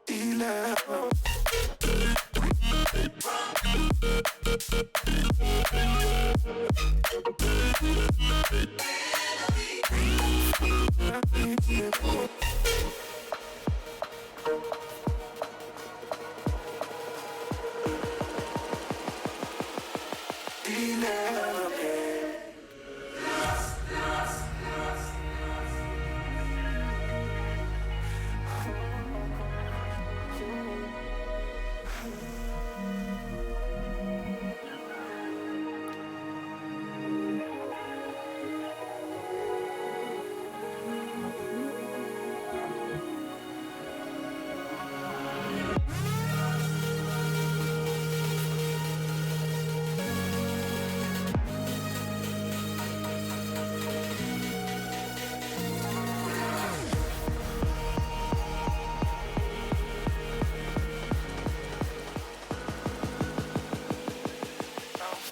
Dealer.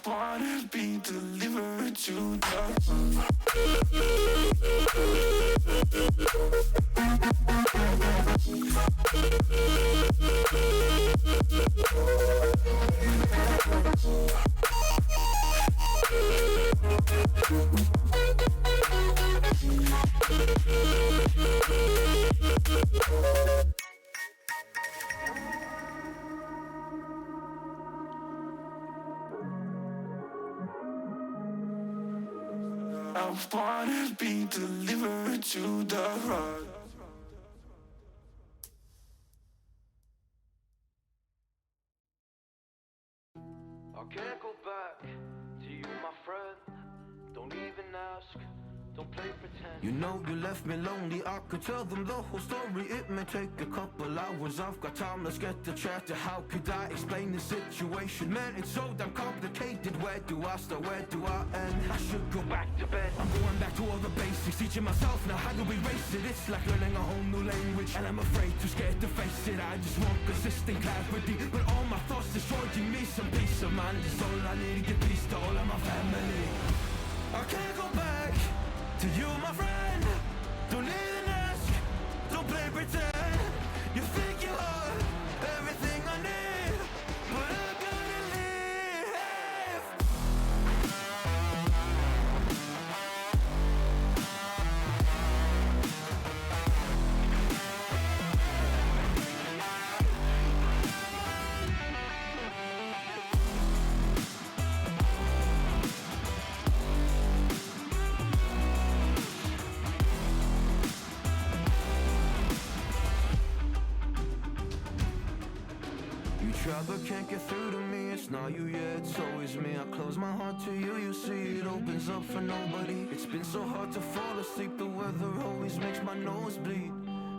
Wanna be delivered to the I wanna be delivered to the rug. I can't go back to you, my friend. Don't even ask, don't play pretend. You know you left me lonely, I could tell them the whole story. It may take a couple hours, I've got time, let's get the chat. How could I explain the situation? Man, it's so damn complicated. Where do I start, where do I end? I should go back to bed. I'm going back to all the basics, teaching myself now how to erase it. It's like learning a whole new language, and I'm afraid, too scared to face it. I just want consistent clarity, but all my thoughts destroying me. Some peace of mind is all I need to give peace to all of my family. I can't go back to you, my friend. Don't even ask, don't play pretend. You think you are everything I need, but I gotta leave. Try but can't get through to me. It's not you, yeah, it's always me. I close my heart to you, you see it opens up for nobody. It's been so hard to fall asleep. The weather always makes my nose bleed,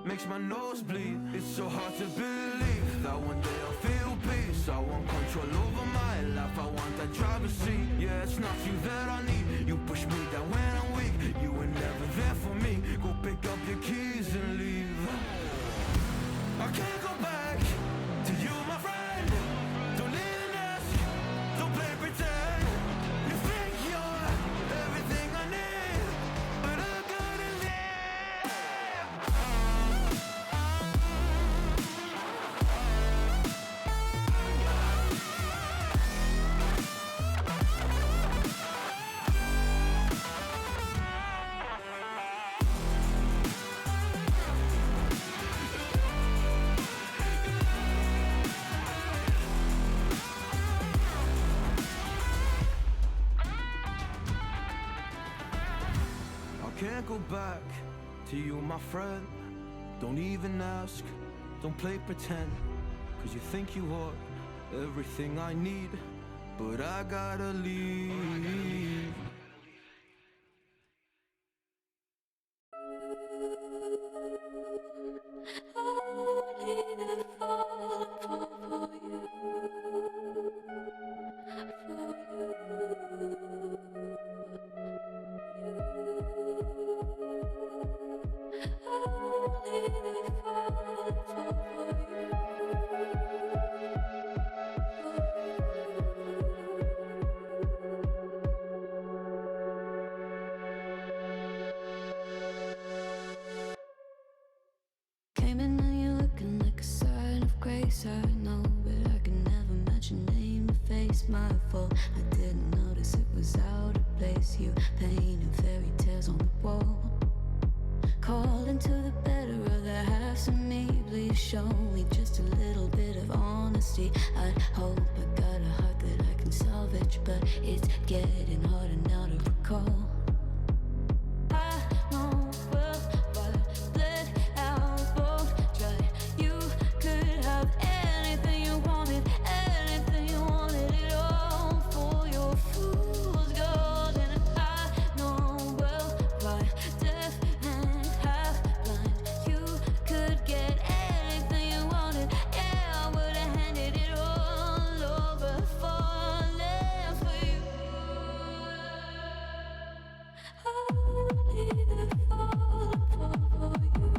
makes my nose bleed. It's so hard to believe that one day I'll feel peace. I want control over my life, I want that driver's seat. Yeah, it's not you that I need. You push me down when I'm weak. You were never there for me. Go pick up your keys and leave. I can't go back to you, my friend. Don't even ask, don't play pretend. You think you're everything I need, but I gotta leave. Can't go back to you, my friend. Don't even ask, don't play pretend. Cause you think you are everything I need, but I gotta leave. Came in and you're looking like a sign of grace. I know, but I can never match your name, your face, my fault. I didn't notice it was erase you, painting fairy tales on the wall. Calling to the better of the halves of me. Please show me just a little bit of honesty. I'd hope I got a heart that I can salvage, but it's getting harder now to recall. I know well what bled out won't dry. You could have anything you wanted it all for your fool's gold. And I know well why deaf and half blind. You could get anything you wanted. Yeah, I would have handed it all over, falling for you. Only the fall for you.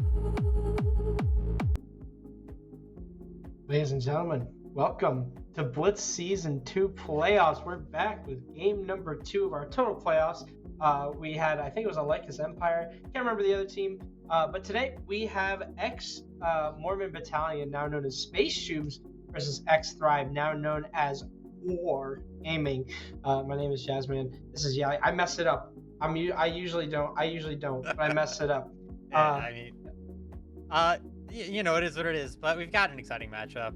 Ladies and gentlemen, welcome to Blitz Season 2 playoffs. We're back with game number 2 of our total playoffs. We had, I think it was a Lycus Empire. Can't remember the other team. But today we have X Mormon Battalion, now known as Space Shoobs, versus X Thrive, now known as QOR Aiming. My name is Jasmine. This is I messed it up. I usually don't, but I messed it up. You know, it is what it is, but we've got an exciting matchup.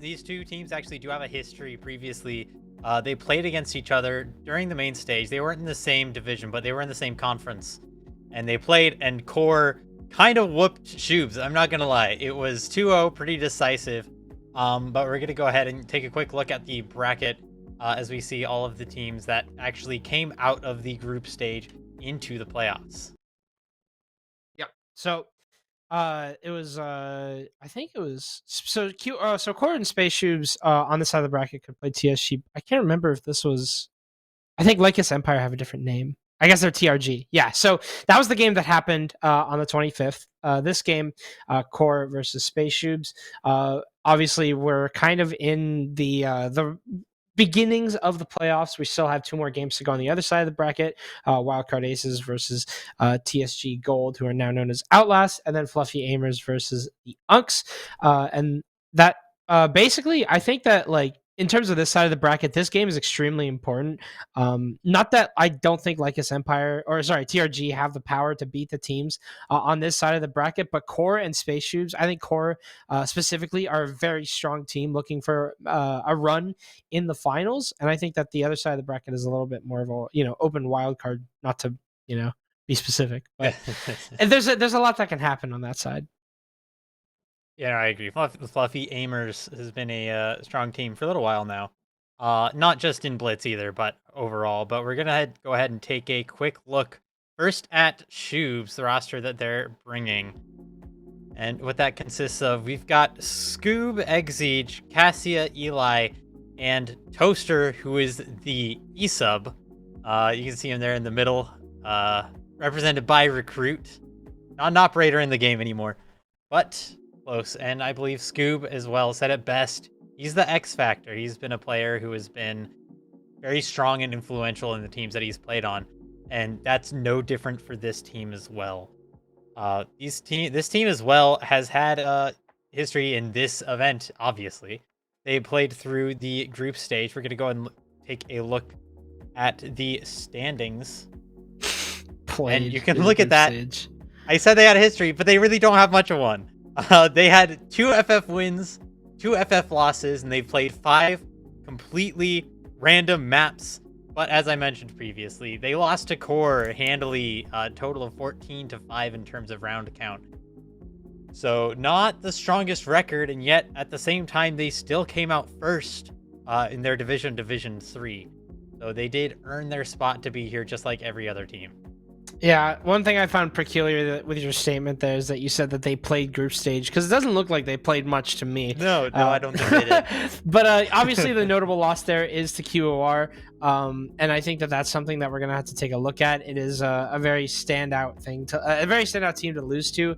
These two teams actually do have a history previously. They played against each other during the main stage. They weren't in the same division, but they were in the same conference. And they played, and QOR kind of whooped Shoobs. I'm not going to lie. It was 2-0, pretty decisive. But we're going to go ahead and take a quick look at the bracket as we see all of the teams that actually came out of the group stage into the playoffs. Yep. So it was I think it was so QOR and Space Shoobs on the side of the bracket could play TSG. I can't remember if this was, I think Lycus Empire have a different name. I guess they're TRG. Yeah, so that was the game that happened on the 25th. This game, QOR versus Space Shoobs. Obviously, we're kind of in the beginnings of the playoffs. We still have 2 more games to go on the other side of the bracket. Wildcard Aces versus TSG Gold, who are now known as Outlast, and then Fluffy Aimers versus the Unks. And that basically, I think that like in terms of this side of the bracket, this game is extremely important. Not that I don't think Lycus Empire, or sorry, TRG have the power to beat the teams on this side of the bracket, but QOR and Space Shoobs, I think QOR specifically are a very strong team looking for a run in the finals, and I think that the other side of the bracket is a little bit more of a open wild card, not to be specific, but and there's a lot that can happen on that side. Yeah, I agree. Fluffy Aimers has been a strong team for a little while now. Not just in Blitz either, but overall. But we're going to go ahead and take a quick look first at Shoobs, the roster that they're bringing. And what that consists of, we've got Scoob, Exige, Cassia, Eli, and Toaster, who is the E-sub. You can see him there in the middle, represented by Recruit. Not an operator in the game anymore, but close. And I believe Scoob as well said it best. He's the X factor. He's been a player who has been very strong and influential in the teams that he's played on. And that's no different for this team as well. This team as well has had history in this event, obviously. They played through the group stage. We're going to go and take a look at the standings. And you can look at that. Stage. I said they had a history, but they really don't have much of one. They had 2 FF wins, 2 FF losses, and they've played 5 completely random maps. But as I mentioned previously, they lost to QOR handily, a total of 14-5 in terms of round count. So not the strongest record, and yet at the same time, they still came out first in their Division 3. So they did earn their spot to be here just like every other team. Yeah, one thing I found peculiar with your statement there is that you said that they played group stage, because it doesn't look like they played much to me. No, I don't think they did. But obviously the notable loss there is to QOR, and I think that that's something that we're going to have to take a look at. It is a very standout team to lose to.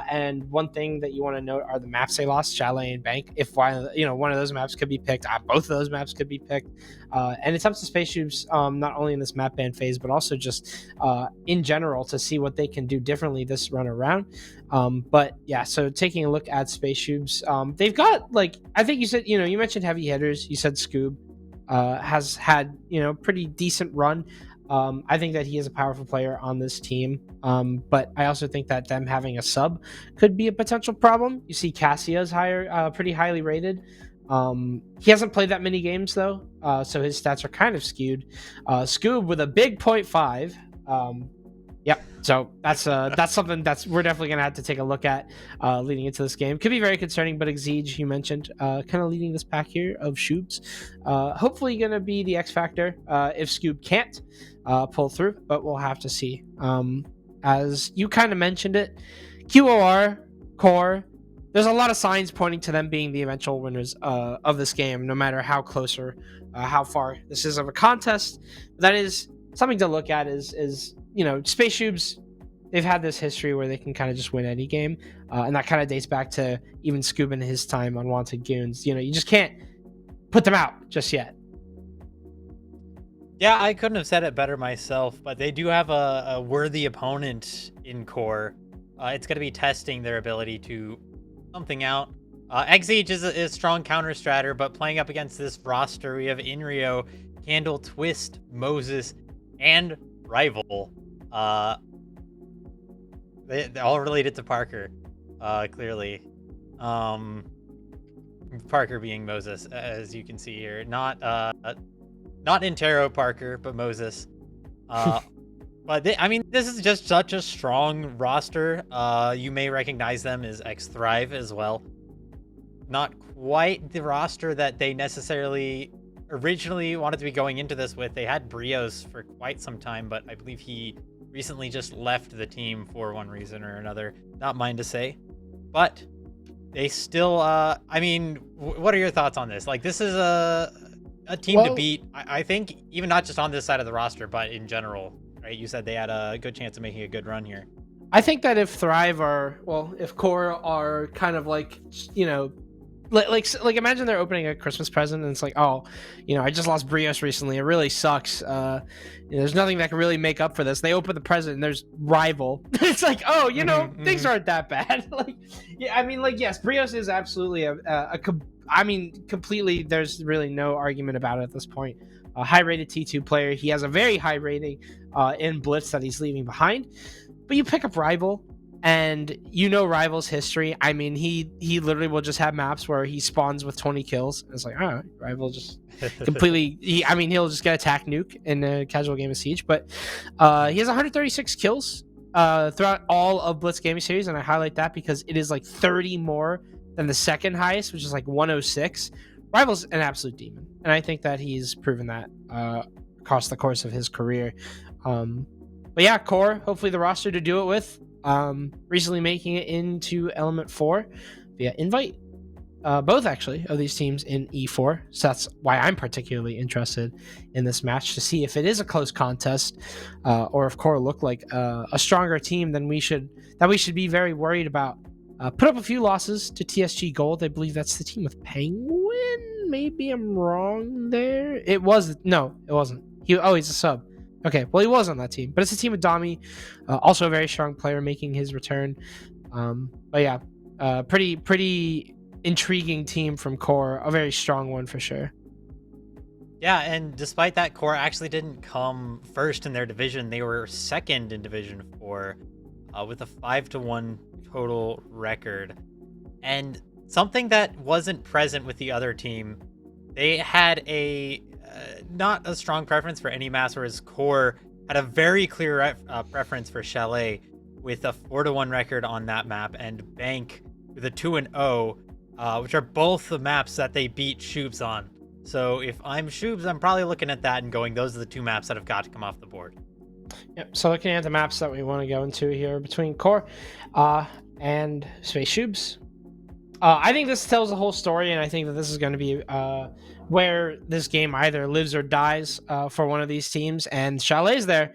And one thing that you want to note are the maps they lost, Chalet and Bank. If one of those maps could be picked, both of those maps could be picked. And it's up to Space Shoobs, not only in this map ban phase, but also just in general to see what they can do differently this run around. But yeah, so taking a look at Space Shoobs, they've got I think you said, you mentioned heavy hitters. You said Scoob has had, pretty decent run. I think that he is a powerful player on this team, but I also think that them having a sub could be a potential problem. You see Cassia's higher, pretty highly rated. He hasn't played that many games though, so his stats are kind of skewed. Scoob with a big 0.5. Yep. So that's something that's we're definitely gonna have to take a look at leading into this game. Could be very concerning, but Exige, you mentioned, kind of leading this pack here of Shoobs. Hopefully gonna be the X factor if Scoob can't pull through, but we'll have to see. As you kind of mentioned it, QOR, Core, there's a lot of signs pointing to them being the eventual winners of this game, no matter how close or how far this is of a contest. That is something to look at. Is Space Shoobs, they've had this history where they can kind of just win any game, and that kind of dates back to even Scoob and his time on Wanted Goons. You just can't put them out just yet. Yeah, I couldn't have said it better myself, but they do have a worthy opponent in Core. It's going to be testing their ability to something out. Exige is a strong counter stratter, but playing up against this roster, we have Inrio, Candle, Twist, Moses, and Rival. They're all related to Parker, clearly. Parker being Moses, as you can see here. Not Intero Parker, but Moses. But this is just such a strong roster. You may recognize them as X Thrive as well. Not quite the roster that they necessarily originally wanted to be going into this with. They had Brios for quite some time, but I believe he recently just left the team for one reason or another. Not mine to say. But they still, what are your thoughts on this? Like, this is a team to beat, I think, even not just on this side of the roster, but in general, right? You said they had a good chance of making a good run here. I think that if if Core are kind of like imagine they're opening a Christmas present and it's like, oh, I just lost Brios recently. It really sucks. There's nothing that can really make up for this. They open the present and there's Rival. It's like, oh, things aren't that bad. Yes, Brios is absolutely completely. There's really no argument about it at this point. A high-rated T2 player. He has a very high rating in Blitz that he's leaving behind. But you pick up Rival, and Rival's history. I mean, he literally will just have maps where he spawns with 20 kills. And it's like, all right, Rival just completely. He'll just get attack nuke in a casual game of Siege. But he has 136 kills throughout all of Blitz Gaming Series, and I highlight that because it is like 30 more than the second highest, which is like 106. Rival's an absolute demon, and I think that he's proven that across the course of his career. But yeah, Core, hopefully the roster to do it with. Recently making it into Element 4 via invite. Both actually of these teams in E4. So that's why I'm particularly interested in this match, to see if it is a close contest, or if Core look like a stronger team than we should be very worried about. Put up a few losses to TSG Gold. I believe that's the team with Penguin. Maybe I'm wrong there. It wasn't. He's a sub. Okay, well, he was on that team, but it's a team with Dami, also a very strong player making his return. But yeah, pretty intriguing team from Core, a very strong one for sure. Yeah, and despite that, Core actually didn't come first in their division. They were second in Division 4 with a 5-1 total record. And something that wasn't present with the other team, they had not a strong preference for any maps, whereas Core had a very clear preference for Chalet with a 4-1 record on that map, and Bank with a 2-0, which are both the maps that they beat Shoobs on. So if I'm Shoobs, I'm probably looking at that and going, those are the two maps that have got to come off the board. Yep. So looking at the maps that we want to go into here between Core and Space Shoobs, I think this tells the whole story, and I think that this is going to be where this game either lives or dies for one of these teams, and Chalet's there.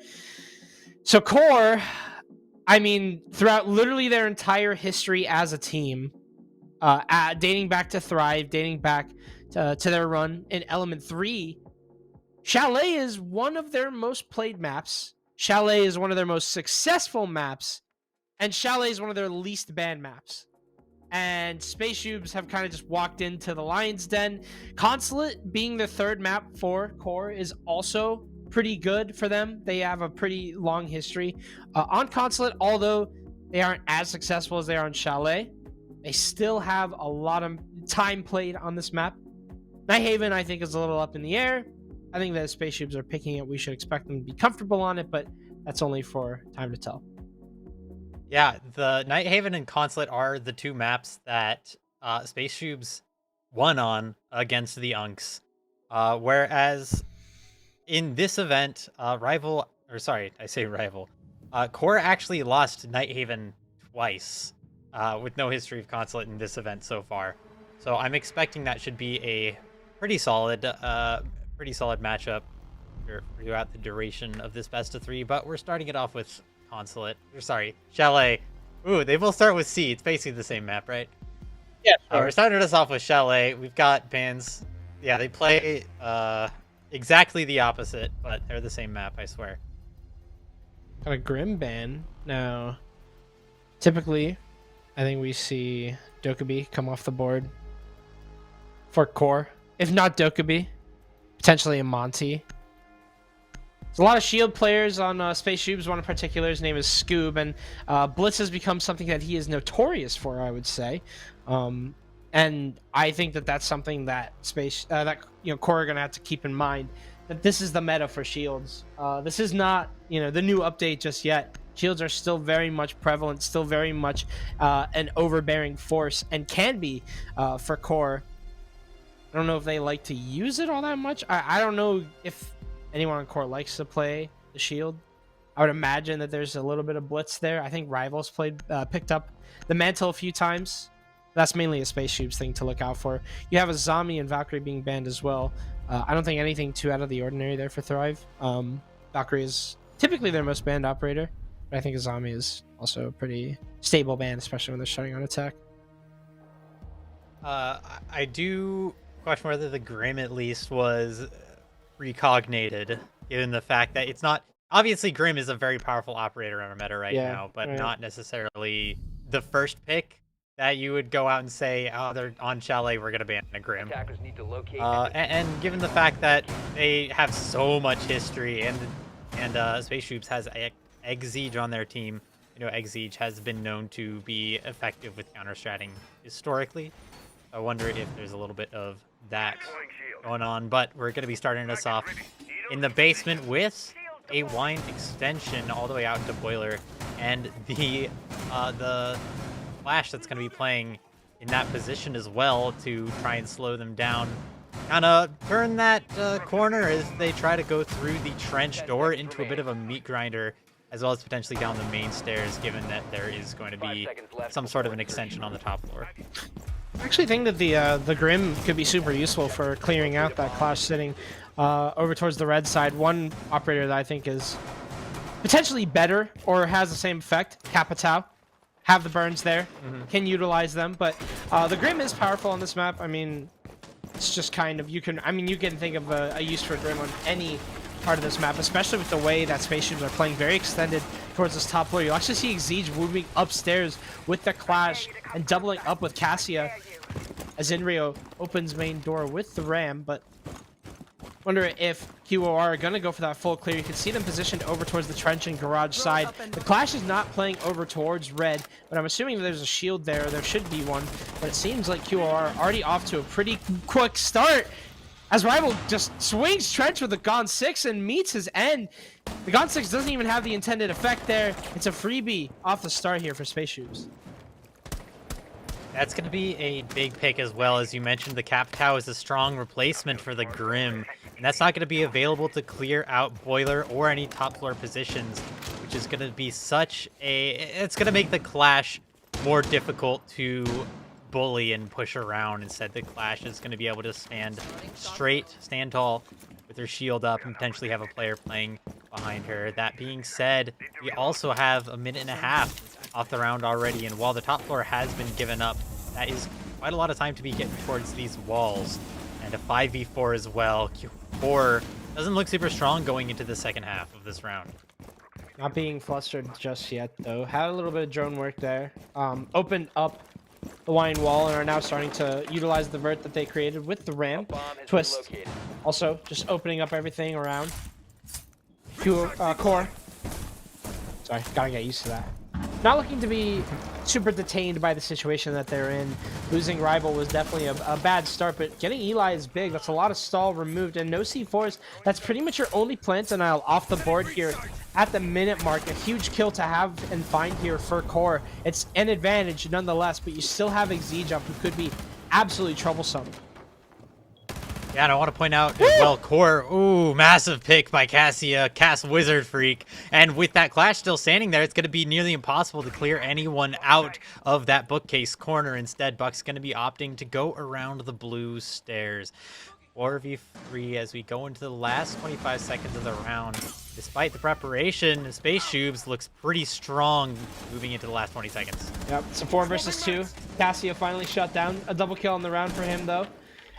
So Core, throughout literally their entire history as a team, dating back to Thrive, dating back to their run in Element 3, Chalet is one of their most played maps. Chalet is one of their most successful maps, and Chalet is one of their least banned maps. And Space Shoobs have kind of just walked into the Lion's Den. Consulate being the third map for Core is also pretty good for them. They have a pretty long history. On Consulate, although they aren't as successful as they are on Chalet, they still have a lot of time played on this map. Nighthaven, I think, is a little up in the air. I think that if Space Shoobs are picking it, we should expect them to be comfortable on it, but that's only for time to tell. Yeah, the Nighthaven and Consulate are the two maps that Space Shoobs won on against the Unks. Whereas in this event, QOR actually lost Nighthaven twice, with no history of Consulate in this event so far. So I'm expecting that should be a pretty solid matchup throughout the duration of this best of 3. But we're starting it off with Chalet. Ooh, they both start with C. It's basically the same map, right? Yeah, We're starting us off with Chalet. We've got Bans. Yeah, they play exactly the opposite, but they're the same map, I swear. Got a Grim ban. Now, typically, I think we see Dokkaebi come off the board for core. If not Dokkaebi, potentially a Monty. There's a lot of shield players on Space Shoobs. One in particular, his name is Scoob, and Blitz has become something that he is notorious for, I would say. And I think that that's something that core are gonna have to keep in mind, that this is the meta for shields. This is not the new update just yet. Shields are still very much prevalent, still very much an overbearing force, and can be for core. I don't know if they like to use it all that much. I don't know if anyone on core likes to play the shield. I would imagine that there's a little bit of blitz there. I think Rivals picked up the mantle a few times. That's mainly a Space Shoobs thing to look out for. You have a Zombie and Valkyrie being banned as well. I don't think anything too out of the ordinary there for Thrive. Valkyrie is typically their most banned operator, but I think a Zombie is also a pretty stable ban, especially when they're shutting on attack. I do question whether the Grim at least was recognated, given the fact that it's not... Obviously, Grim is a very powerful operator on our meta right now, but not necessarily the first pick that you would go out and say, oh, they're on Chalet, we're going to ban a Grim. And given the fact that they have so much history, and Space Shoobs has Exige on their team, Exige has been known to be effective with counter-stratting historically. I wonder if there's a little bit of that going on, but we're going to be starting us off in the basement with a Wine extension all the way out into Boiler, and the Flash that's going to be playing in that position as well to try and slow them down. Kind of turn that corner as they try to go through the trench door into a bit of a meat grinder, as well as potentially down the main stairs, given that there is going to be some sort of an extension on the top floor. I actually think that the Grim could be super useful for clearing out that Clash sitting over towards the red side. One operator that I think is potentially better or has the same effect, Capitao. Have the burns there, can utilize them, but the Grim is powerful on this map. I mean, it's just kind of, you can think of a use for Grim on any part of this map, especially with the way that Space Shoobs are playing very extended towards this top floor. You'll actually see Exige moving upstairs with the Clash and doubling up with Cassia as Inrio opens main door with the Ram, but wonder if QOR are going to go for that full clear. You can see them positioned over towards the trench and garage side. The Clash is not playing over towards red, but I'm assuming that there's a shield there. There should be one, but it seems like QOR are already off to a pretty quick start as Rival just swings trench with the Gon 6 and meets his end. The Gon 6 doesn't even have the intended effect there. It's a freebie off the start here for Space Shoobs. That's going to be a big pick as well. As you mentioned, the Capitao is a strong replacement for the Grim, and that's not going to be available to clear out Boiler or any top floor positions, which is going to be it's going to make the Clash more difficult to bully and push around. Instead, the Clash is going to be able to stand straight, stand tall with her shield up, and potentially have a player playing behind her. That being said, we also have a minute and a half off the round already, and while the top floor has been given up, that is quite a lot of time to be getting towards these walls. And a 5v4 as well. QOR doesn't look super strong going into the second half of this round. Not being flustered just yet, though. Had a little bit of drone work there. Opened up the Wine wall and are now starting to utilize the vert that they created with the Ram. Twist. Also, just opening up everything around. Core. Sorry, gotta get used to that. Not looking to be super detained by the situation that they're in. Losing Rival was definitely a bad start, but getting Eli is big. That's a lot of stall removed, and no C4s. That's pretty much your only plant denial off the board here at the minute mark. A huge kill to have and find here for Core. It's an advantage nonetheless, but you still have Exige up, who could be absolutely troublesome. Yeah, and I want to point out as well, Core, ooh, massive pick by Cassia, Cass Wizard Freak. And with that Clash still standing there, it's going to be nearly impossible to clear anyone out of that bookcase corner. Instead, Buck's going to be opting to go around the blue stairs. 4v3 as we go into the last 25 seconds of the round. Despite the preparation, Space Shoobs looks pretty strong moving into the last 20 seconds. Yep, it's a 4 versus 2. Cassia finally shut down. A double kill on the round for him, though.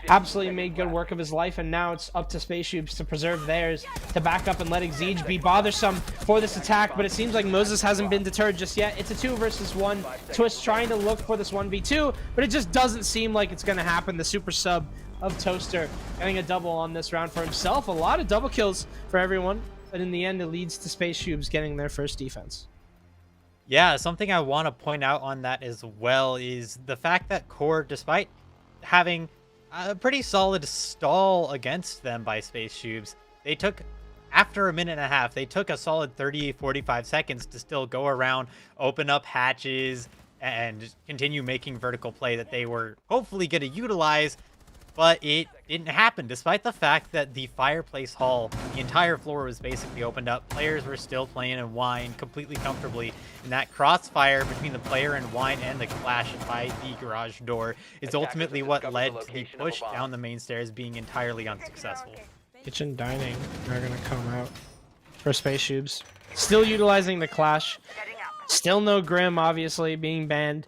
Absolutely made good work of his life, and now it's up to Space Shoobs to preserve theirs, to back up and let Exige be bothersome for this attack, but it seems like Moses hasn't been deterred just yet. It's a 2 versus 1. Twist trying to look for this 1v2, but it just doesn't seem like it's going to happen. The super sub of Toaster getting a double on this round for himself. A lot of double kills for everyone, but in the end, it leads to Space Shoobs getting their first defense. Yeah, something I want to point out on that as well is the fact that Core, despite having a pretty solid stall against them by Space Shoobs, they took, after a minute and a half, they took a solid 30-45 seconds to still go around, open up hatches, and continue making vertical play that they were hopefully going to utilize, but it didn't happen. Despite the fact that the fireplace hall, the entire floor was basically opened up, players were still playing in Wine completely comfortably, and that crossfire between the player in Wine and the Clash by the garage door is ultimately what led to the push down the main stairs being entirely unsuccessful. Kitchen Dining are going to come out for Space Shoobs. Still utilizing the Clash. Still no Grim, obviously, being banned.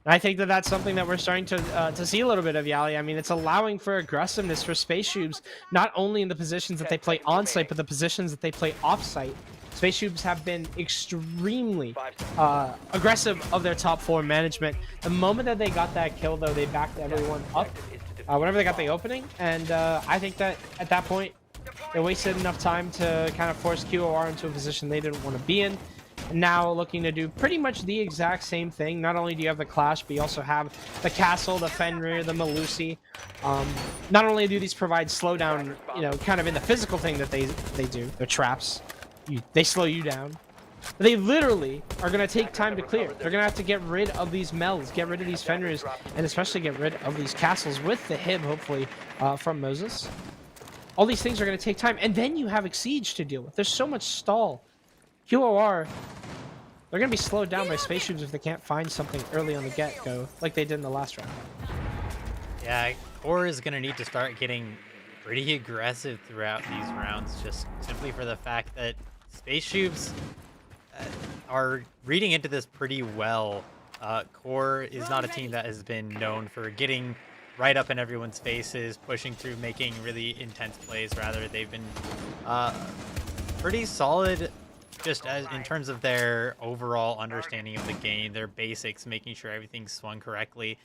I think that that's something that we're starting to see a little bit of, Yali. I mean, it's allowing for aggressiveness for Space Shoobs, not only in the positions that they play on-site, but the positions that they play off-site. Space Shoobs have been extremely aggressive of their top 4 management. The moment that they got that kill, though, they backed everyone up whenever they got the opening. And I think that at that point, they wasted enough time to kind of force QOR into a position they didn't want to be in. Now looking to do pretty much the exact same thing. Not only do you have the Clash, but you also have the Castle, the Fenrir, the Melusi. Not only do these provide slowdown, you know, kind of in the physical thing that they do, their traps, they slow you down. But they literally are going to take time to clear. They're going to have to get rid of these Mells, get rid of these Fenrirs, and especially get rid of these Castles with the Hib, hopefully, from Moses. All these things are going to take time, and then you have Exige to deal with. There's so much stall. QOR, they're going to be slowed down by Space Shoobs if they can't find something early on the get-go, like they did in the last round. Yeah, Core is going to need to start getting pretty aggressive throughout these rounds, just simply for the fact that Space Shoobs are reading into this pretty well. Core is not a team that has been known for getting right up in everyone's faces, pushing through, making really intense plays. Rather, they've been pretty solid just as in terms of their overall understanding of the game, their basics, making sure everything's swung correctly.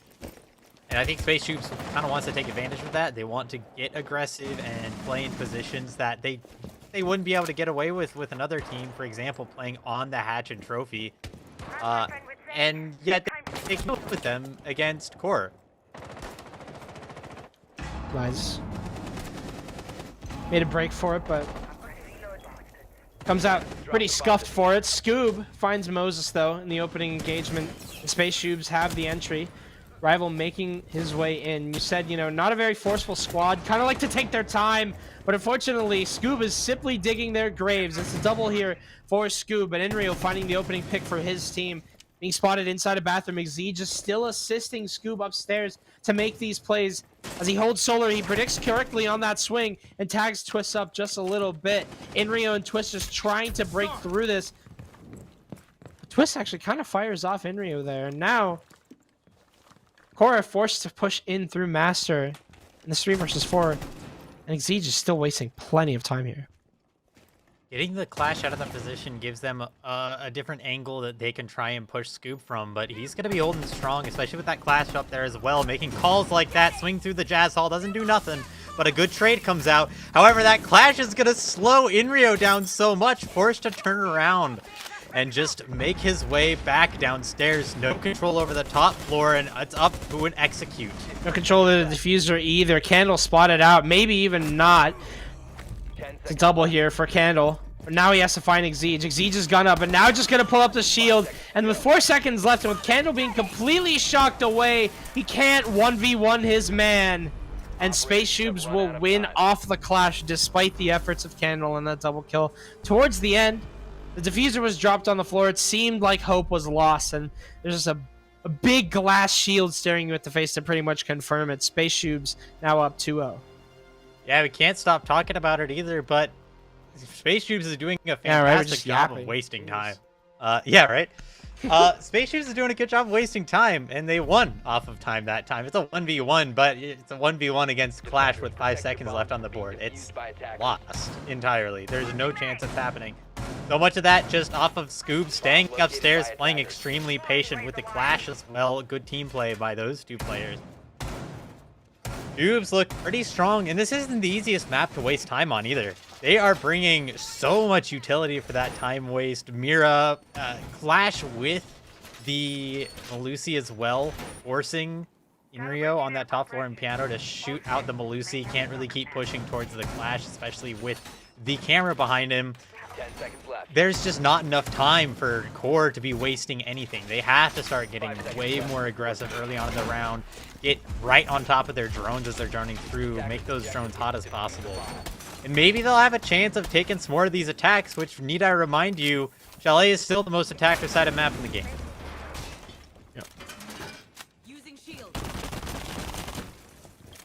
And I think Space Shoobs kind of wants to take advantage of that. They want to get aggressive and play in positions that they wouldn't be able to get away with another team, for example, playing on the hatch and trophy. And yet they go with them against Core. Lies. Made a break for it, but comes out pretty scuffed for it. Scoob finds Moses, though, in the opening engagement. The Space Shoobs have the entry. Rival making his way in. You said, you know, not a very forceful squad. Kind of like to take their time. But unfortunately, Scoob is simply digging their graves. It's a double here for Scoob. But Enrio finding the opening pick for his team. Being spotted inside a bathroom. Exige is still assisting Scoob upstairs to make these plays. As he holds Solar, he predicts correctly on that swing and tags Twist up just a little bit. Enrio and Twist just trying to break through this. But Twist actually kind of fires off Enrio there. And now, Core are forced to push in through Master in this 3 versus 4. And Exige is still wasting plenty of time here. Getting the Clash out of that position gives them a different angle that they can try and push Scoob from, but he's going to be holding strong, especially with that Clash up there as well. Making calls like that, swing through the Jazz Hall, doesn't do nothing, but a good trade comes out. However, that clash is going to slow Inrio down so much, forced to turn around and just make his way back downstairs. No control over the top floor, and it's up to an execute. No control of the diffuser either. Candle spotted out, maybe even not. It's a double here for Candle. But now he has to find Exige. Exige is gun up, and now just going to pull up the shield. And with 4 seconds left, and with Candle being completely shocked away, he can't 1v1 his man. And Space Shoobs will win off the clash despite the efforts of Candle and that double kill. Towards the end, the diffuser was dropped on the floor. It seemed like hope was lost, and there's just a big glass shield staring you at the face to pretty much confirm it. Space Shoobs now up 2-0. Yeah, we can't stop talking about it either, but Space Shoobs is doing a fantastic job of wasting time. Yeah, right? Space Shoobs is doing a good job of wasting time, and they won off of time that time. It's a 1v1, but it's a 1v1 against Clash with 5 seconds left on the board. It's lost entirely. There's no chance it's happening. So much of that just off of Scoob staying upstairs, playing extremely patient with the Clash as well. Good team play by those two players. Shoobs look pretty strong, and this isn't the easiest map to waste time on either. They are bringing so much utility for that time waste. Mira, Clash with the Melusi as well, forcing Inrio on that top floor and piano to shoot out the Melusi. Can't really keep pushing towards the Clash, especially with the camera behind him. 10 seconds left. There's just not enough time for Core to be wasting anything. They have to start getting way more aggressive early on in the round, get right on top of their drones as they're droning through, make those drones hot as possible. And maybe they'll have a chance of taking some more of these attacks, which, need I remind you, Chalet is still the most attacker-sided map in the game.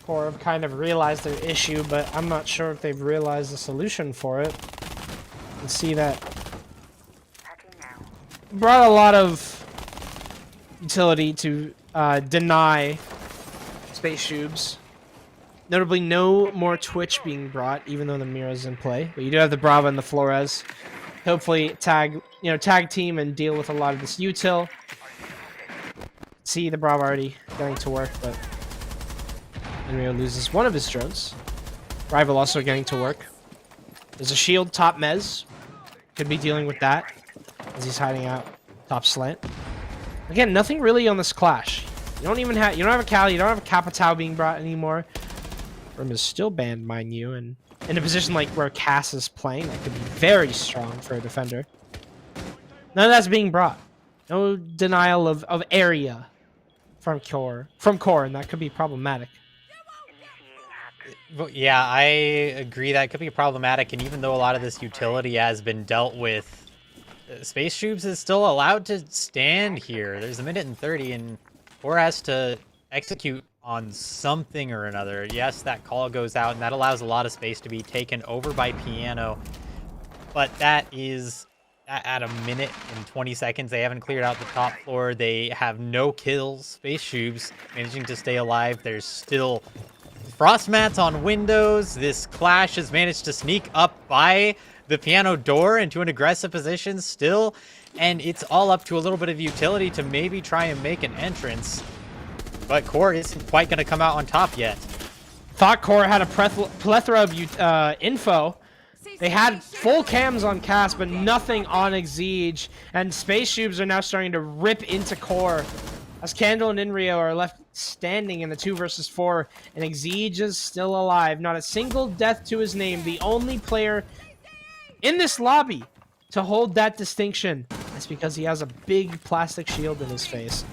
Core have kind of realized their issue, but I'm not sure if they've realized the solution for it. You can see that brought a lot of utility to deny Space Shoobs. Notably, no more Twitch being brought, even though the Mira's in play. But you do have the Brava and the Flores. Hopefully, tag team and deal with a lot of this util. See the Brava already getting to work, but Enrio loses one of his drones. Rival also getting to work. There's a shield top mez. Could be dealing with that as he's hiding out top slant. Again, nothing really on this clash. You don't have a Cal, you don't have a Capitao being brought anymore. Rim is still banned, mind you, and in a position like where Cass is playing, that could be very strong for a defender. None of that's being brought. No denial of area from Core, and that could be problematic. Yeah, I agree that could be problematic, and even though a lot of this utility has been dealt with, Space Shoobs is still allowed to stand here. There's a minute and 30, and Core has to execute on something or another. Yes, that call goes out, and that allows a lot of space to be taken over by Piano, but that is at a minute and 20 seconds. They haven't cleared out the top floor. They have no kills. Space Shoobs managing to stay alive. There's still frost mats on windows. This Clash has managed to sneak up by the piano door into an aggressive position still, and it's all up to a little bit of utility to maybe try and make an entrance. But Core isn't quite going to come out on top yet. Thought Core had a plethora of info. They had full cams on Cass, but nothing on Exige. And Space Shoobs are now starting to rip into Core, as Candle and Inrio are left standing in the 2 versus 4, and Exige is still alive. Not a single death to his name. The only player in this lobby to hold that distinction. That's because he has a big plastic shield in his face.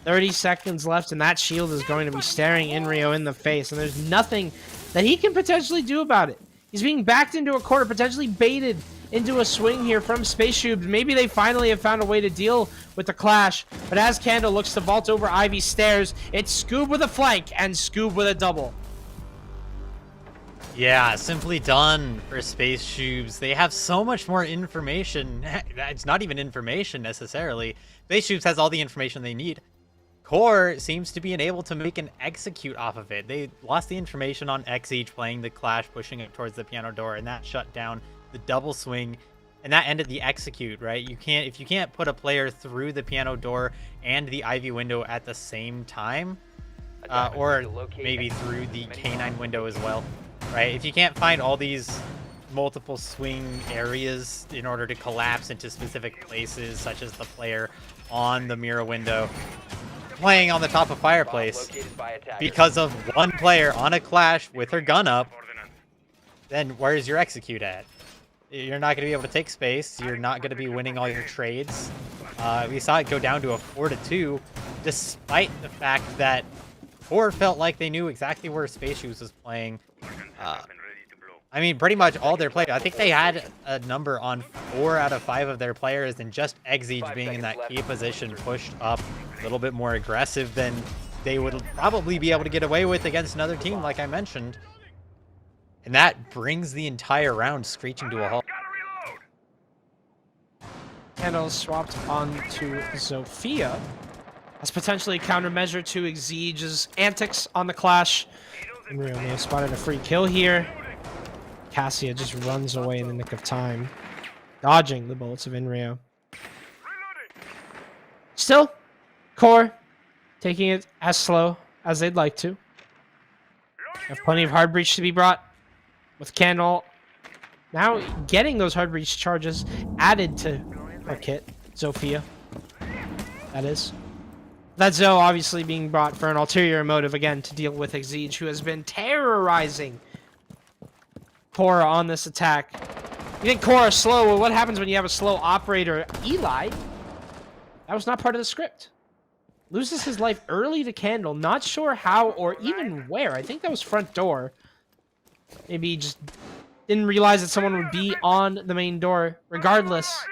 30 seconds left, and that shield is going to be staring Inrio in the face, and there's nothing that he can potentially do about it. He's being backed into a corner, potentially baited into a swing here from Space Shoobs. Maybe they finally have found a way to deal with the Clash, but as Candle looks to vault over Ivy's stairs, it's Scoob with a flank and Scoob with a double. Yeah, simply done for Space Shoobs. They have so much more information. It's not even information necessarily. Space Shoobs has all the information they need. Core seems to be able to make an execute off of it. They lost the information on Exige playing the Clash, pushing it towards the piano door, and that shut down the double swing, and that ended the execute, right? If you can't put a player through the piano door and the Ivy window at the same time, or maybe through the K9 window as well, right? If you can't find all these multiple swing areas in order to collapse into specific places, such as the player on the mirror window playing on the top of fireplace because of one player on a clash with her gun up, then where's your execute at? You're not going to be able to take space. You're not going to be winning all your trades. We saw it go down to a 4-2, despite the fact that QOR felt like they knew exactly where Space Shoes was playing. I mean, pretty much all their players. I think they had a number on 4 out of 5 of their players, and just Exige being in that key position pushed up a little bit more aggressive than they would probably be able to get away with against another team, like I mentioned. And that brings the entire round screeching to a halt. Candle swapped onto Zofia as potentially a countermeasure to Exige's antics on the clash. Enrio may have spotted a free kill here. Cassia just runs away in the nick of time, dodging the bullets of Enrio. Still, QOR taking it as slow as they'd like to. Have plenty of hard breach to be brought, with Candle now getting those hard breach charges added to her kit, Zofia. That is. That Zoe obviously being brought for an ulterior motive again to deal with Exige, who has been terrorizing QOR on this attack. You think QOR is slow? Well, what happens when you have a slow operator? Eli, that was not part of the script. Loses his life early to Candle. Not sure how or even where. I think that was front door. Maybe he just didn't realize that someone would be on the main door. Regardless,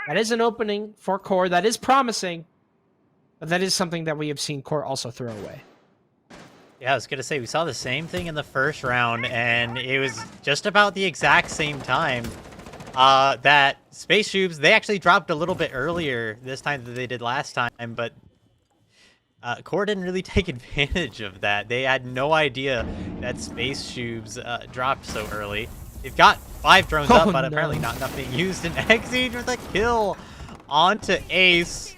that is an opening for QOR. That is promising. But that is something that we have seen QOR also throw away. Yeah, I was going to say, we saw the same thing in the first round, and it was just about the exact same time that Space Shoobs, they actually dropped a little bit earlier this time than they did last time, but QOR didn't really take advantage of that. They had no idea that Space Shoobs dropped so early. They've got 5 drones up, but apparently not enough being used, and Exige with a kill onto Ace.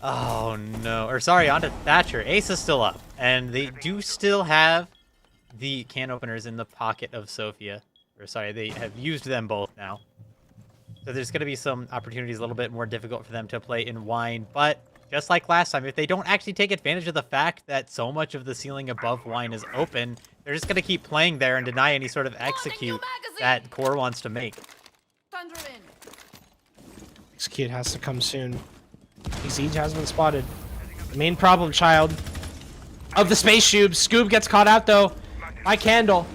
Oh no, or sorry, onto Thatcher. Ace is still up, and they do still have the can openers in the pocket of Sophia. Or sorry, they have used them both now. So there's going to be some opportunities a little bit more difficult for them to play in Wine, but just like last time, if they don't actually take advantage of the fact that so much of the ceiling above Wine is open, they're just going to keep playing there and deny any sort of execute that QOR wants to make. Execute has to come soon. Exige has been spotted. The main problem child of the Space Shoobs. Scoob gets caught out though by Candle.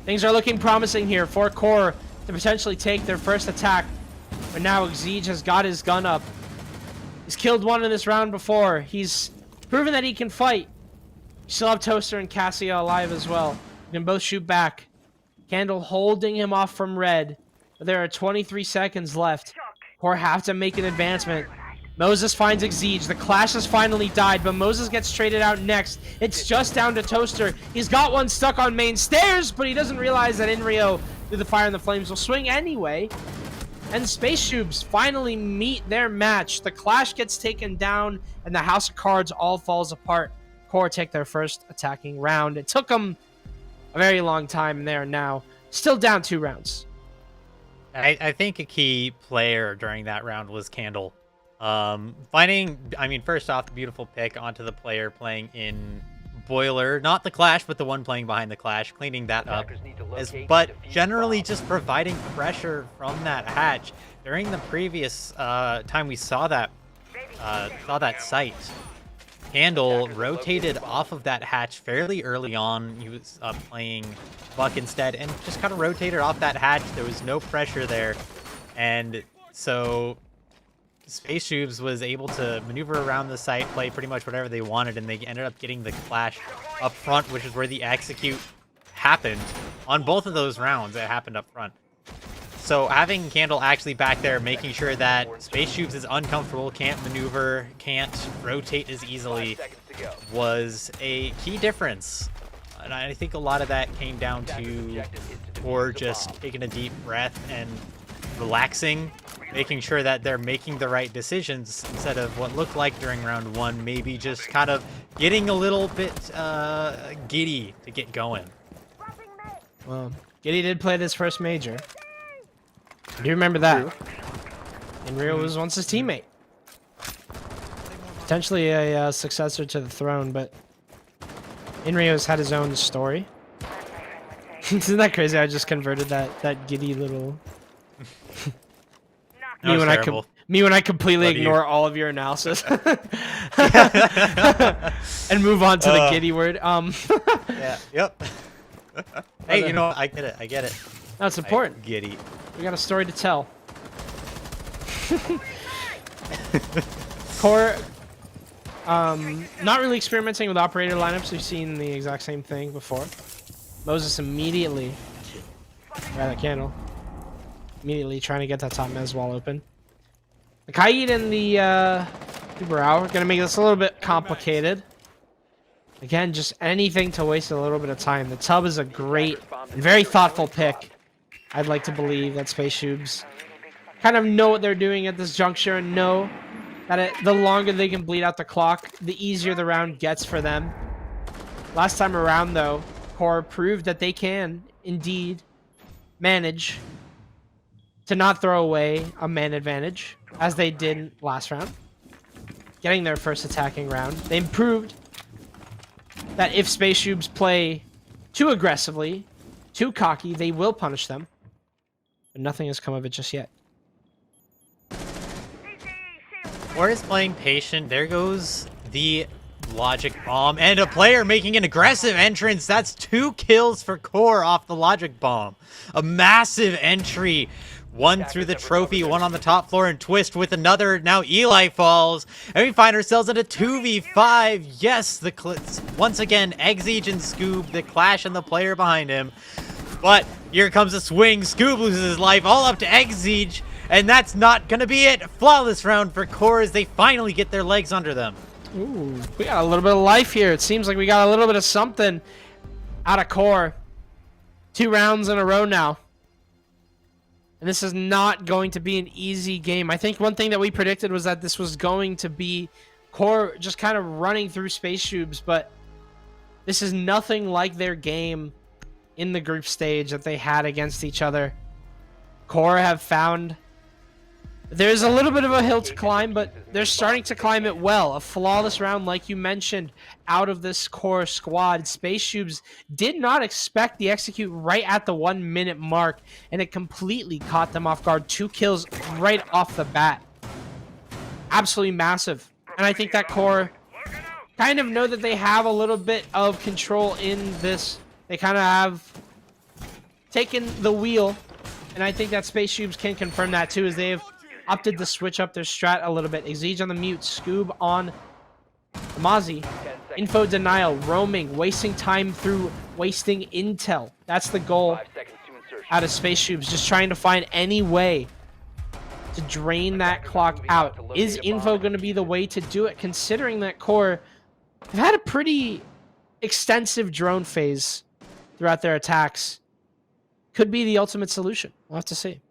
Things are looking promising here for QOR to potentially take their first attack. But now Exige has got his gun up. He's killed one in this round before. He's proven that he can fight. You still have Toaster and Cassia alive as well. You can both shoot back. Candle holding him off from red. But there are 23 seconds left. QOR have to make an advancement. Moses finds Exige. The clash has finally died, but Moses gets traded out next. It's just down to Toaster. He's got one stuck on main stairs, but he doesn't realize that Enrio, through the fire and the flames, will swing anyway. And Space Shoobs finally meet their match. The clash gets taken down, and the House of Cards all falls apart. QOR take their first attacking round. It took them a very long time, and they are now still down 2 rounds. I think a key player during that round was Candle. First off, the beautiful pick onto the player playing in Boiler, not the Clash, but the one playing behind the Clash, cleaning that up, but generally just providing pressure from that hatch. During the previous time we saw that site, Candle rotated off of that hatch fairly early on. He was playing Buck instead, and just kind of rotated off that hatch. There was no pressure there, and so Space Shoobs was able to maneuver around the site, play pretty much whatever they wanted, and they ended up getting the clash up front, which is where the execute happened. On both of those rounds, it happened up front. So having Candle actually back there, making sure that Space Shoobs is uncomfortable, can't maneuver, can't rotate as easily, was a key difference. And I think a lot of that came down to QOR just taking a deep breath and relaxing making sure that they're making the right decisions instead of what looked like during round 1, maybe just kind of getting a little bit giddy to get going. Well, Giddy did play this first major. I do remember that. And Rio was once his teammate. Potentially a successor to the throne, but Inrio's had his own story. Isn't that crazy? I just converted that giddy little. That was terrible. Me when I completely Love you. ignore all of your analysis and move on to the giddy word. Yeah. Yep. Hey, you know what? I get it. I get it. That's important. Giddy. We got a story to tell. Core, not really experimenting with operator lineups. We've seen the exact same thing before. Moses immediately, grab that candle. Immediately trying to get that top mez wall open. The Kaid and the Uberau are gonna make this a little bit complicated. Again, just anything to waste a little bit of time. The tub is a great and very thoughtful pick. I'd like to believe that Space Shoobs kind of know what they're doing at this juncture and know that the longer they can bleed out the clock, the easier the round gets for them. Last time around, though, Core proved that they can indeed manage to not throw away a man advantage, as they did last round, getting their first attacking round. They proved that if Space Shoobs play too aggressively, too cocky, they will punish them. But nothing has come of it just yet. Or is playing patient. There goes the logic bomb. And a player making an aggressive entrance. That's 2 kills for Core off the logic bomb. A massive entry. 1 through the trophy, 1 on the top floor, and Twist with another. Now Eli falls. And we find ourselves in a 2v5. Yes, once again, Exige and Scoob, the clash and the player behind him. But here comes a swing. Scoob loses his life, all up to Exige. And that's not going to be it. Flawless round for Core as they finally get their legs under them. Ooh, we got a little bit of life here. It seems like we got a little bit of something out of Core. 2 rounds in a row now. And this is not going to be an easy game. I think one thing that we predicted was that this was going to be Core just kind of running through Space Shoobs, but this is nothing like their game in the group stage that they had against each other. Core have found there's a little bit of a hill to climb, but they're starting to climb it well. A flawless round, like you mentioned, out of this Core squad. Space Shoobs did not expect the execute right at the 1 minute mark, and it completely caught them off guard. 2 kills right off the bat. Absolutely massive. And I think that Core kind of know that they have a little bit of control in this. They kind of have taken the wheel, and I think that Space Shoobs can confirm that too, as they have opted to switch up their strat a little bit. Exige on the mute, Scoob on Mozzie. Info denial, roaming, wasting time through wasting intel. That's the goal out of Space Shoobs, just trying to find any way to drain that clock out. Is info going to be the way to do it, considering that Core have had a pretty extensive drone phase throughout their attacks? Could be the ultimate solution. We'll have to see.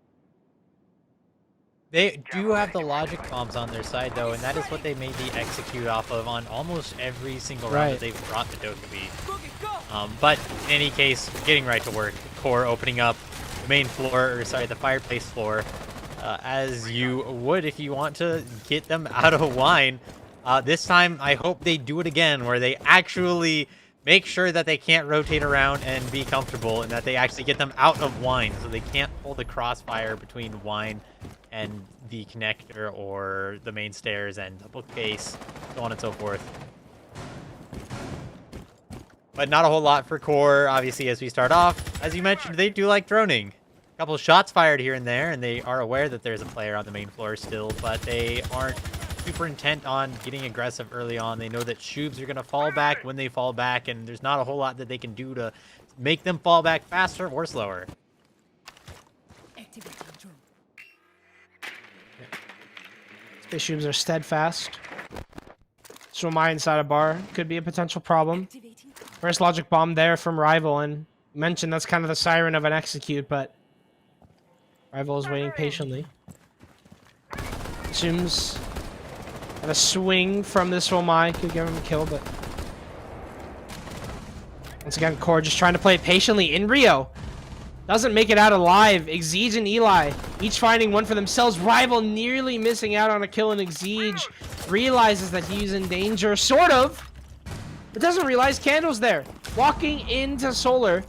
They do have the logic bombs on their side, though, and that is what they made the execute off of on almost every single round that they've brought the Dokkaebi. But in any case, getting right to work. Core opening up the main floor, or sorry, the fireplace floor, as you would if you want to get them out of wine. This time, I hope they do it again, where they actually make sure that they can't rotate around and be comfortable, and that they actually get them out of wine, so they can't pull the crossfire between wine and the connector or the main stairs and the bookcase, so on and so forth. But not a whole lot for Core, obviously, as we start off. As you mentioned, they do like droning. A couple of shots fired here and there, and they are aware that there's a player on the main floor still, but they aren't super intent on getting aggressive early on. They know that Shoobs are going to fall back when they fall back, and there's not a whole lot that they can do to make them fall back faster or slower. Space Shoobs are steadfast. So am I inside a bar. Could be a potential problem. First logic bomb there from Rival, and mentioned that's kind of the siren of an execute, but Rival is waiting patiently. Shoobs and a swing from this Womai could give him a kill, but once again, Core just trying to play it patiently. In Rio doesn't make it out alive. Exige and Eli each finding one for themselves. Rival nearly missing out on a kill, and Exige realizes that he's in danger, sort of, but doesn't realize Candle's there. Walking into Solar,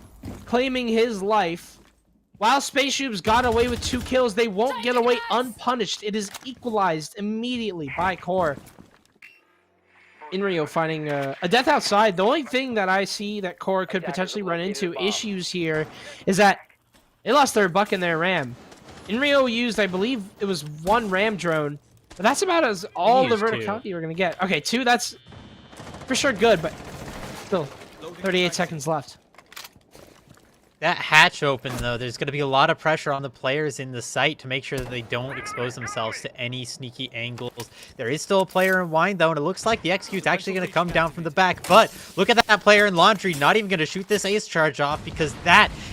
claiming his life. While Space Shoobs got away with 2 kills, they won't get away unpunished. It is equalized immediately by Core. Inrio finding a death outside. The only thing that I see that Core could potentially run into issues here is that they lost their buck and their ram. Inrio used, I believe it was 1 ram drone, but that's about as all the verticality we're going to get. Okay, 2, that's for sure good, but still 38 seconds left. That hatch open, though, there's going to be a lot of pressure on the players in the site to make sure that they don't expose themselves to any sneaky angles. There is still a player in Wine, though, and it looks like the execute's actually going to come down from the back. But look at that player in Laundry, not even going to shoot this ace charge off, because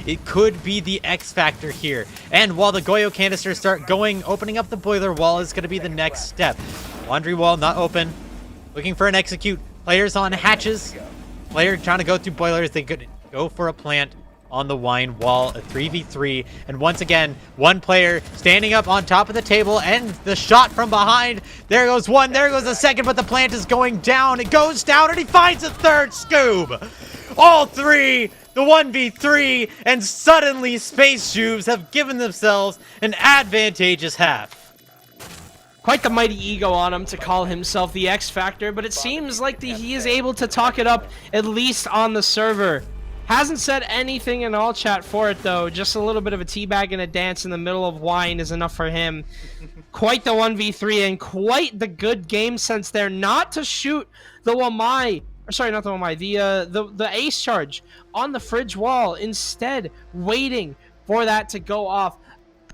it could be the X factor here. And while the Goyo canisters start going, opening up the boiler wall is going to be the next step. Laundry wall not open. Looking for an execute. Players on hatches. Player trying to go through boilers. They could go for a plant on the Wine wall, a 3v3, and once again, 1 player standing up on top of the table, and the shot from behind. There goes 1, there goes a second, but the plant is going down. It goes down, and he finds a 3rd Scoob. All 3, the 1v3, and suddenly Space Shoobs have given themselves an advantageous half. Quite the mighty ego on him to call himself the X Factor, but it seems like he is able to talk it up, at least on the server. Hasn't said anything in all chat for it, though. Just a little bit of a teabag and a dance in the middle of Wine is enough for him. Quite the 1v3 and quite the good game sense there. Not to shoot the Wamai, or sorry, not the Wamai, the ace charge on the fridge wall. Instead, waiting for that to go off,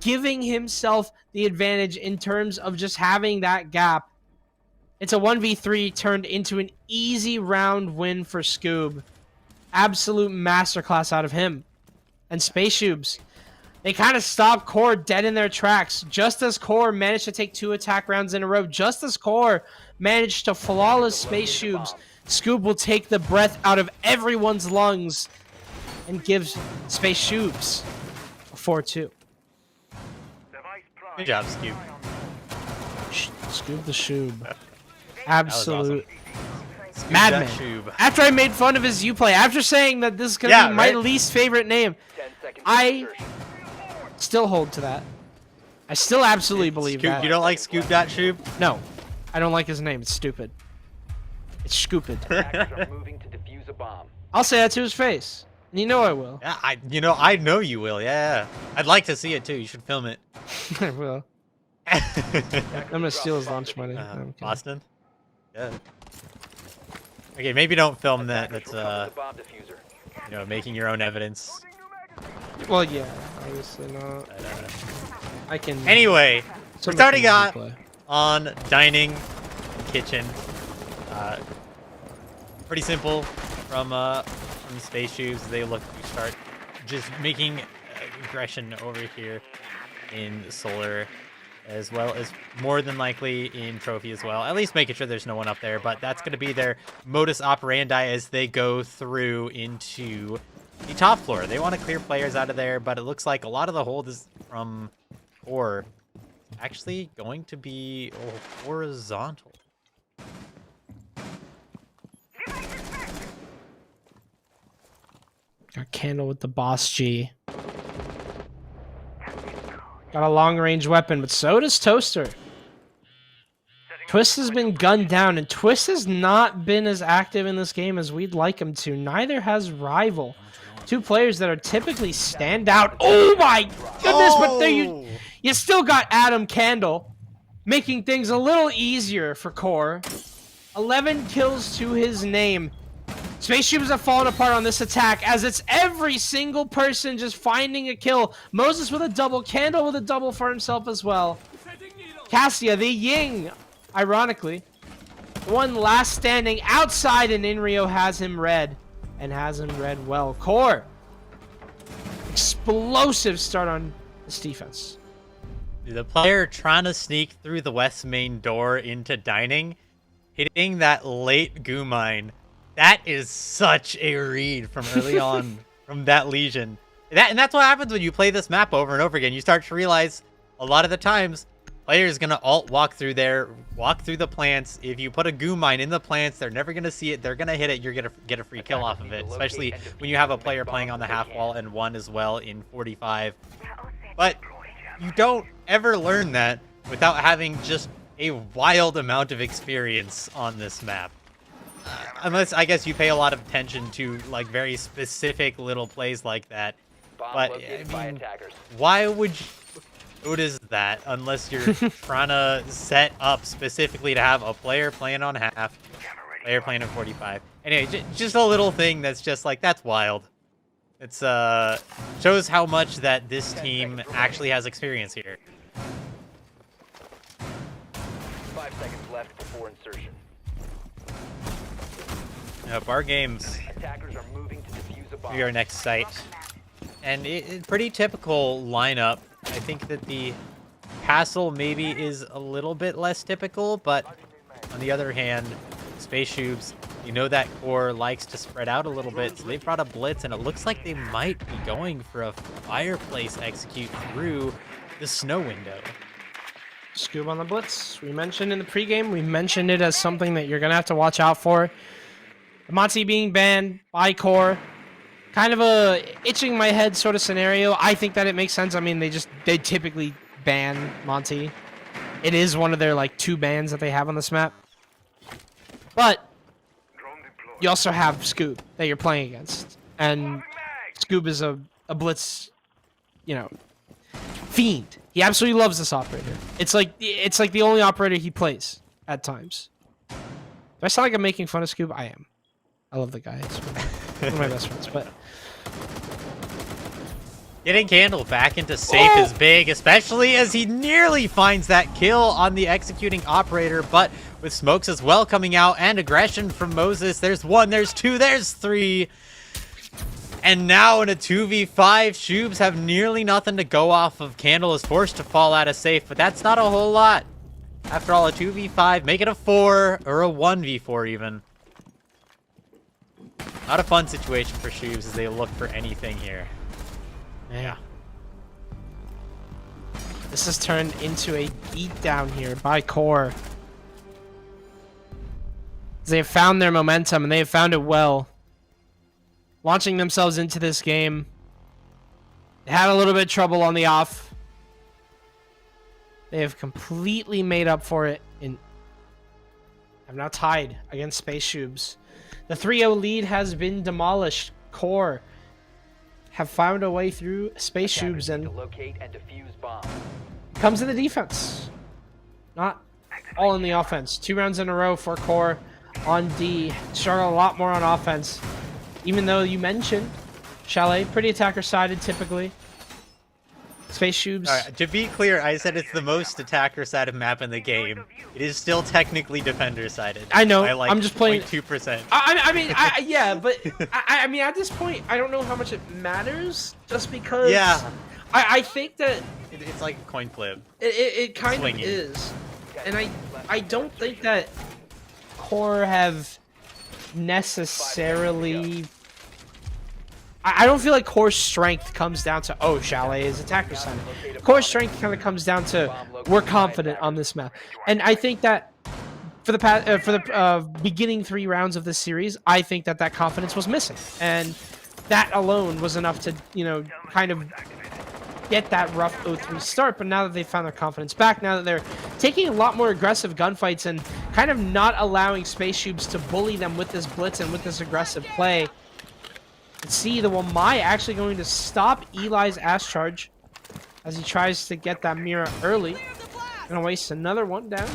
giving himself the advantage in terms of just having that gap. It's a 1v3 turned into an easy round win for Scoob. Absolute masterclass out of him. And Space Shoobs, they kind of stopped Core dead in their tracks. Just as Core managed to take 2 attack rounds in a row, just as Core managed to flawless Space Shoobs, Scoob will take the breath out of everyone's lungs and gives Space Shoobs a 4-2. Good job, Scoob. Scoob the Shoob. Absolute Awesome. madman. After I made fun of his Uplay, after saying that this is going to be my least favorite name, I still hold to that. I still absolutely believe that. You don't like Scoop.Shoob? No. I don't like his name. It's stupid. It's stupid. I'll say that to his face. And you know I will. Yeah, I know you will. Yeah. I'd like to see it too. You should film it. I will. I'm gonna steal his lunch money. No, Boston? Yeah. Okay, maybe don't film that. That's making your own evidence. Well, yeah, obviously not. I can. Anyway, we're starting out on dining, kitchen. Pretty simple from Space Shoobs. They look to start just making aggression over here in Solar, as well as more than likely in Trophy as well. At least making sure there's no one up there, but that's going to be their modus operandi as they go through into the top floor. They want to clear players out of there, but it looks like a lot of the hold is from Core actually going to be horizontal. Got Candle with the Boss G. Got a long-range weapon, but so does Toaster. Twist has been gunned down, and Twist has not been as active in this game as we'd like him to. Neither has Rival. 2 players that are typically stand out. Oh my goodness, but there you still got Adam Candle, making things a little easier for Core. 11 kills to his name. Space Shoobs have fallen apart on this attack, as it's every single person just finding a kill. Moses with a double, Candle with a double for himself as well. Cassia, the Ying, ironically, one last standing outside, and Inrio has him red, and has him red well. Core, explosive start on this defense. The player trying to sneak through the west main door into dining, hitting that late goo mine. That is such a read from early on from that Legion. And that's what happens when you play this map over and over again. You start to realize a lot of the times player's gonna alt walk through there, walk through the plants. If you put a goo mine in the plants, they're never gonna see it. They're gonna hit it. You're gonna get a free kill off of it, especially when you have a player playing on the half wall and one as well in 45. But you don't ever learn that without having just a wild amount of experience on this map. Unless, I guess, you pay a lot of attention to, like, very specific little plays like that. But, I mean, why would you notice that unless you're trying to set up specifically to have a player playing on half, player playing on 45? Anyway, just a little thing that's just, like, that's wild. It's, shows how much that this team actually has experience here. 5 seconds left before insertion. Bar games. Attackers are moving to defuse a bomb. Our next site. And it's pretty typical lineup. I think that the Castle maybe is a little bit less typical, but on the other hand, Space Shoobs, you know that core likes to spread out a little bit, so they brought a Blitz, and it looks like they might be going for a fireplace execute through the snow window. Scoob on the Blitz. We mentioned in the pregame, we mentioned it as something that you're going to have to watch out for. Monty being banned by core, kind of a itching my head sort of scenario. I think that it makes sense. I mean, they typically ban Monty. It is one of their like 2 bans that they have on this map. But you also have Scoob that you're playing against, and Scoob is a Blitz, you know, fiend. He absolutely loves this operator. It's like the only operator he plays at times. Do I sound like I'm making fun of Scoob? I am. I love the guy. It's one of my best friends. But getting Candle back into safe is big, especially as he nearly finds that kill on the executing operator, but with smokes as well coming out and aggression from Moses. There's 1, there's 2, there's 3. And now in a 2v5, Shoobs have nearly nothing to go off of. Candle is forced to fall out of safe, but that's not a whole lot. After all, a 2v5, make it a 4 or a 1v4 even. Not a fun situation for Shoobs as they look for anything here. yeah, this has turned into a beatdown here by core. They have found their momentum, and they have found it well. Launching themselves into this game. They had a little bit of trouble on the off. They have completely made up for it and have now tied against Space Shoobs. The 3-0 lead has been demolished. Core have found a way through Space Shoobs and locate and defuse bomb. comes to the defense. Not all in the offense. 2 rounds in a row for Core on D. Struggle a lot more on offense. Even though you mentioned Chalet, pretty attacker-sided typically. Space Shoobs. All right, to be clear, I said it's the most attacker-sided map in the game. It is still technically defender-sided. I know. By like I'm just playing 2%. I mean, yeah, but I mean, at this point, I don't know how much it matters. Just because. Yeah. I think that It's like a coin flip. it kind Swinging. of is, and I don't think that Core have necessarily. I don't feel like Core's strength comes down to, oh, Chalet is attacker sided. Core's strength kind of comes down to, we're confident on this map. And I think that for the beginning 3 rounds of this series, I think that that confidence was missing. And that alone was enough to, you know, kind of get that rough 0-3 start. But now that they've found their confidence back, now that they're taking a lot more aggressive gunfights and kind of not allowing Space Shoobs to bully them with this blitz and with this aggressive play. Let's see, the Wamai actually going to stop Eli's ass charge as he tries to get that mirror early. Gonna waste another one down.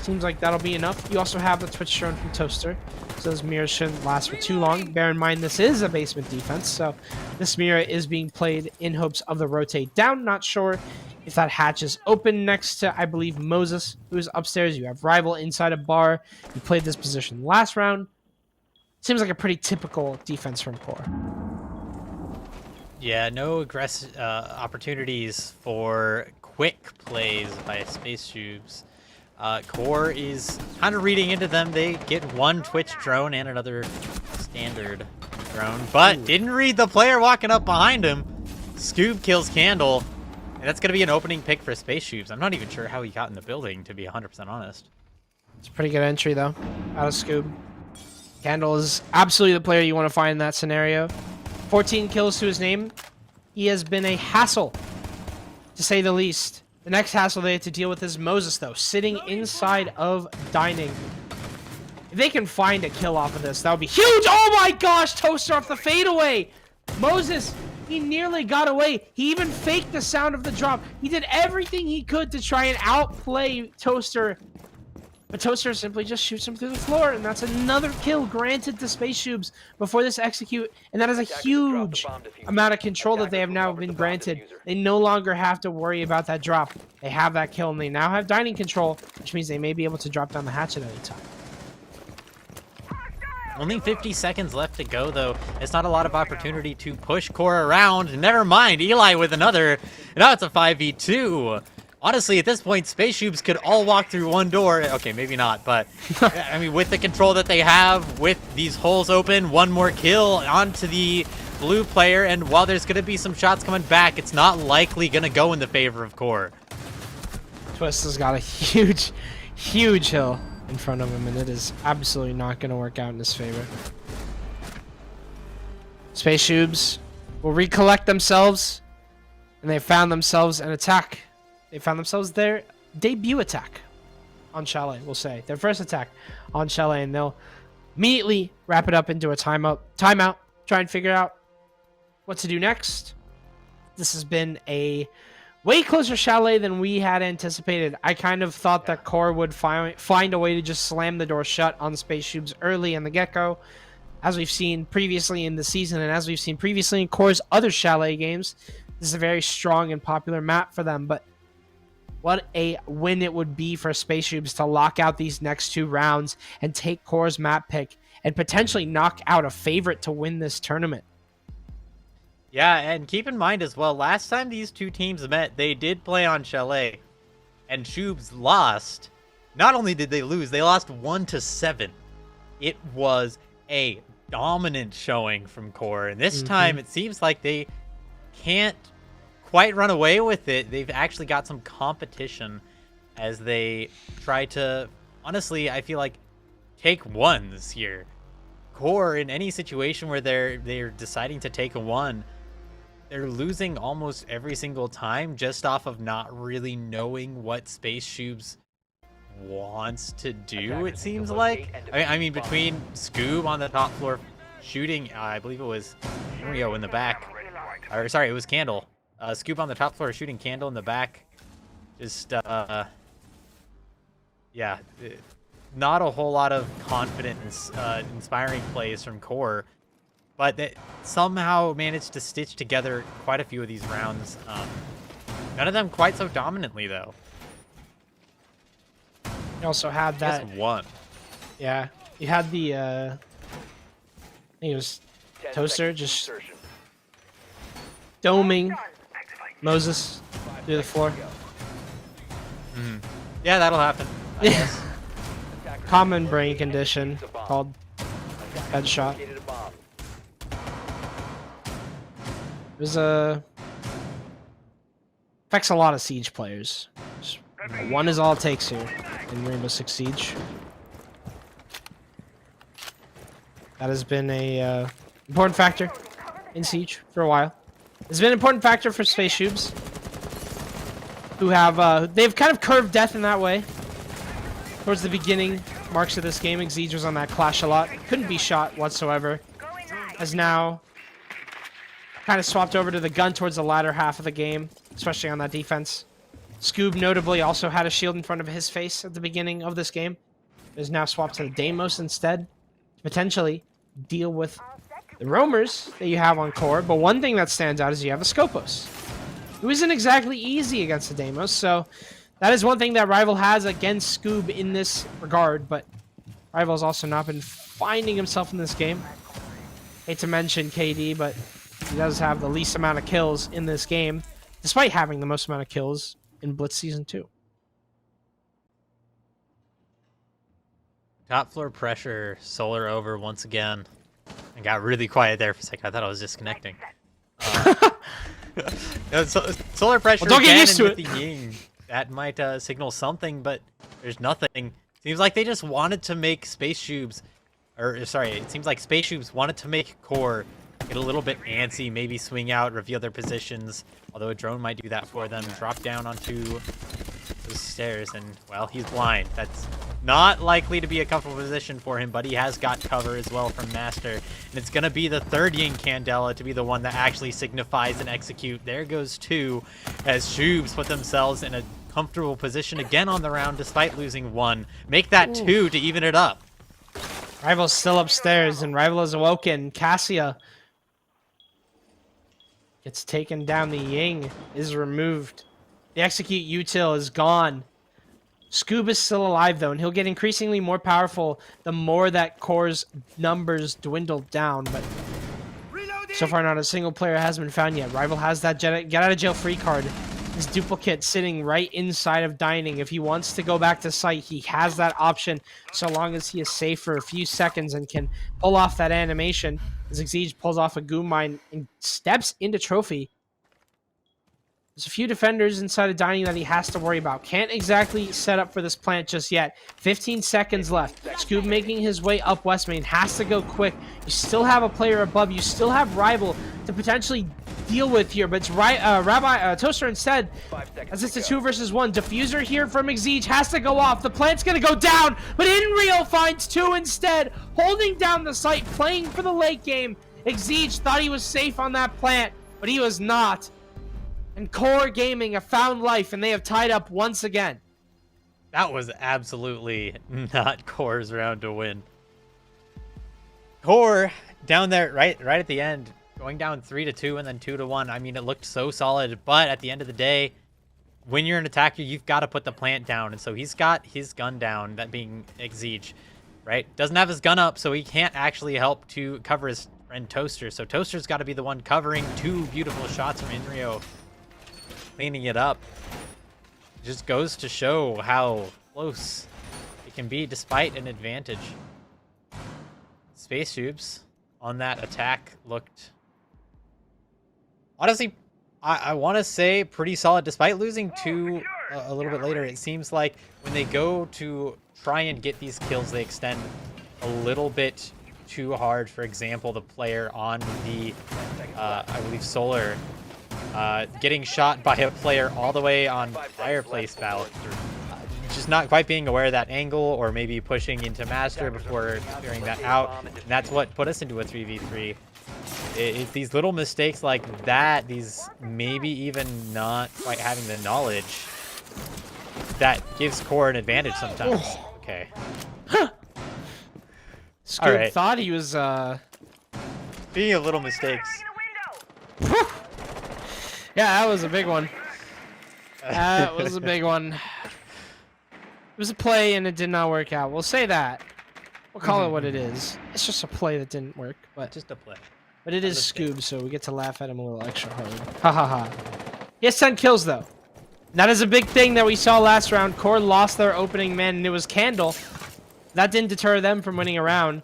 Seems like that'll be enough. You also have the Twitch drone from Toaster, so those mirrors shouldn't last for too long. Bear in mind, this is a basement defense, so this mirror is being played in hopes of the rotate down. Not sure if that hatch is open next to, I believe, Moses, who is upstairs. You have Rival inside a bar. You played this position last round. Seems like a pretty typical defense from Core. Yeah, no aggressive opportunities for quick plays by Space Shoobs. Core is kind of reading into them. They get one Twitch drone and another standard drone, but didn't read the player walking up behind him. Scoob kills Candle, and that's going to be an opening pick for Space Shoobs. I'm not even sure how he got in the building, to be 100% honest. It's a pretty good entry, though, out of Scoob. Candle is absolutely the player you want to find in that scenario. 14 kills to his name. He has been a hassle, to say the least. The next hassle they have to deal with is Moses, though, sitting inside of dining. If they can find a kill off of this, that would be huge. Oh my gosh, Toaster off the fadeaway. Moses, he nearly got away. He even faked the sound of the drop. He did everything he could to try and outplay Toaster. But Toaster simply just shoots him through the floor, and that's another kill granted to Space Shoobs before this execute, and that is a huge amount of control that they have now been granted. They no longer have to worry about that drop. They have that kill, and they now have dining control, which means they may be able to drop down the hatch at any time. Only 50 seconds left to go, though. It's not a lot of opportunity to push Core around. Never mind, Eli with another. Now it's a 5v2. Honestly, at this point, Space Shoobs could all walk through one door. Okay, maybe not, but I mean, with the control that they have, with these holes open, one more kill onto the blue player, and while there's going to be some shots coming back, it's not likely going to go in the favor of Core. Twist has got a huge, huge hill in front of him, and it is absolutely not going to work out in his favor. Space Shoobs will recollect themselves, and they found themselves an attack. They found themselves their debut attack on Chalet, we'll say. Their first attack on Chalet, and they'll immediately wrap it up into a timeout, try and figure out what to do next. This has been a way closer Chalet than we had anticipated. I kind of thought that Core would find a way to just slam the door shut on Space Shoobs early in the get-go, as we've seen previously in the season, and as we've seen previously in Core's other Chalet games. This is a very strong and popular map for them, but what a win it would be for Space Shoobs to lock out these next two rounds and take Core's map pick and potentially knock out a favorite to win this tournament. Yeah, and keep in mind as well, last time these two teams met, they did play on Chalet, and Shoobs lost. Not only did they lose, they lost 1-7. It was a dominant showing from Core, and this time it seems like they can't quite run away with it. They've actually got some competition as they try to, honestly, I feel like, take ones here. Core, in any situation where they're deciding to take a one, they're losing almost every single time just off of not really knowing what Space Shoobs wants to do, it seems like. I mean, between Scoob on the top floor shooting, I believe it was, here we go, in the back. Or, sorry, it was Candle. Scoop on the top floor shooting Candle in the back. Just, yeah, not a whole lot of confident, inspiring plays from Core, but they somehow managed to stitch together quite a few of these rounds. None of them quite so dominantly, though. You also had that. Just one. Yeah, you had the, I think it was Toaster just doming Moses through the floor. Yeah, that'll happen. I guess. Common brain condition called headshot. There's affects a lot of Siege players. Just, one is all it takes here in Rainbow Six Siege. That has been a important factor in Siege for a while. It's been an important factor for Space Shoobs, who have they've kind of curved death in that way. Towards the beginning marks of this game, Exige was on that clash a lot, couldn't be shot whatsoever. Has now kind of swapped over to the gun towards the latter half of the game, especially on that defense. Scoob notably also had a shield in front of his face at the beginning of this game. Is now swapped to the Deimos instead, to potentially deal with the roamers that you have on Core. But one thing that stands out is you have a Scopos, who isn't exactly easy against the Deimos, so that is one thing that Rival has against Scoob in this regard, but Rival's also not been finding himself in this game. Hate to mention KD, but he does have the least amount of kills in this game, despite having the most amount of kills in Blitz Season 2. Top floor pressure, Solar over once again. I got really quiet there for a second. I thought I was disconnecting. Solar pressure Well, don't get again used to with it. the Ying. That might signal something, but there's nothing. Seems like they just wanted to make Space Shoobs, or sorry, it seems like Space Shoobs wanted to make Core get a little bit antsy, maybe swing out, reveal their positions. Although a drone might do that for them. Drop down onto those stairs, and well, he's blind. That's not likely to be a comfortable position for him, but he has got cover as well from Master. And it's going to be the third Ying Candela to be the one that actually signifies and execute. There goes 2 as Shoobs put themselves in a comfortable position again on the round despite losing 1. Make that 2 to even it up. Rival's still upstairs, and Rival is awoken. Cassia gets taken down. The Ying is removed. The execute util is gone. Scoob is still alive, though, and he'll get increasingly more powerful the more that Core's numbers dwindle down. But so far, not a single player has been found yet. Rival has that get-out-of-jail-free card. His duplicate sitting right inside of Dining. If he wants to go back to site, he has that option so long as he is safe for a few seconds and can pull off that animation. As Exige pulls off a Goon Mine and steps into Trophy. There's a few defenders inside of Dining that he has to worry about. Can't exactly set up for this plant just yet. 15 seconds left. Scoob making his way up West Main. Has to go quick. You still have a player above. You still have Rival to potentially deal with here. But it's Rabbi Toaster instead. As it's a 2 versus 1. Diffuser here from Exige has to go off. The plant's going to go down. But Inrio finds 2 instead. Holding down the site. Playing for the late game. Exige thought he was safe on that plant. But he was not. And Core Gaming have found life, and they have tied up once again. That was absolutely not Core's round to win. Core down there right at the end, going down 3-2 and then 2-1. I mean, it looked so solid, but at the end of the day, when you're an attacker, you've got to put the plant down. And so he's got his gun down, that being Exige, right? Doesn't have his gun up, so he can't actually help to cover his friend Toaster. So Toaster's got to be the one covering 2 beautiful shots from Inrio. Cleaning it up. It just goes to show how close it can be despite an advantage. Space Shoobs on that attack looked, honestly, I want to say pretty solid despite losing 2 a little bit later. It seems like when they go to try and get these kills, they extend a little bit too hard. For example, the player on the I believe Solar getting shot by a player all the way on Fireplace Valve. Just not quite being aware of that angle, or maybe pushing into Master before figuring that out. And that's what put us into a 3v3. It's these little mistakes like that, these maybe even not quite having the knowledge, that gives Core an advantage sometimes. Okay. Scoob thought he was Being a little mistakes. Yeah, that was a big one. That was a big one. It was a play and it did not work out. We'll say that. We'll call it what it is. It's just a play that didn't work, but Just a play. But it is Scoob, so we get to laugh at him a little extra hard. Ha ha ha. He has 10 kills, though. That is a big thing that we saw last round. Core lost their opening man, and it was Candle. That didn't deter them from winning a round.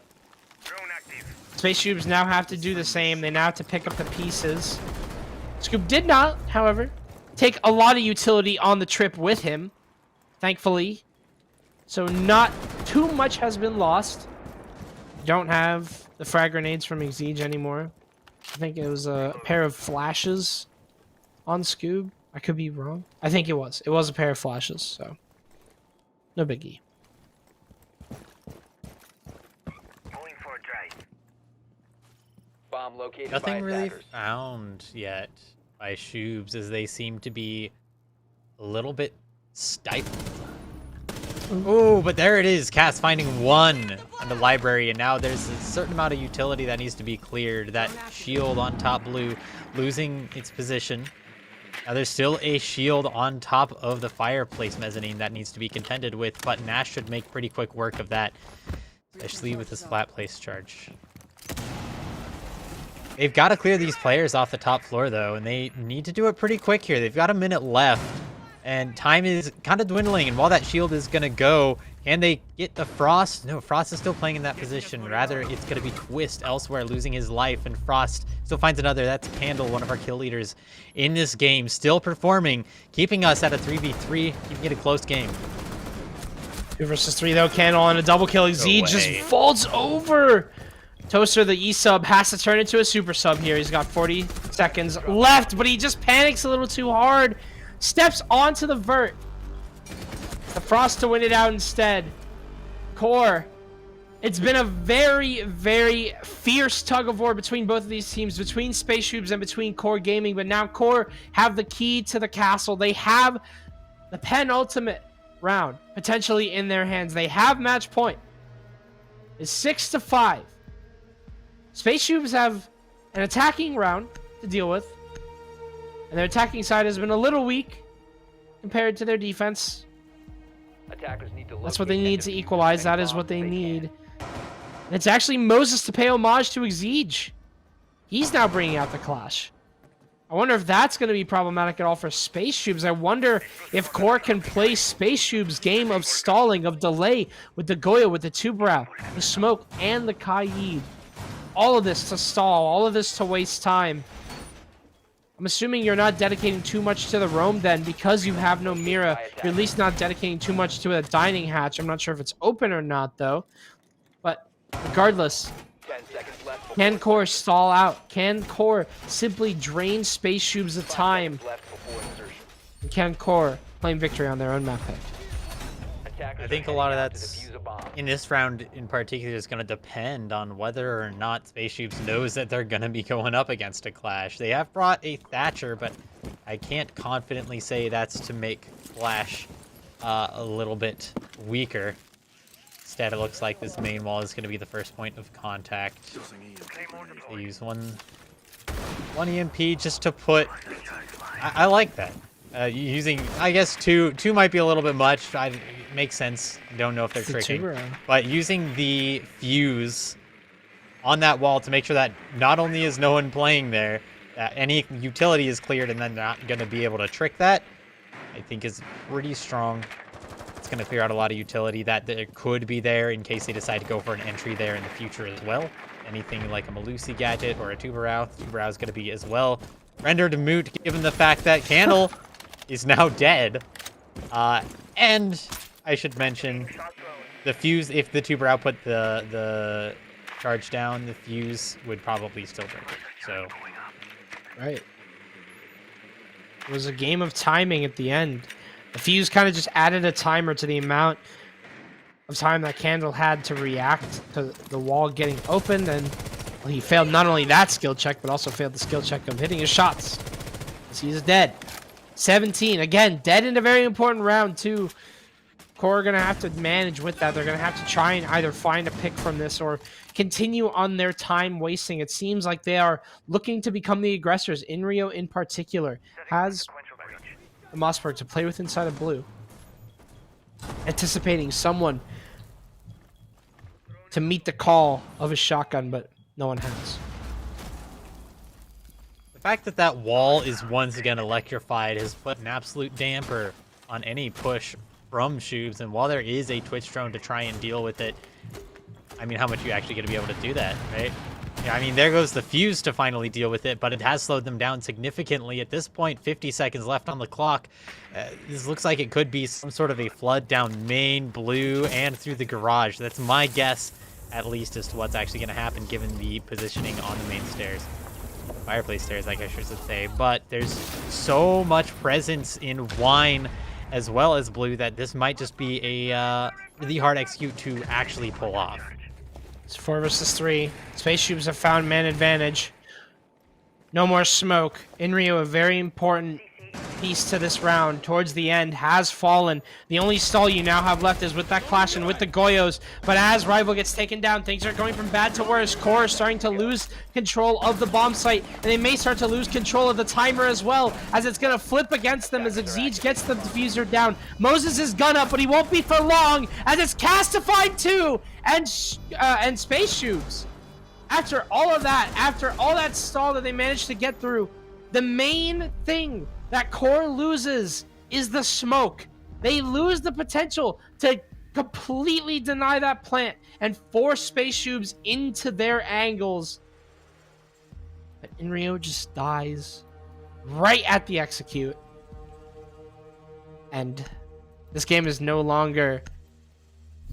Space Shoobs now have to do the same. They now have to pick up the pieces. Scoob did not, however, take a lot of utility on the trip with him, thankfully. So not too much has been lost. Don't have the frag grenades from Exige anymore. I think it was a pair of flashes on Scoob. I could be wrong. I think it was. It was a pair of flashes, so no biggie. Going for a drive. Bomb located. Nothing really found yet by Shoobs, as they seem to be a little bit stifled. Oh, but there it is. Cass finding 1 on the library, and now there's a certain amount of utility that needs to be cleared. That shield on top blue losing its position. Now there's still a shield on top of the fireplace mezzanine that needs to be contended with, but Nash should make pretty quick work of that, especially with this flat place charge. They've got to clear these players off the top floor, though, and they need to do it pretty quick here. They've got a minute left, And time is kind of dwindling, and while that shield is going to go, can they get the Frost? No, Frost is still playing in that position. Rather, it's going to be Twist elsewhere, losing his life, and Frost still finds another. That's Candle, one of our kill leaders in this game, still performing, keeping us at a 3v3, keeping it a close game. 2 versus 3 though, Candle on a double kill. Z just falls over. Toaster, the E-sub, has to turn into a super sub here. He's got 40 seconds left, but he just panics a little too hard. Steps onto the vert. The Frost to win it out instead. Core. It's been a very, very fierce tug of war between both of these teams, between Space Shoobs and between Core Gaming, but now Core have the key to the castle. They have the penultimate round potentially in their hands. They have match point. It's 6-5. Space Shoobs have an attacking round to deal with, and their attacking side has been a little weak compared to their defense. That's what they need to equalize. That is what they need. And it's actually Moses to pay homage to Exige. He's now bringing out the clash. I wonder if that's going to be problematic at all for Space Shoobs. I wonder if Core can play Space Shoobs' game of stalling, of delay, with the Goyo, with the Two-Brow, the Smoke, and the Kaid. All of this to stall, all of this to waste time. I'm assuming you're not dedicating too much to the roam then, because you have no Mira. You're at least not dedicating too much to a dining hatch. I'm not sure if it's open or not, though. But regardless, can Core stall out? Can Core simply drain Space Shoobs of time? And can Core claim victory on their own map pick? I think a lot of that's, in this round in particular, is going to depend on whether or not Space Shoobs knows that they're going to be going up against a clash. They have brought a Thatcher, but I can't confidently say that's to make Flash a little bit weaker. Instead, it looks like this main wall is going to be the first point of contact. They use one EMP just to put... I like that. Using, I guess, two might be a little bit much. It makes sense. Don't know if they're tricking. But using the fuse on that wall to make sure that not only is no one playing there, that any utility is cleared and then not going to be able to trick that, I think is pretty strong. It's going to clear out a lot of utility that could be there in case they decide to go for an entry there in the future as well. Anything like a Malusi gadget or a Two-Brow. Two-Brow is going to be as well rendered moot given the fact that Candle is now dead. And I should mention the fuse, if the Two-Brow put the charge down, the fuse would probably still break it. So, right. It was a game of timing at the end. The fuse kind of just added a timer to the amount of time that Candle had to react to the wall getting opened, and well, he failed not only that skill check, but also failed the skill check of hitting his shots. He's dead. 17. Again, dead in a very important round, too. Core are going to have to manage with that. They're going to have to try and either find a pick from this or continue on their time wasting. It seems like they are looking to become the aggressors. Inrio, in particular, has the Mossberg to play with inside of blue. Anticipating someone to meet the call of his shotgun, but no one has. The fact that that wall is once again electrified has put an absolute damper on any push from Shoobs, and while there is a Twitch drone to try and deal with it, I mean, how much are you actually going to be able to do that, right? Yeah, I mean, there goes the fuse to finally deal with it, but it has slowed them down significantly. At this point, 50 seconds left on the clock. This looks like it could be some sort of a flood down main, blue, and through the garage. That's my guess, at least, as to what's actually going to happen given the positioning on the main stairs. Fireplace stairs, I guess I should say. But there's so much presence in wine as well as blue that this might just be a really hard execute to actually pull off. It's 4 versus 3. Space Shoobs have found man advantage. No more smoke. Inrio, a very important piece to this round towards the end, has fallen. The only stall you now have left is with that clash and with the Goyos. But as Rival gets taken down, things are going from bad to worse. Core is starting to lose control of the bomb site, and they may start to lose control of the timer as well, as it's going to flip against them as Exige gets the diffuser down. Moses is gun up, but he won't be for long, as it's Castified 2 and Space Shoobs. After all of that, after all that stall that they managed to get through, the main thing that Core loses is the smoke. They lose the potential to completely deny that plant and force Space Shoobs into their angles. But Inrio just dies right at the execute. And this game is no longer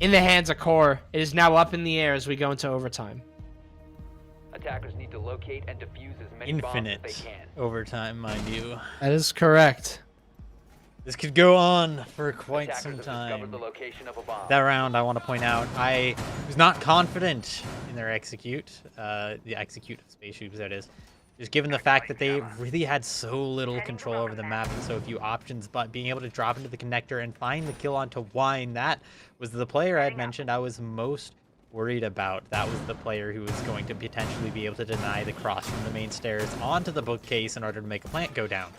in the hands of Core. It is now up in the air as we go into overtime. Attackers need to locate and defuse as many bombs Infinite as they can. overtime, mind you. That is correct. This could go on for quite Attackers some have discovered time. the location of a bomb. That round, I want to point out, I was not confident in their execute, the execute of Space Shoobs, that is. Just given the fact that they really had so little control over the map and so few options, but being able to drop into the connector and find the kill onto Wine, that was the player I had mentioned I was most worried about. That was the player who was going to potentially be able to deny the cross from the main stairs onto the bookcase in order to make a plant go down.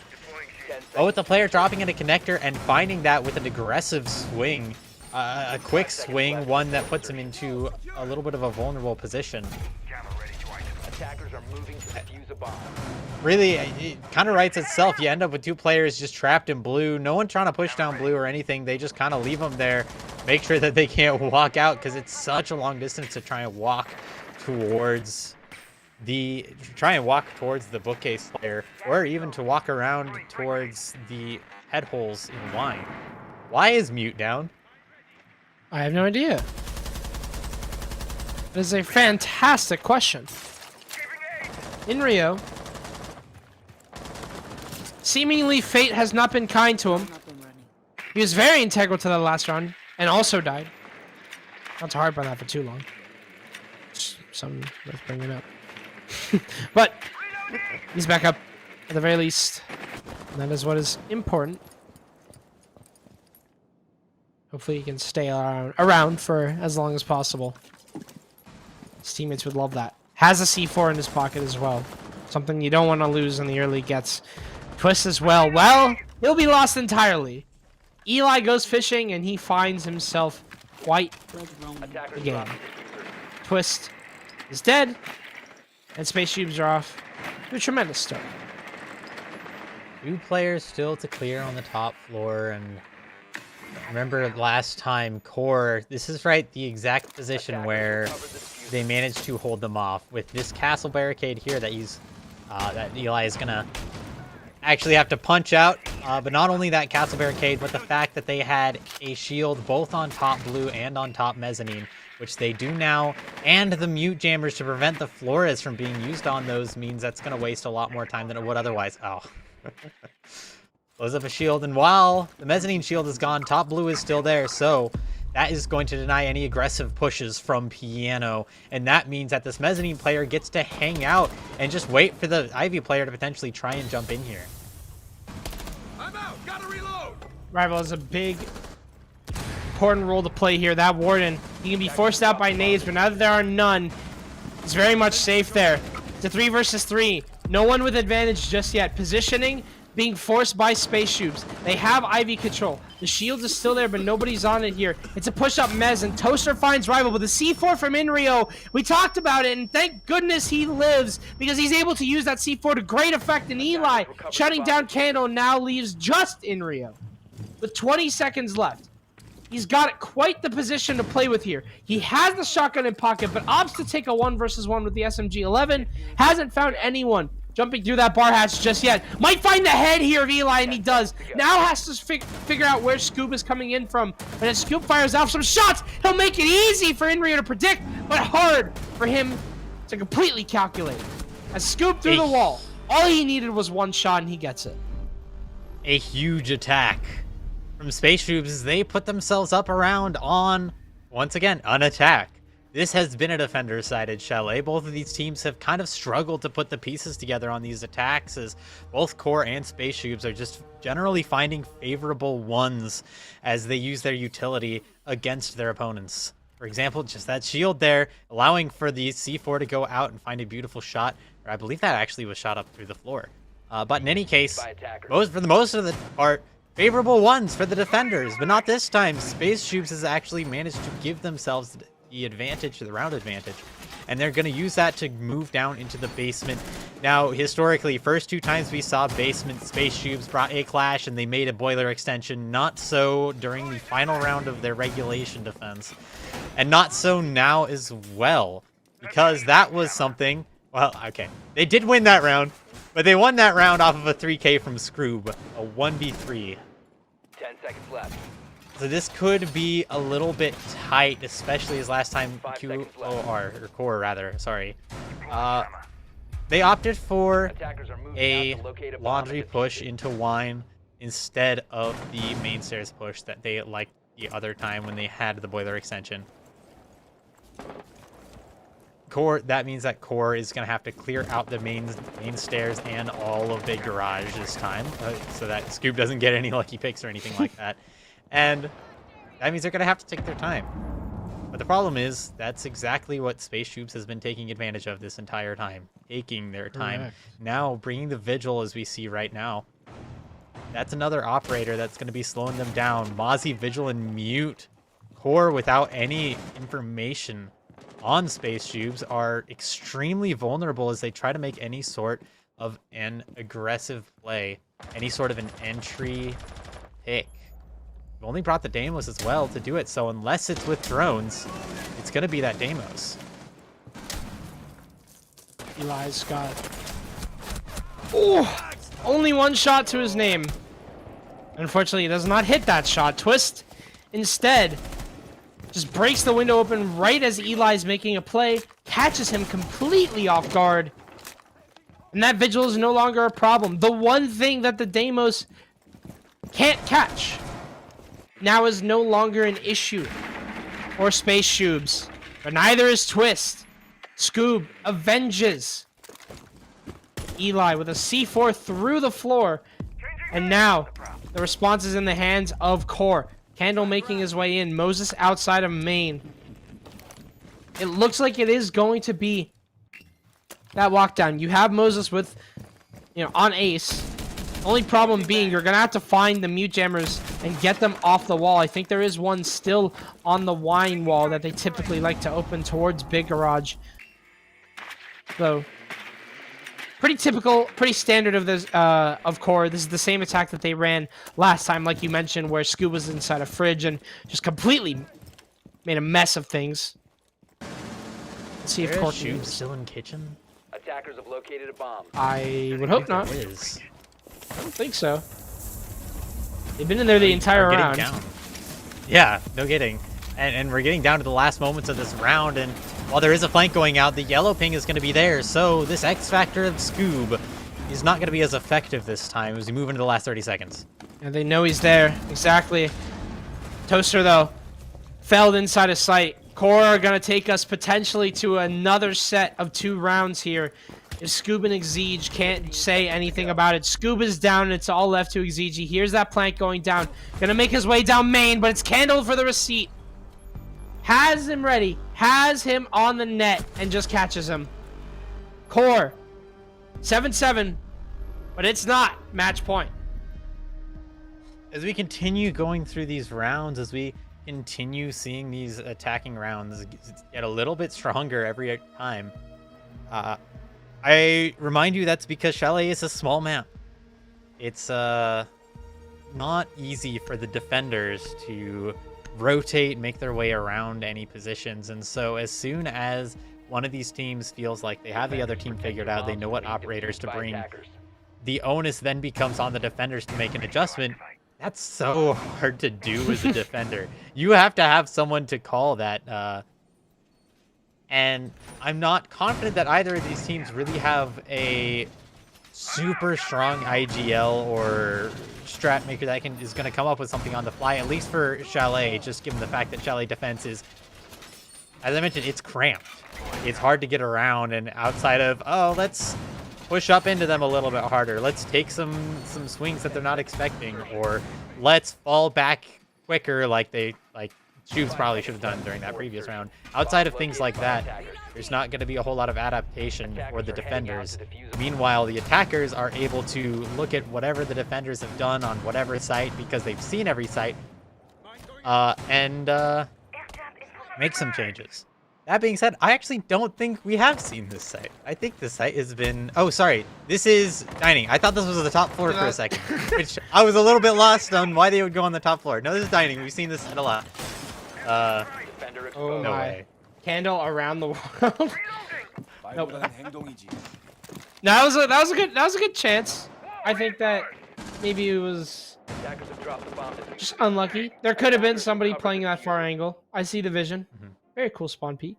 But with the player dropping in a connector and finding that with an aggressive swing, a quick swing, one that puts him into a little bit of a vulnerable position. Attackers are moving to defuse a bomb. Really, it kind of writes itself. You end up with two players just trapped in blue. No one trying to push down blue or anything. They just kind of leave them there, make sure that they can't walk out because it's such a long distance to try and walk towards the bookcase player, or even to walk around towards the head holes in Wine. Why is Mute down? I have no idea. That is a fantastic question. Inrio, seemingly fate has not been kind to him. He was very integral to that last round and also died. Not to harp on that for too long. Just something worth bringing up. But he's back up at the very least. And that is what is important. Hopefully he can stay around for as long as possible. His teammates would love that. Has a C4 in his pocket as well. Something you don't want to lose in the early gets. Twist as well. Well, he'll be lost entirely. Eli goes fishing and he finds himself quite the game. Twist is dead. And Space Shoobs are off to a tremendous start. 2 players still to clear on the top floor, and remember last time Core, this is right the exact position where they managed to hold them off with this castle barricade here that that Eli is gonna actually have to punch out. But not only that castle barricade, but the fact that they had a shield both on top blue and on top mezzanine, which they do now, and the mute jammers to prevent the Flores from being used on those means that's gonna waste a lot more time than it would otherwise. Oh. Blows up a shield, and while the mezzanine shield is gone, top blue is still there, so that is going to deny any aggressive pushes from Piano, and that means that this mezzanine player gets to hang out and just wait for the Ivy player to potentially try and jump in here. I'm out. Gotta reload. Rival has a big, important role to play here. That Warden, he can be forced out by nades, but now that there are none, he's very much safe there. It's a 3 versus 3. No one with advantage just yet. Positioning being forced by Space Shoobs. They have Ivy control. The shield is still there, but nobody's on it here. It's a push-up Mez, and Toaster finds Rival, but the C4 from Inrio, we talked about it, and thank goodness he lives, because he's able to use that C4 to great effect, and Eli, shutting down Candle, now leaves just Inrio with 20 seconds left. He's got quite the position to play with here. He has the shotgun in pocket, but opts to take a 1 versus 1 with the SMG-11. Hasn't found anyone jumping through that bar hatch just yet. Might find the head here of Eli, and he does. Now has to figure out where Scoop is coming in from. But as Scoop fires off some shots, he'll make it easy for Inrio to predict, but hard for him to completely calculate. As Scoop through the wall, all he needed was one shot, and he gets it. A huge attack from Space Shoobs as they put themselves up around on, once again, an attack. This has been a defender-sided Chalet. Both of these teams have kind of struggled to put the pieces together on these attacks, as both Core and Space Shoobs are just generally finding favorable ones as they use their utility against their opponents. For example, just that shield there, allowing for the C4 to go out and find a beautiful shot. Or I believe that actually was shot up through the floor. But in any case, for the most of the part, favorable ones for the defenders, but not this time. Space Shoobs has actually managed to give themselves the advantage, the round advantage, and they're going to use that to move down into the basement. Now, historically, first 2 times we saw basement space Shoobs brought a clash and they made a boiler extension. Not so during the final round of their regulation defense. And not so now as well. Because that was something... Well, okay. They did win that round. But they won that round off of a 3K from Scroob. A 1v3. 10 seconds left. So this could be a little bit tight, especially as last time 5 seconds QOR, left. or QOR rather, sorry. They opted for Attackers are moving a out to locate a bomb laundry and push defuse it. into wine instead of the main stairs push that they liked the other time when they had the boiler extension. Core, that means that Core is going to have to clear out the main stairs and all of the garage this time, so that Scoop doesn't get any lucky picks or anything like that. And that means they're going to have to take their time. But the problem is, that's exactly what Space Shoobs has been taking advantage of this entire time. Taking their time. Correct. Now, bringing the Vigil as we see right now. That's another operator that's going to be slowing them down. Mozzie, Vigil, and Mute. Core, without any information on Space Shoobs, are extremely vulnerable as they try to make any sort of an aggressive play. Any sort of an entry pick. We've only brought the Deimos as well to do it, so unless it's with drones, it's going to be that Deimos. Eli's got... Oh! Only 1 shot to his name. Unfortunately, he does not hit that shot. Twist, instead, just breaks the window open right as Eli's making a play, catches him completely off guard. And that Vigil is no longer a problem. The one thing that the Deimos can't catch now is no longer an issue for Space Shoobs. But neither is Twist. Scoob avenges Eli with a C4 through the floor. And now the response is in the hands of Core. Candle making his way in. Moses outside of main. It looks like it is going to be that lockdown. You have Moses with, on ace. Only problem being you're going to have to find the mute jammers and get them off the wall. I think there is one still on the wine wall that they typically like to open towards Big Garage. So, pretty typical, pretty standard of this, of Core. This is the same attack that they ran last time, like you mentioned, where Scoob was inside a fridge and just completely made a mess of things. Let's see if Core can... still in kitchen? Attackers have located a bomb. I would hope not. It is. I don't think so. They've been in there the entire Getting round. down. Yeah, no kidding. And we're getting down to the last moments of this round, and while there is a flank going out, the yellow ping is going to be there, so this X Factor of Scoob is not going to be as effective this time as we move into the last 30 seconds. And they know he's there. Exactly. Toaster, though, felled inside of sight. Core are going to take us potentially to another set of 2 rounds here. If Scoob and Exige can't say anything about it. Scoob is down, and it's all left to Exige. Here's that plank going down. Gonna make his way down main, but it's Candle for the receipt. Has him ready. Has him on the net, and just catches him. Core. 7-7. But it's not. Match point. As we continue going through these rounds, as we continue seeing these attacking rounds get a little bit stronger every time, I remind you that's because Chalet is a small map. It's not easy for the defenders to rotate, make their way around any positions. And so as soon as one of these teams feels like they have the other team figured out, they know what operators to bring, the onus then becomes on the defenders to make an adjustment. That's so hard to do as a defender. You have to have someone to call that. And I'm not confident that either of these teams really have a super strong IGL or strat maker that is going to come up with something on the fly, at least for Chalet, just given the fact that Chalet defense is, as I mentioned, it's cramped. It's hard to get around, and outside of, oh, let's push up into them a little bit harder. Let's take some swings that they're not expecting, or let's fall back quicker like Shoobs probably should have done during that previous round. Outside of things like that, there's not going to be a whole lot of adaptation for the defenders. Meanwhile, the attackers are able to look at whatever the defenders have done on whatever site, because they've seen every site, and make some changes. That being said, I actually don't think we have seen this site. I think this site has been... Oh, sorry. This is dining. I thought this was the top floor for a second, which I was a little bit lost on why they would go on the top floor. No, this is dining. We've seen this site a lot. Defender Oh exposed. No my. way. Candle around the world. Nope. No, that was a good chance. I think that maybe it was Attackers have dropped the bomb. just unlucky. There could have been somebody playing that far angle. I see the vision. Very cool spawn peek.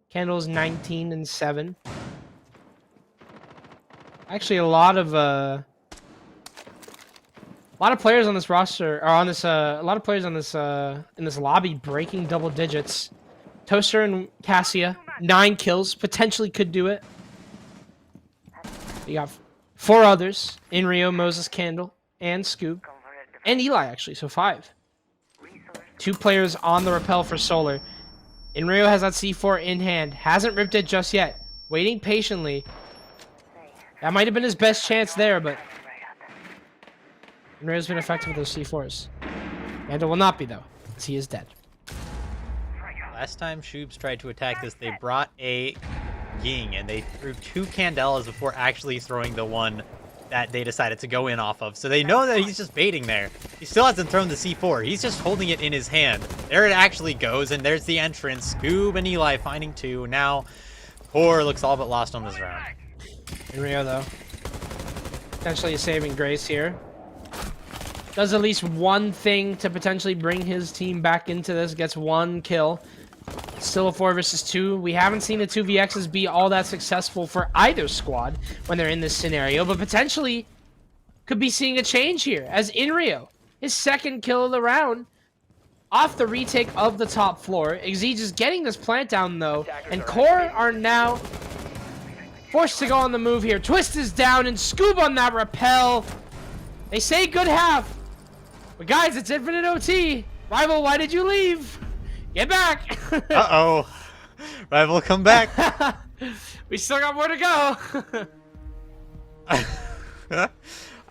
Candle's 19 and 7. Actually, a lot of players on this roster, or on this a lot of players on this in this lobby breaking double digits. Toaster and Cassia, 9 kills, potentially could do it. You got 4 others: In Rio, Moses, Candle, and Scoob, and Eli actually, so 5. 2 players on the rappel for Solar. In Rio has that C4 in hand, hasn't ripped it just yet, waiting patiently. That might have been his best chance there, but In Rio's been effective with those C4s. Candle will not be though, as he is dead. Last time Shoobs tried to attack this, they brought a Ying, and they threw 2 Candelas before actually throwing the one that they decided to go in off of. So they know that he's just baiting there. He still hasn't thrown the C4. He's just holding it in his hand. There it actually goes, and there's the entrance. Scoob and Eli finding 2. Now, QOR looks all but lost on this round. In Rio though, potentially a saving grace here. Does at least one thing to potentially bring his team back into this. Gets 1 kill. Still a 4 versus 2. We haven't seen the 2vx's be all that successful for either squad when they're in this scenario, but potentially could be seeing a change here as In Rio, his 2nd kill of the round, off the retake of the top floor. Exige is getting this plant down though, and QOR are now forced to go on the move here. Twist is down and Scoob on that rappel. They say good half, but guys, it's infinite OT. Rival, why did you leave? Get back! Uh-oh. Rival, come back. We still got more to go.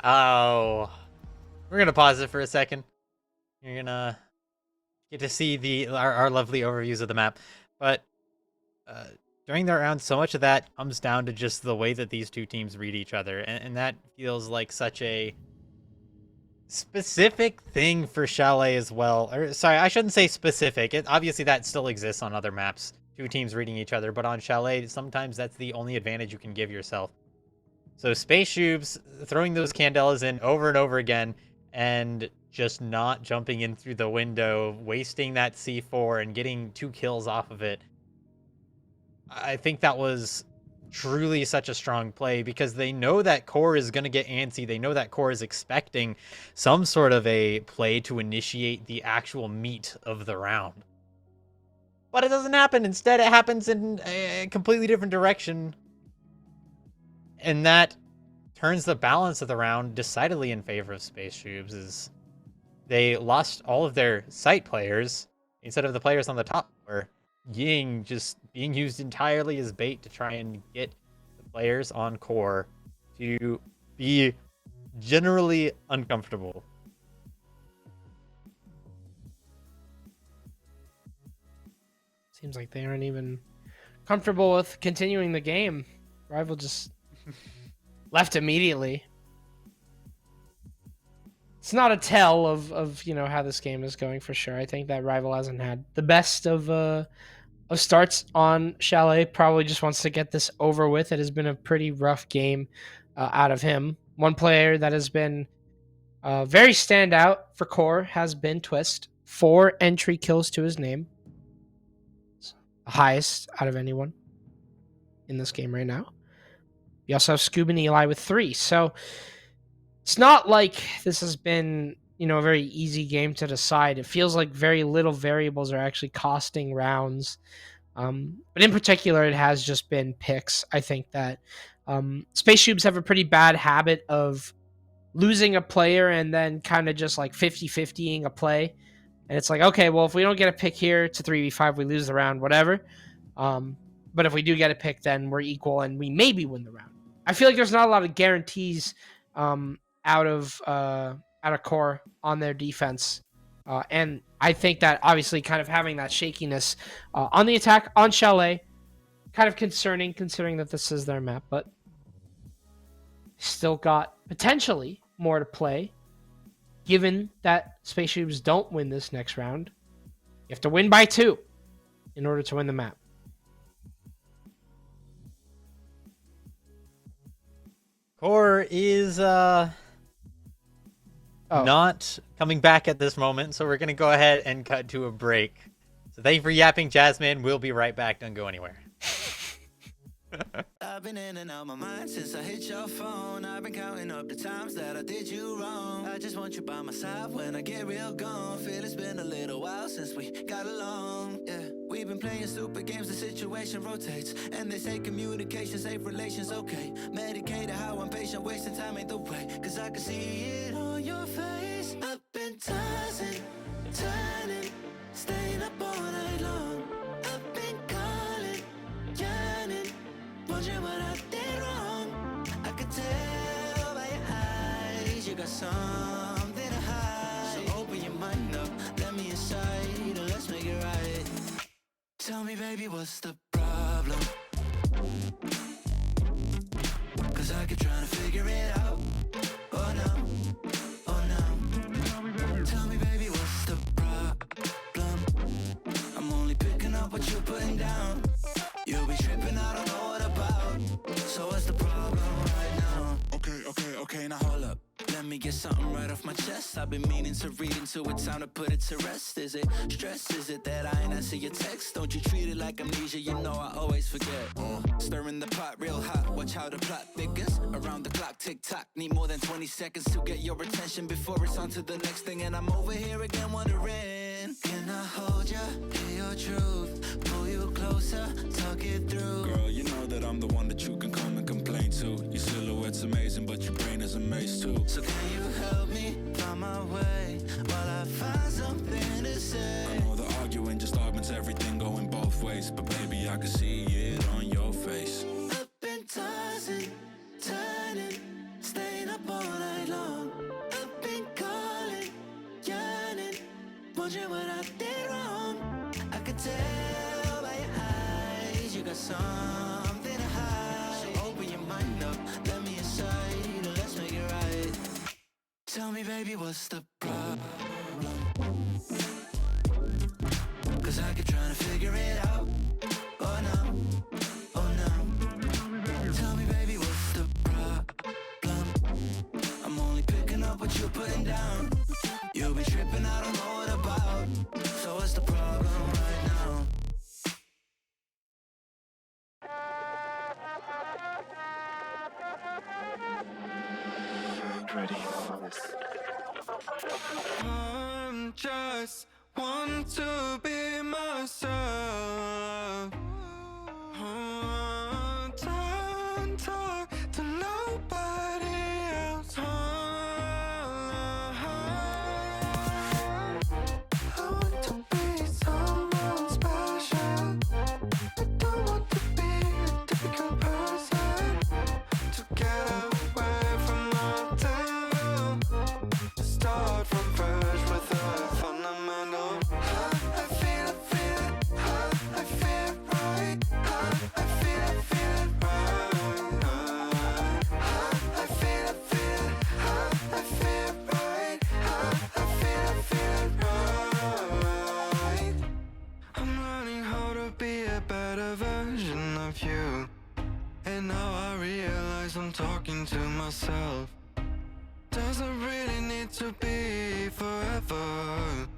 Oh. We're going to pause it for a second. You're going to get to see our lovely overviews of the map. But during the round, so much of that comes down to just the way that these two teams read each other. And that feels like such a specific thing for Chalet as well. Or sorry, I shouldn't say specific. Obviously that still exists on other maps. 2 teams reading each other, but on Chalet, sometimes that's the only advantage you can give yourself. So Space Shoobs throwing those Candelas in over and over again and just not jumping in through the window, wasting that C4 and getting 2 kills off of it. I think that was truly such a strong play because they know that QOR is going to get antsy. They know that QOR is expecting some sort of a play to initiate the actual meat of the round. But it doesn't happen. Instead, it happens in a completely different direction. And that turns the balance of the round decidedly in favor of Space Shoobs. Is they lost all of their site players instead of the players on the top floor. Ying just being used entirely as bait to try and get the players on QOR to be generally uncomfortable. Seems like they aren't even comfortable with continuing the game. Rival just left immediately. It's not a tell of you know how this game is going for sure. I think that Rival hasn't had the best of starts on Chalet. Probably just wants to get this over with. It has been a pretty rough game out of him. One player that has been very standout for QOR has been Twist. 4 entry kills to his name. The highest out of anyone in this game right now. You also have Scoob and Eli with 3. So it's not like this has been, you know, a very easy game to decide. It feels like very little variables are actually costing rounds. But in particular, it has just been picks. I think that Space Shoobs have a pretty bad habit of losing a player and then kind of just like 50-50ing a play. And it's like, okay, well, if we don't get a pick here, it's a 3v5, we lose the round, whatever. But if we do get a pick, then we're equal and we maybe win the round. I feel like there's not a lot of guarantees out of QOR on their defense. And I think that obviously kind of having that shakiness on the attack on Chalet, kind of concerning considering that this is their map, but still got potentially more to play. Given that Space Shoobs don't win this next round, you have to win by 2 in order to win the map. QOR is not coming back at this moment, so we're going to go ahead and cut to a break. So thank you for yapping, Jasmine. We'll be right back. Don't go anywhere. I've been in and out my mind since I hit your phone. I've been counting up the times that I did you wrong. I just want you by my side when I get real gone. Feel it's been a little while since we got along. Yeah, we've been playing stupid games, the situation rotates. And they say communication, safe relations, okay. Medicated how I'm patient, wasting time ain't the way. Cause I can see it on your face. I've been tossing, turning, staying up all night long. I've been calling, yearning, wondering what I did wrong. I could tell by your eyes you got something to hide. So open your mind up, let me inside, and let's make it right. Tell me, baby, what's the problem? Cause I keep trying to figure it out. Oh no, oh no. Tell me, baby, what's the problem? I'm only picking up what you're putting down. You'll be tripping, I don't know what about. So what's the problem right now? Okay, now hold up. Let me get something right off my chest. I've been meaning to read into it, time to put it to rest. Is it stress? Is it that I ain't answer your text? Don't you treat it like amnesia, you know I always forget. Stirring the pot real hot, watch how the plot thickens. Around the clock, tick tock, need more than 20 seconds to get your attention before it's on to the next thing. And I'm over here again wondering, can I hold ya, hear your truth, pull you closer, talk it through. Girl, you know that I'm the one that you can come and complain to. Your silhouette's amazing, but your brain is a maze too. So can you help me find my way while I find something to say? I know the arguing just augments everything going both ways, but baby, I can see it on your face. I've been tossing, turning, staying up all night long. I've been calling, yearning, wondering what I did wrong. I could tell by your eyes you got something to hide. So open your mind up, let me inside, and let's make it right. Tell me, baby, what's the problem? Cause I keep trying to figure it out. Oh no, oh no. Tell me, baby, what's the problem? I'm only picking up what you're putting down. You'll be tripping, I don't know what about. So what's the problem right now? I just want to be myself. Don't talk to nobody else. I want to be someone special. I don't want to be a typical person. To get away from my town. Start from fresh with a fundamental. I feel it, I feel right. I feel it right. I feel it, I feel right. I feel it right. I'm learning how to be a better version of you. And now I realize I'm talking to myself. Doesn't really need to be forever.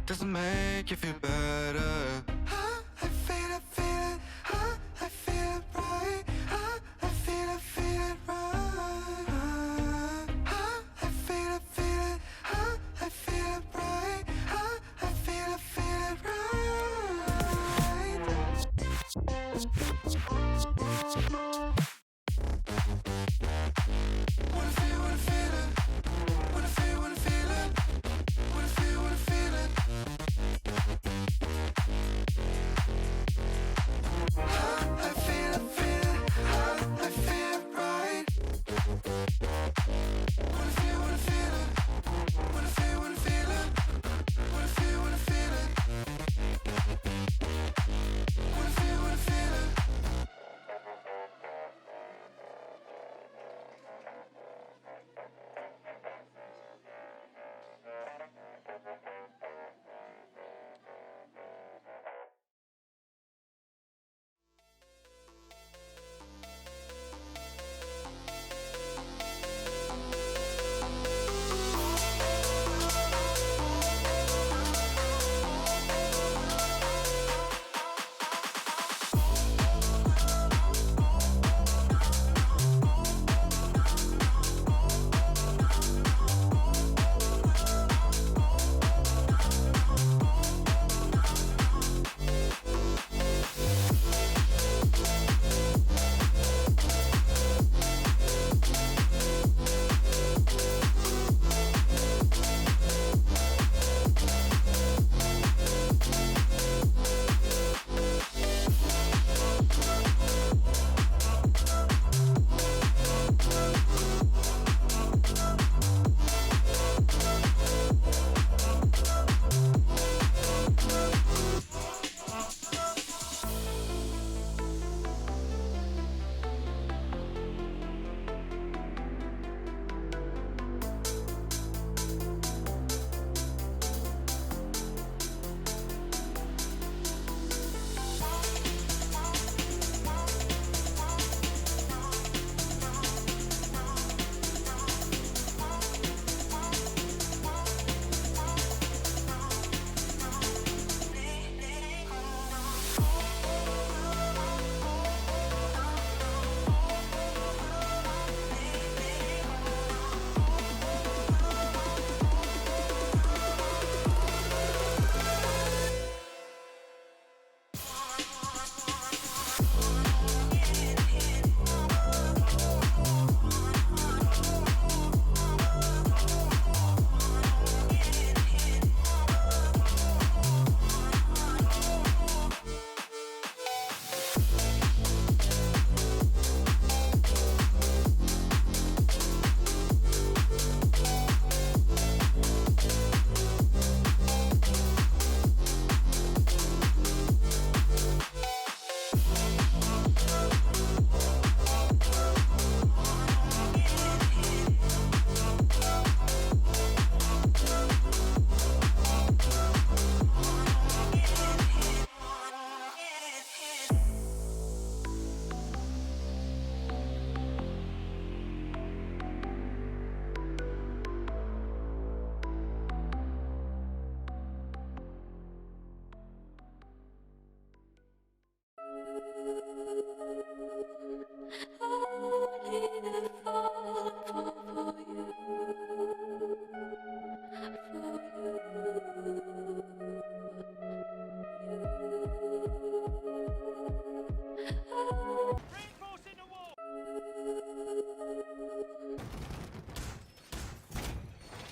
Doesn't make you feel better. I feel it, I feel it right. I feel it right. I feel it, I feel it right. I feel it right. Wanna feel it. Wanna feel it. Wanna feel it.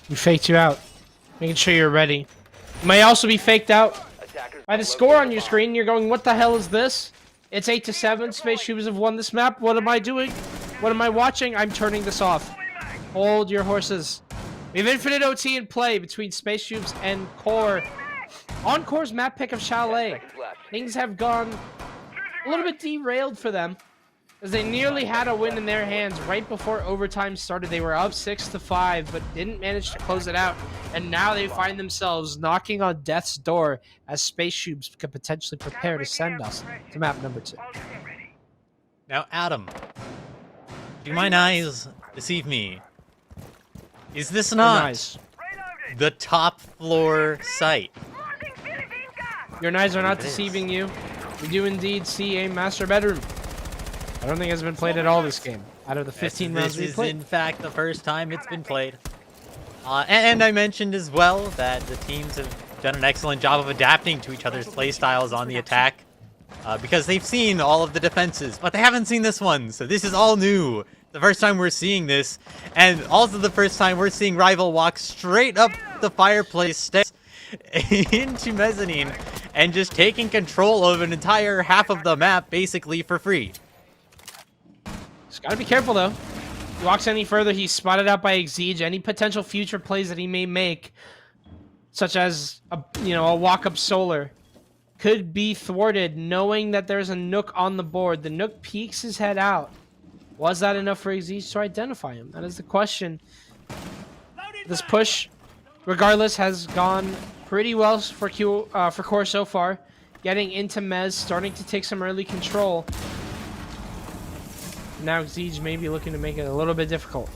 We faked you out. Making sure you're ready. You may also be faked out Attackers by the must score locate on a your bomb. screen. You're going, what the hell is this? It's 8-7. Space Shoobs have won this map. What am I doing? What am I watching? I'm turning this off. Hold your horses. We have infinite OT in play between Space Shoobs and Core. On Core's map pick of Chalet, Seconds left. things have gone a little bit derailed for them, as they nearly had a win in their hands right before overtime started. They were up 6-5, but didn't manage to close it out. And now they find themselves knocking on death's door as Space Shoobs could potentially prepare to send us to map number 2. Now, Adam, do my eyes deceive me? Is this not Nice. the top floor site? Your eyes are not It is. deceiving you. We do indeed see a master bedroom. I don't think it's been played at all this game. Out of the 15 rounds This we is played. in fact the first time it's been played. And I mentioned as well that the teams have done an excellent job of adapting to each other's play styles on the attack. Because they've seen all of the defenses, but they haven't seen this one. So this is all new. The first time we're seeing this. And also the first time we're seeing Rival walk straight up the fireplace steps into Mezzanine and just taking control of an entire half of the map basically for free. Just gotta be careful though. If he walks any further, he's spotted out by Exige. Any potential future plays that he may make, such as a walk-up solar, could be thwarted, knowing that there's a Nook on the board. The Nook peeks his head out. Was that enough for Exige to identify him? That is the question. This push, regardless, has gone pretty well for Core so far. Getting into Mez, starting to take some early control. Now Exige may be looking to make it a little bit difficult.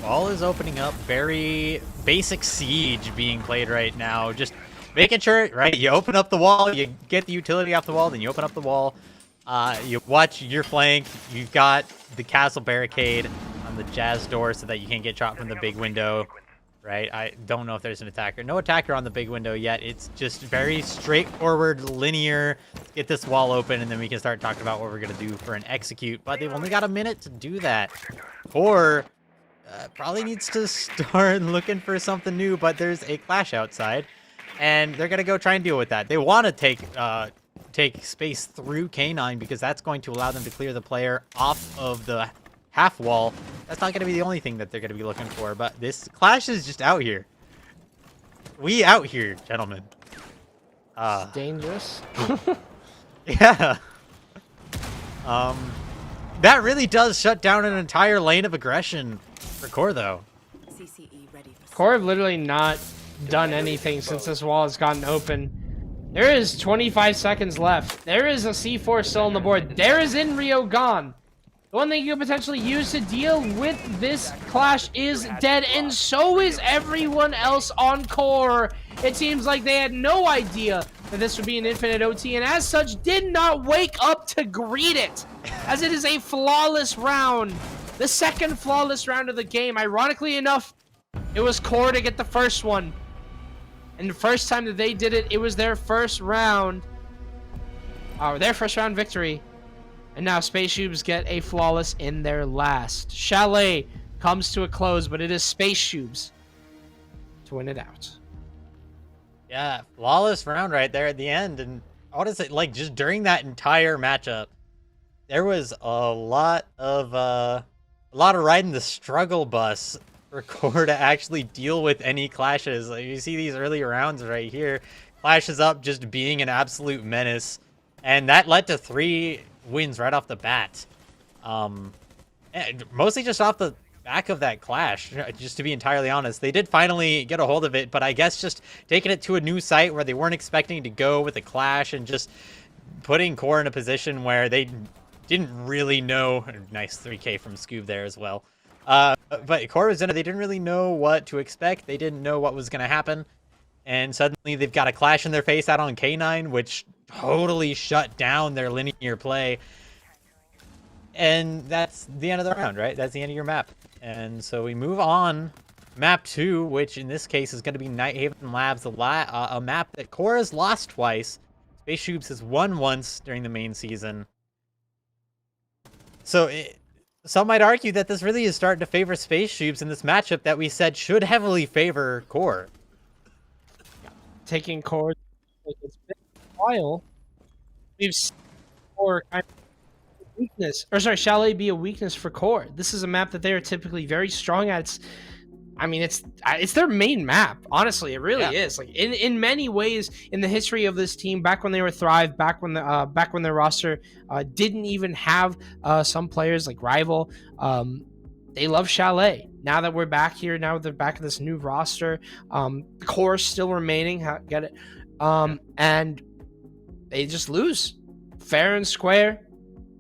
Wall is opening up. Very basic siege being played right now. Just making sure, right? You open up the wall, you get the utility off the wall, then you open up the wall. You watch your flank. You've got the castle barricade on the Jazz door so that you can't get shot from the big window, right? I don't know if there's an attacker. No attacker on the big window yet. It's just very straightforward, linear. Let's get this wall open, and then we can start talking about what we're going to do for an execute. But they've only got a minute to do that. Or probably needs to start looking for something new, but there's a clash outside, and they're going to go try and deal with that. They want to take space through K9 because that's going to allow them to clear the player off of the half wall. That's not going to be the only thing that they're going to be looking for, but this clash is just out here. We out here, gentlemen. It's dangerous. Yeah. That really does shut down an entire lane of aggression for Core, though. Core have literally not done anything since this wall has gotten open. There is 25 seconds left. There is a C4 still on the board. There is Inrio gone. The one thing you could potentially use to deal with this clash is dead, and so is everyone else on Core. It seems like they had no idea that this would be an infinite OT, and as such, did not wake up to greet it, as it is a flawless round. The second flawless round of the game. Ironically enough, it was Core to get the first one. And the first time that they did it, it was their first round. Their first round victory. And now Space Shoobs get a flawless in their last. Chalet comes to a close, but it is Space Shoobs to win it out. Yeah, flawless round right there at the end. And what is it like? Just during that entire matchup, there was a lot of riding the struggle bus for Core to actually deal with any clashes. Like, you see these early rounds right here, clashes up just being an absolute menace, and that led to 3 wins right off the bat. Mostly just off the back of that clash, just to be entirely honest. They did finally get a hold of it, but I guess just taking it to a new site where they weren't expecting to go with a clash and just putting Core in a position where they didn't really know. Nice 3K from Scoob there as well. But Core was in it. They didn't really know what to expect. They didn't know what was going to happen. And suddenly they've got a clash in their face out on K9, which totally shut down their linear play. And that's the end of the round, right? That's the end of your map. And so we move on. Map 2, which in this case is going to be Nighthaven Labs, a map that Core has lost twice. Space Shoobs has won once during the main season. So some might argue that this really is starting to favor Space Shoobs in this matchup that we said should heavily favor Core. Taking Core, like, it's been a while. We've seen Core kind of weakness, or sorry, Chalet be a weakness for Core. This is a map that they are typically very strong at. It's their main map. Honestly, it really is. Like in many ways, in the history of this team, back when they were Thrive, back when their roster didn't even have some players like Rival, they love Chalet. Now that we're back here, now that they're back in this new roster, the Core is still remaining. Get it? And they just lose fair and square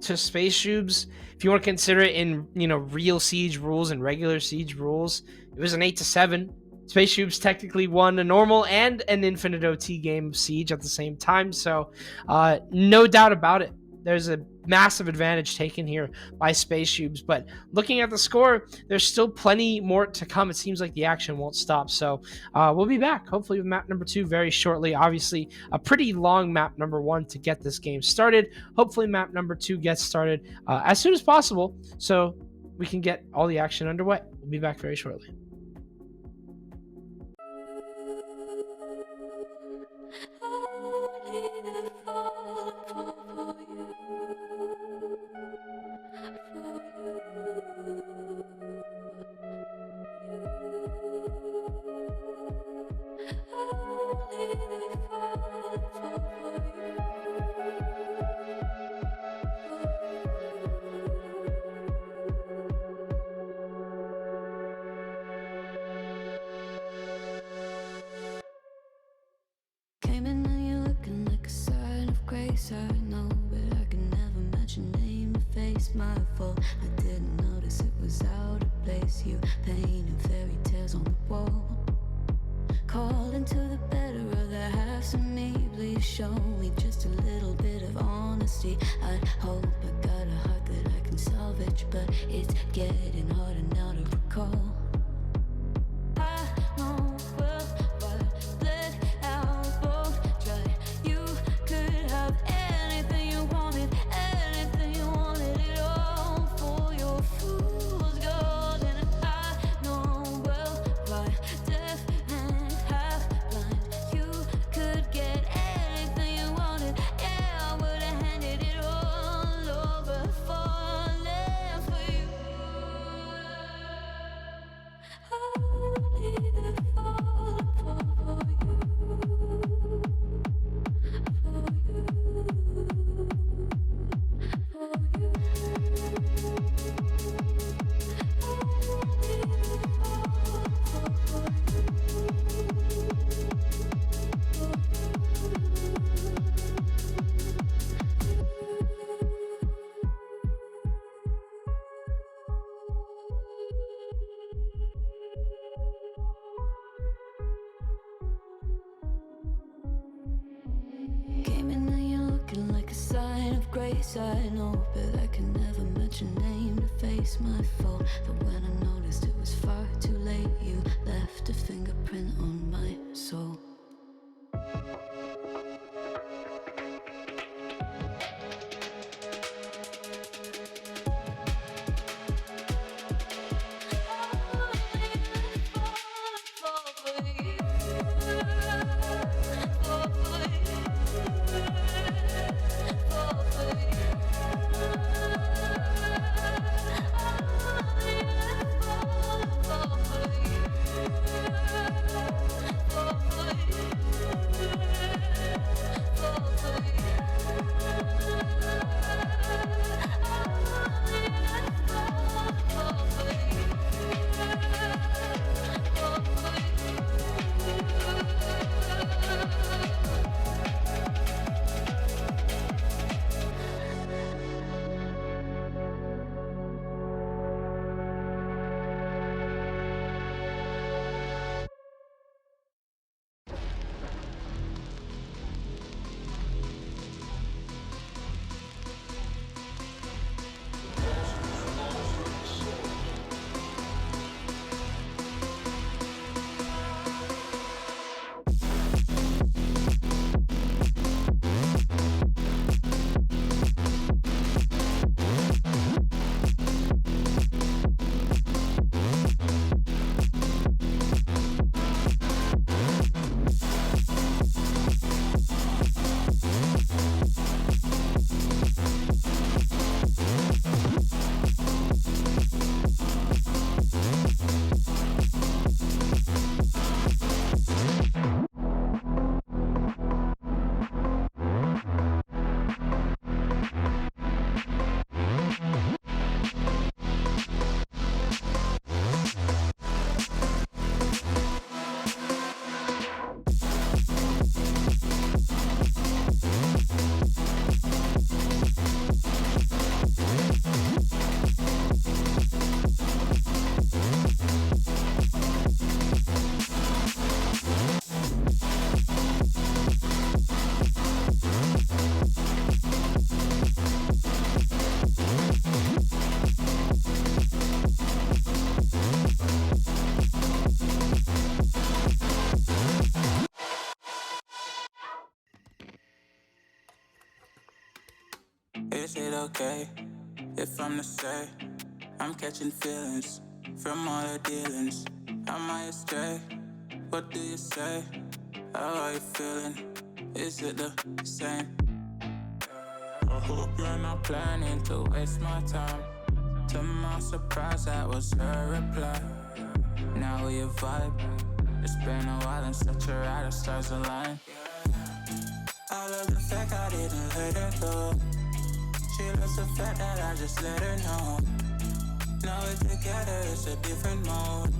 to Space Shoobs. If you want to consider it in real Siege rules and regular Siege rules, it was an 8-7. Space Shoobs technically won a normal and an infinite OT game of Siege at the same time. So no doubt about it, there's a massive advantage taken here by Space Shoobs. But looking at the score, there's still plenty more to come. It seems like the action won't stop. So we'll be back, hopefully, with map number 2 very shortly. Obviously, a pretty long map number 1 to get this game started. Hopefully, map number 2 gets started as soon as possible so we can get all the action underway. We'll be back very shortly. Came in and you're looking like a sign of grace. I know, but I can never match your name to face. My fault, I didn't notice it was out of place. You painting fairy tales on the wall, calling to the better of the halves of me. Please show me just a little bit of honesty. I hope I got a heart that I can salvage, but it's getting harder now to recall. I know well what bled out won't dry. You could have anything you wanted it all for your fool's gold. And I know well why deaf and half blind. You could get anything you wanted. Yeah, I would have handed it all over, falling for you. Only the falling for you. Came in and you're looking like a sign of grace. I know, but I can never match your name to face. My fault, but when I noticed it was far too late, you left a fingerprint on my soul. is it okay if I'm to say I'm catching feelings from all the dealings? Am I astray? What do you say? How are you feeling? Is it the same? I hope you're not planning to waste my time. To my surprise, that was her reply. Now we a vibe. It's been a while and such a ride, the stars align. I love the fact I didn't let her go. She loves the fact that I just let her know. Now we're together, it's a different mode.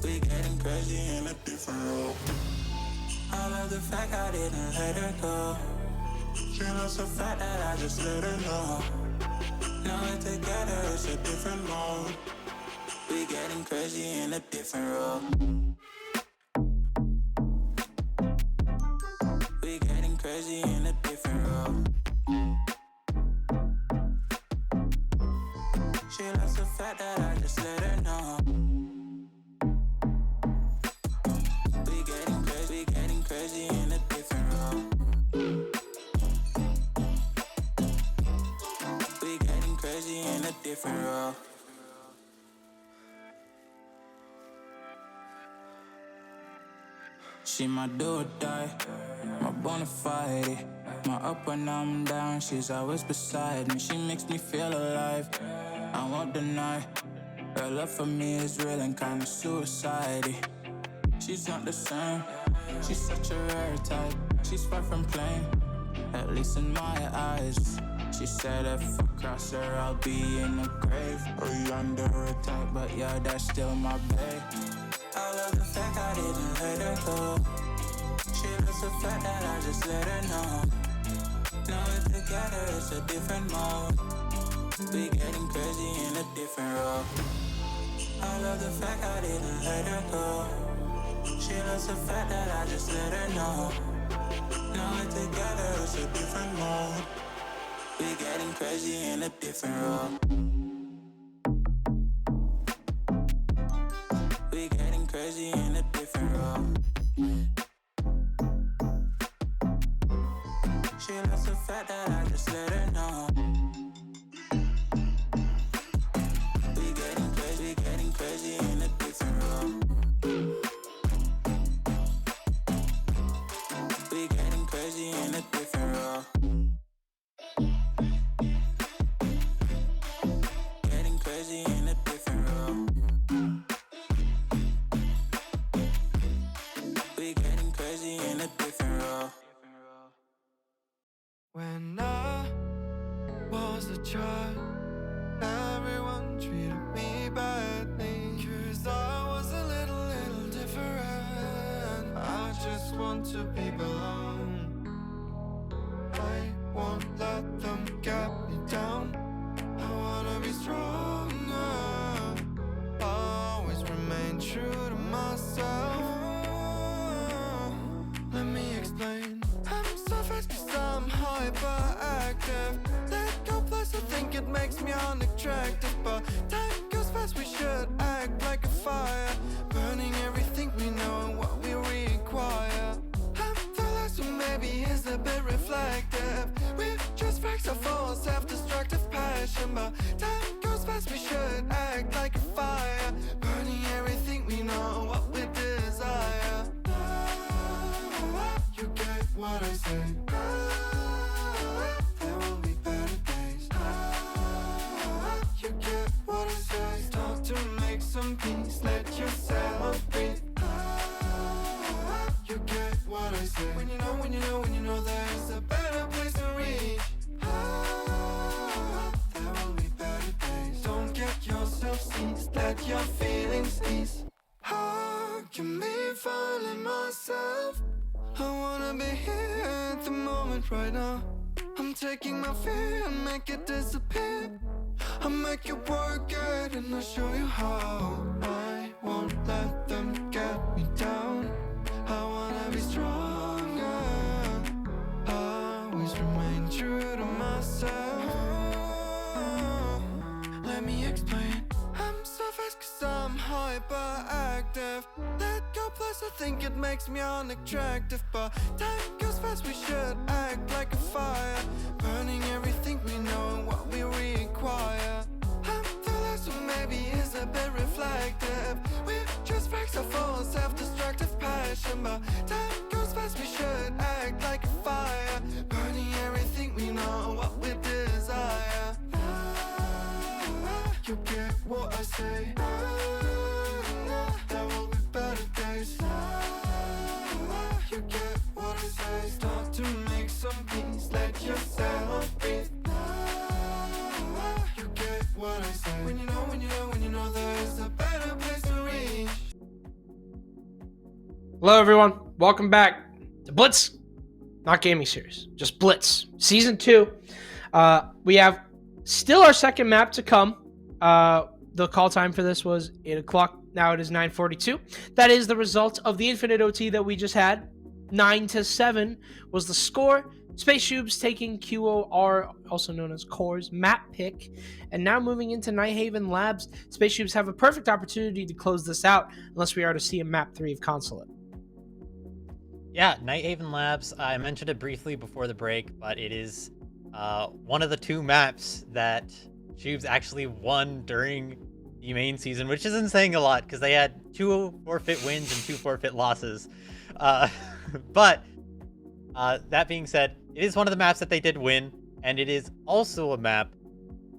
We getting crazy in a different role. I love the fact I didn't let her go. She loves the fact that I just let her know. Now we're together, it's a different mode. We getting crazy in a different role. We getting crazy in a different role. She loves the fact that I just let her know. We getting crazy in a different role. We getting crazy in a different role. She my do or die, my bona fide. My up when I'm down, she's always beside me. She makes me feel alive, I won't deny. Her love for me is real and kinda suicide-y. She's not the same, she's such a rare type. She's far from plain, at least in my eyes. She said if I cross her, I'll be in the grave or under her type, but yeah, that's still my babe. I love the fact I didn't let her go. She loves the fact that I just let her know. Now we're together, it's a different mode. We getting crazy in a different role. I love the fact I didn't let her go. She loves the fact that I just let her know. Now we're together, it's a different mode. We getting crazy in a different role. We getting crazy in a different role. She loves the fact that I just let her know. We getting crazy in a different role. We getting crazy in a different role. Getting crazy in a different role. We getting crazy in a different role. When I was a child, everyone treated me badly. 'Cause I was a little different. I just want to be belong. I won't let them get me down. I wanna be stronger. Always remain true to myself. Let me explain. I'm so fast 'cause I'm hyperactive. Let go plus I think it makes me unattractive. But time goes fast, we should act like a fire. Burning everything we know and what we require. I'm the last who maybe is a bit reflective. We're just facts of all self-destructive passion. But time goes fast, we should act like a fire. Burning everything we know and what we desire. You get what I say. There will be better days. You get what I say. Start to make some peace. Let yourself breathe. You get what I say. When you know there's a better place to reach. There will be better days. Don't get yourself seized. Let your feelings ease. How can me finding myself? I wanna be here at the moment right now. I'm taking my fear and make it disappear. I'll make it work good and I'll show you how. I won't let them get me down. I wanna be stronger. Always remain true to myself. Let me explain. I'm so fast 'cause I'm hyperactive. Let go plus I think it makes me unattractive. But time goes fast, we should act like a fire. Burning everything we know Hello, everyone. Welcome back to Blitz, not gaming series, just Blitz Season 2. We have still our second map to come. The call time for this was 8 o'clock. Now it is 9:42. That is the result of the infinite OT that we just had. 9-7 was the score. Space Shoobs taking QOR, also known as Core's map pick. And now moving into Nighthaven Labs, Space Shoobs have a perfect opportunity to close this out unless we are to see a map 3 of Consulate. Yeah, Nighthaven Labs, I mentioned it briefly before the break, but it is one of the 2 maps that Shoobs actually won during the main season, which isn't saying a lot because they had 2 forfeit wins and 2 forfeit losses. But that being said, it is one of the maps that they did win, and it is also a map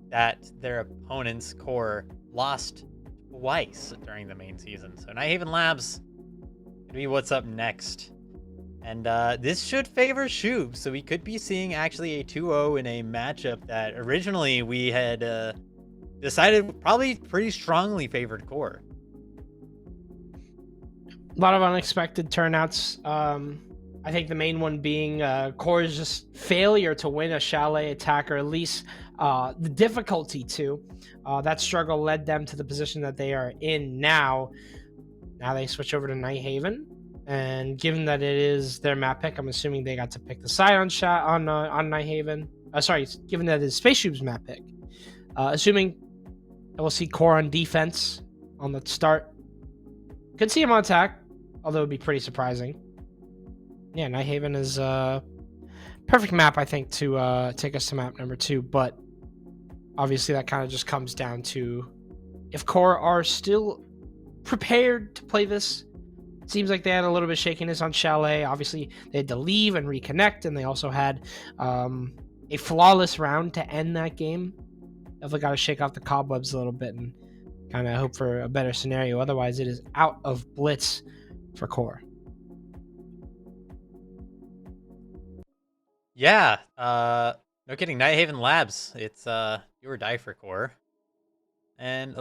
that their opponent's core lost twice during the main season. So Nighthaven Labs gonna be what's up next. And this should favor Shoobs, so we could be seeing actually a 2-0 in a matchup that originally we had decided probably pretty strongly favored Core. A lot of unexpected turnouts. I think the main one being Core's just failure to win a Chalet attack, or at least the difficulty to. That struggle led them to the position that they are in now. Now they switch over to Nighthaven. And given that it is their map pick, I'm assuming they got to pick the side on Nighthaven. Sorry, given that it is Space Shoobs' map pick. Assuming that we'll see Core on defense on the start. Could see him on attack, although it would be pretty surprising. Yeah, Nighthaven is a perfect map, I think, to take us to map number 2. But obviously that kind of just comes down to if Core are still prepared to play this. Seems like they had a little bit of shakiness on Chalet. Obviously, they had to leave and reconnect, and they also had a flawless round to end that game. Definitely got to shake off the cobwebs a little bit and kind of hope for a better scenario. Otherwise, it is out of Blitz for Core. Yeah, no kidding. Nighthaven Labs, it's do or die for Core. And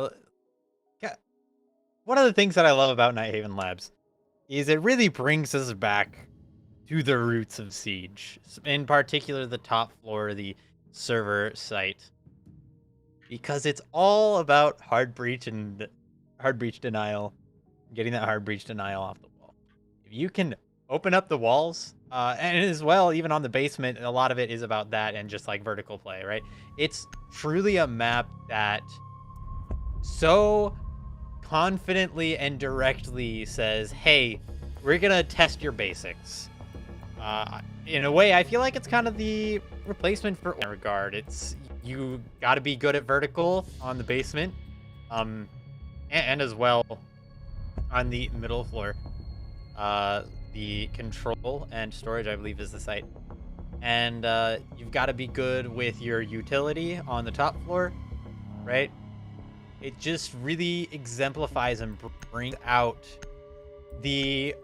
one of the things that I love about Nighthaven Labs is it really brings us back to the roots of Siege. In particular, the top floor, the server site. Because it's all about hard breach denial, getting that hard breach denial off the wall. If you can open up the walls, and as well, even on the basement, a lot of it is about that and just like vertical play, right? It's truly a map that so confidently and directly says, hey, we're gonna test your basics. In a way, I feel like it's kind of the replacement for that regard. It's you gotta be good at vertical on the basement, and as well on the middle floor. The control and storage, I believe, is the site. And you've got to be good with your utility on the top floor, right? It just really exemplifies and brings out the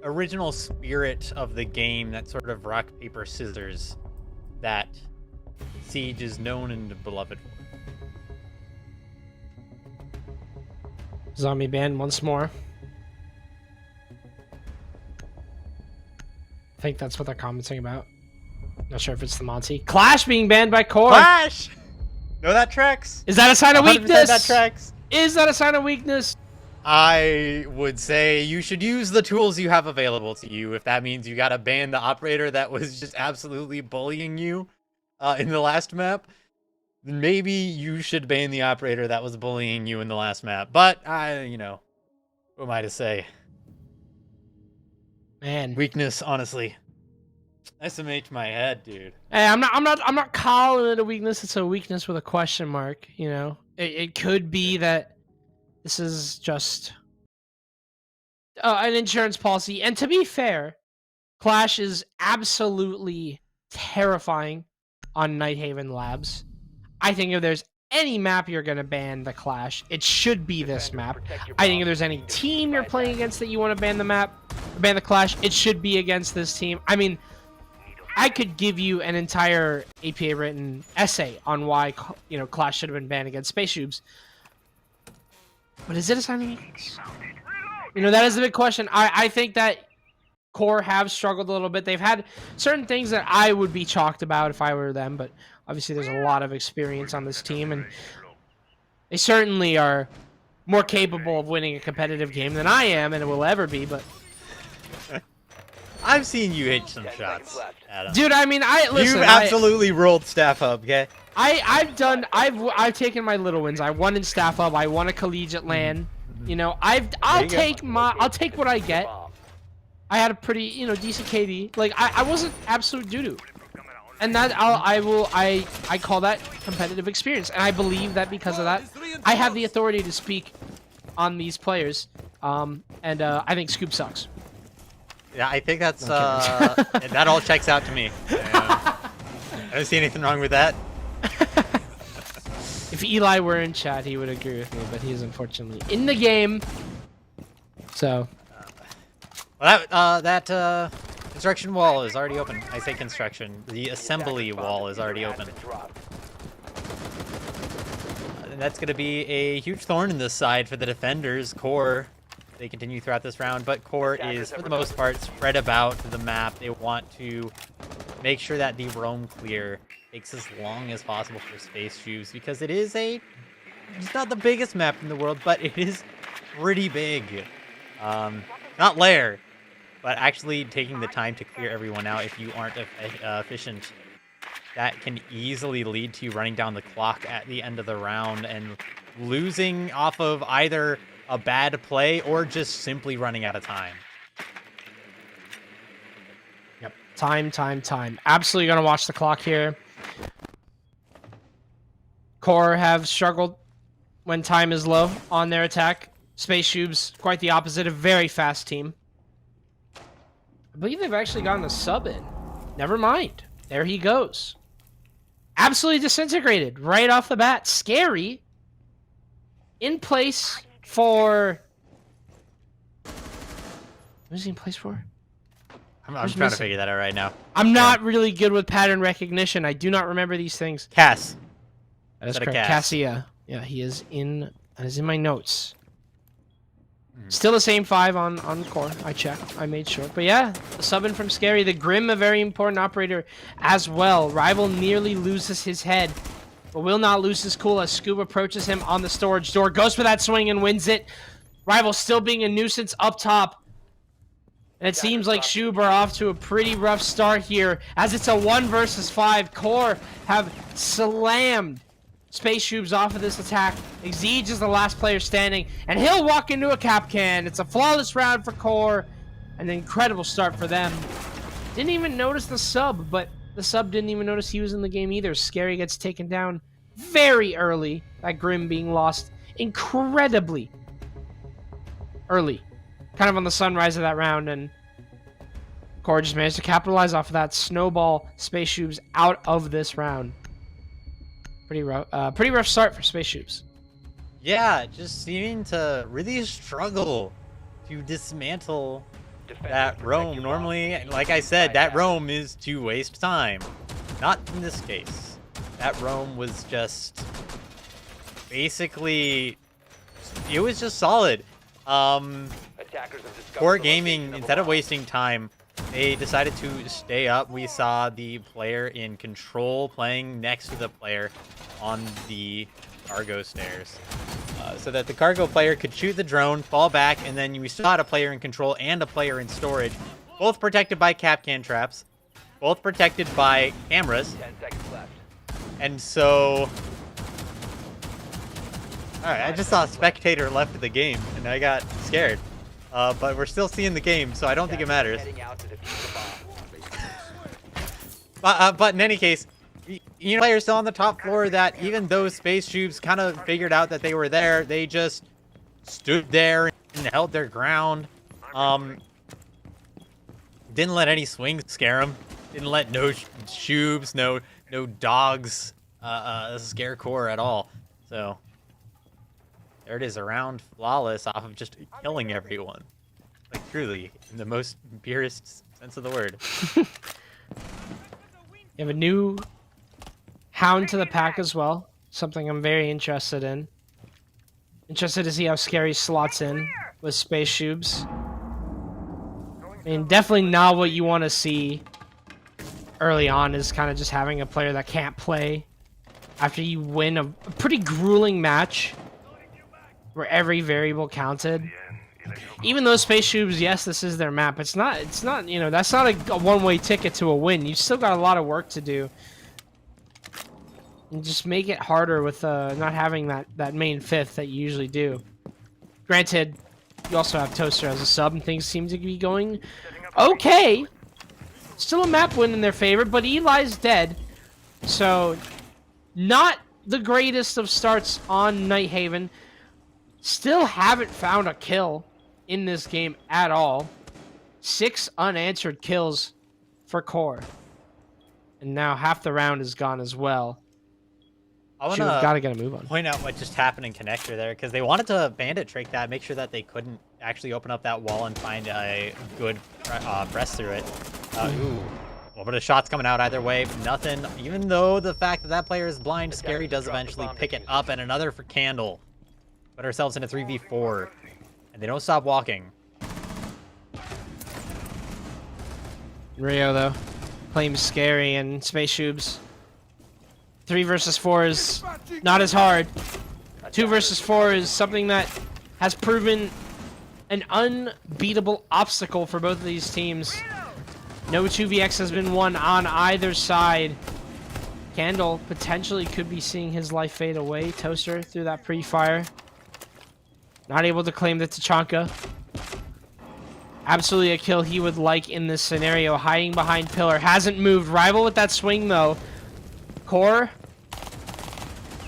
original spirit of the game, that sort of rock, paper, scissors that Siege is known and beloved for. Zombie ban once more. I think that's what they're commenting about. Not sure if it's the Monty. Clash being banned by Core. Clash! No, that tracks. Is that a sign of weakness? That tracks. Is that a sign of weakness? I would say you should use the tools you have available to you. If that means you gotta ban the operator that was just absolutely bullying you in the last map, then maybe you should ban the operator that was bullying you in the last map. But you know, what am I to say? Man, Weakness, honestly. SMH my head, dude. hey, I'm not calling it a weakness. It's a weakness with a question mark. You know, it could be that this is just an insurance policy. And to be fair, Clash is absolutely terrifying on Nighthaven Labs. I think if there's any map you're going to ban the Clash, it should be this map. I think if there's any team you're playing against that you want to ban the Clash, it should be against this team. I mean, I could give you an entire APA written essay on why, you know, Clash should have been banned against Space Shoobs. But is it a sign of weakness? You know, that is the big question. I think that Core have struggled a little bit. They've had certain things that I would be chalked about if I were them, but obviously there's a lot of experience on this team, and they certainly are more capable of winning a competitive game than I am and will ever be, but... I've seen you hit some shots, Adam. Dude, I mean, listen, You've absolutely rolled Staff Hub, okay? I've taken my little wins. I won in Staff Hub. I won a collegiate LAN. You know, I'll take what I get. I had a pretty, you know, decent KD. Like, I wasn't absolute doo-doo. And that I call that competitive experience. And I believe that because of that, I have the authority to speak on these players. I think Scoop sucks. Yeah, I think that's that all checks out to me. I don't see anything wrong with that. If Eli were in chat, he would agree with me, but he's unfortunately in the game. So, well, that construction wall is already open. I say construction. The assembly wall is already open. And that's going to be a huge thorn in the side for the defenders. Core, they continue throughout this round, but Core is, for the most part, spread about the map. They want to make sure that the roam clear takes as long as possible for Space Shoes, because it's not the biggest map in the world, but it is pretty big. Not lair, but actually taking the time to clear everyone out if you aren't efficient. That can easily lead to you running down the clock at the end of the round and losing off of either a bad play or just simply running out of time. Yep. Time. Absolutely going to watch the clock here. Core have struggled when time is low on their attack. Space Shoobs, quite the opposite, a very fast team. I believe they've actually gotten a sub in. Never mind. There he goes. Absolutely disintegrated right off the bat. Scary. In place for... What is he in place for? I'm trying to figure that out right now. I'm not really good with pattern recognition. I do not remember these things. Cass. That is correct. Cassia. Yeah, he is in... That is in my notes. Still the same 5 on Core. I checked. I made sure. But yeah, the sub in from Scary. The Grim, a very important operator as well. Rival nearly loses his head, but will not lose his cool as Scoob approaches him on the storage door. Goes for that swing and wins it. Rival still being a nuisance up top. And it seems like Shoob are off to a pretty rough start here, as it's a 1 versus 5. Core have slammed Space Shoobs off of this attack. Exige is the last player standing, and he'll walk into a cap can. It's a flawless round for Core. An incredible start for them. Didn't even notice the sub, but the sub didn't even notice he was in the game either. Scary gets taken down very early. That Grim being lost incredibly early. Kind of on the sunrise of that round, and Core just managed to capitalize off of that. Snowball Space Shoobs out of this round. Pretty rough start for Space Shoobs. Yeah, just seeming to really struggle to dismantle that roam. Normally, like I said, that roam is to waste time. Not in this case. That roam was just basically, it was just solid. Core Gaming, instead of wasting time, they decided to stay up. We saw the player in control playing next to the player on the cargo stairs, so that the cargo player could shoot the drone, fall back, and then we still had a player in control and a player in storage, both protected by Capcan traps, both protected by cameras. 10 seconds left. And so, alright, I just saw a spectator left of the game, and I got scared. But we're still seeing the game, so I don't think it matters. Heading out to defuse the bomb. But in any case, you know, players still on the top floor that even though Space Shoobs kind of figured out that they were there, they just stood there and held their ground. Didn't let any swings scare them. Didn't let no Shoobs, no dogs scare Core at all. So there it is, a round flawless off of just killing everyone. Like, truly, in the most purest sense of the word. You have a new Hound to the pack as well. Something I'm very interested in. Interested to see how Scary slots in with Space Shoobs. I mean, definitely not what you want to see early on, is kind of just having a player that can't play after you win a pretty grueling match where every variable counted. Even though Space Shoobs, yes, this is their map, it's not, you know, that's not a one-way ticket to a win. You still got a lot of work to do. And just make it harder with not having that main fifth that you usually do. Granted, you also have Toaster as a sub, and things seem to be going okay. Still a map win in their favor, but Eli's dead. So, not the greatest of starts on Nighthaven. Still haven't found a kill in this game at all. 6 unanswered kills for Core. And now half the round is gone as well. I want Got to get a move on. point out what just happened in connector there, because they wanted to bandit trick that, make sure that they couldn't actually open up that wall and find a good press through it. Ooh, a little bit of shots coming out either way, but nothing. Even though the fact that that player is blind, Scary does eventually pick it up, and another for Candle. Put ourselves in a 3v4, and they don't stop walking. Rio, though, claims Scary and Space Shoobs. 3 versus 4 is not as hard. 2 versus 4 is something that has proven an unbeatable obstacle for both of these teams. No 2vx has been won on either side. Candle potentially could be seeing his life fade away. Toaster through that pre-fire. Not able to claim the Tachanka. Absolutely a kill he would like in this scenario. Hiding behind pillar. Hasn't moved. Rival with that swing, though. Core.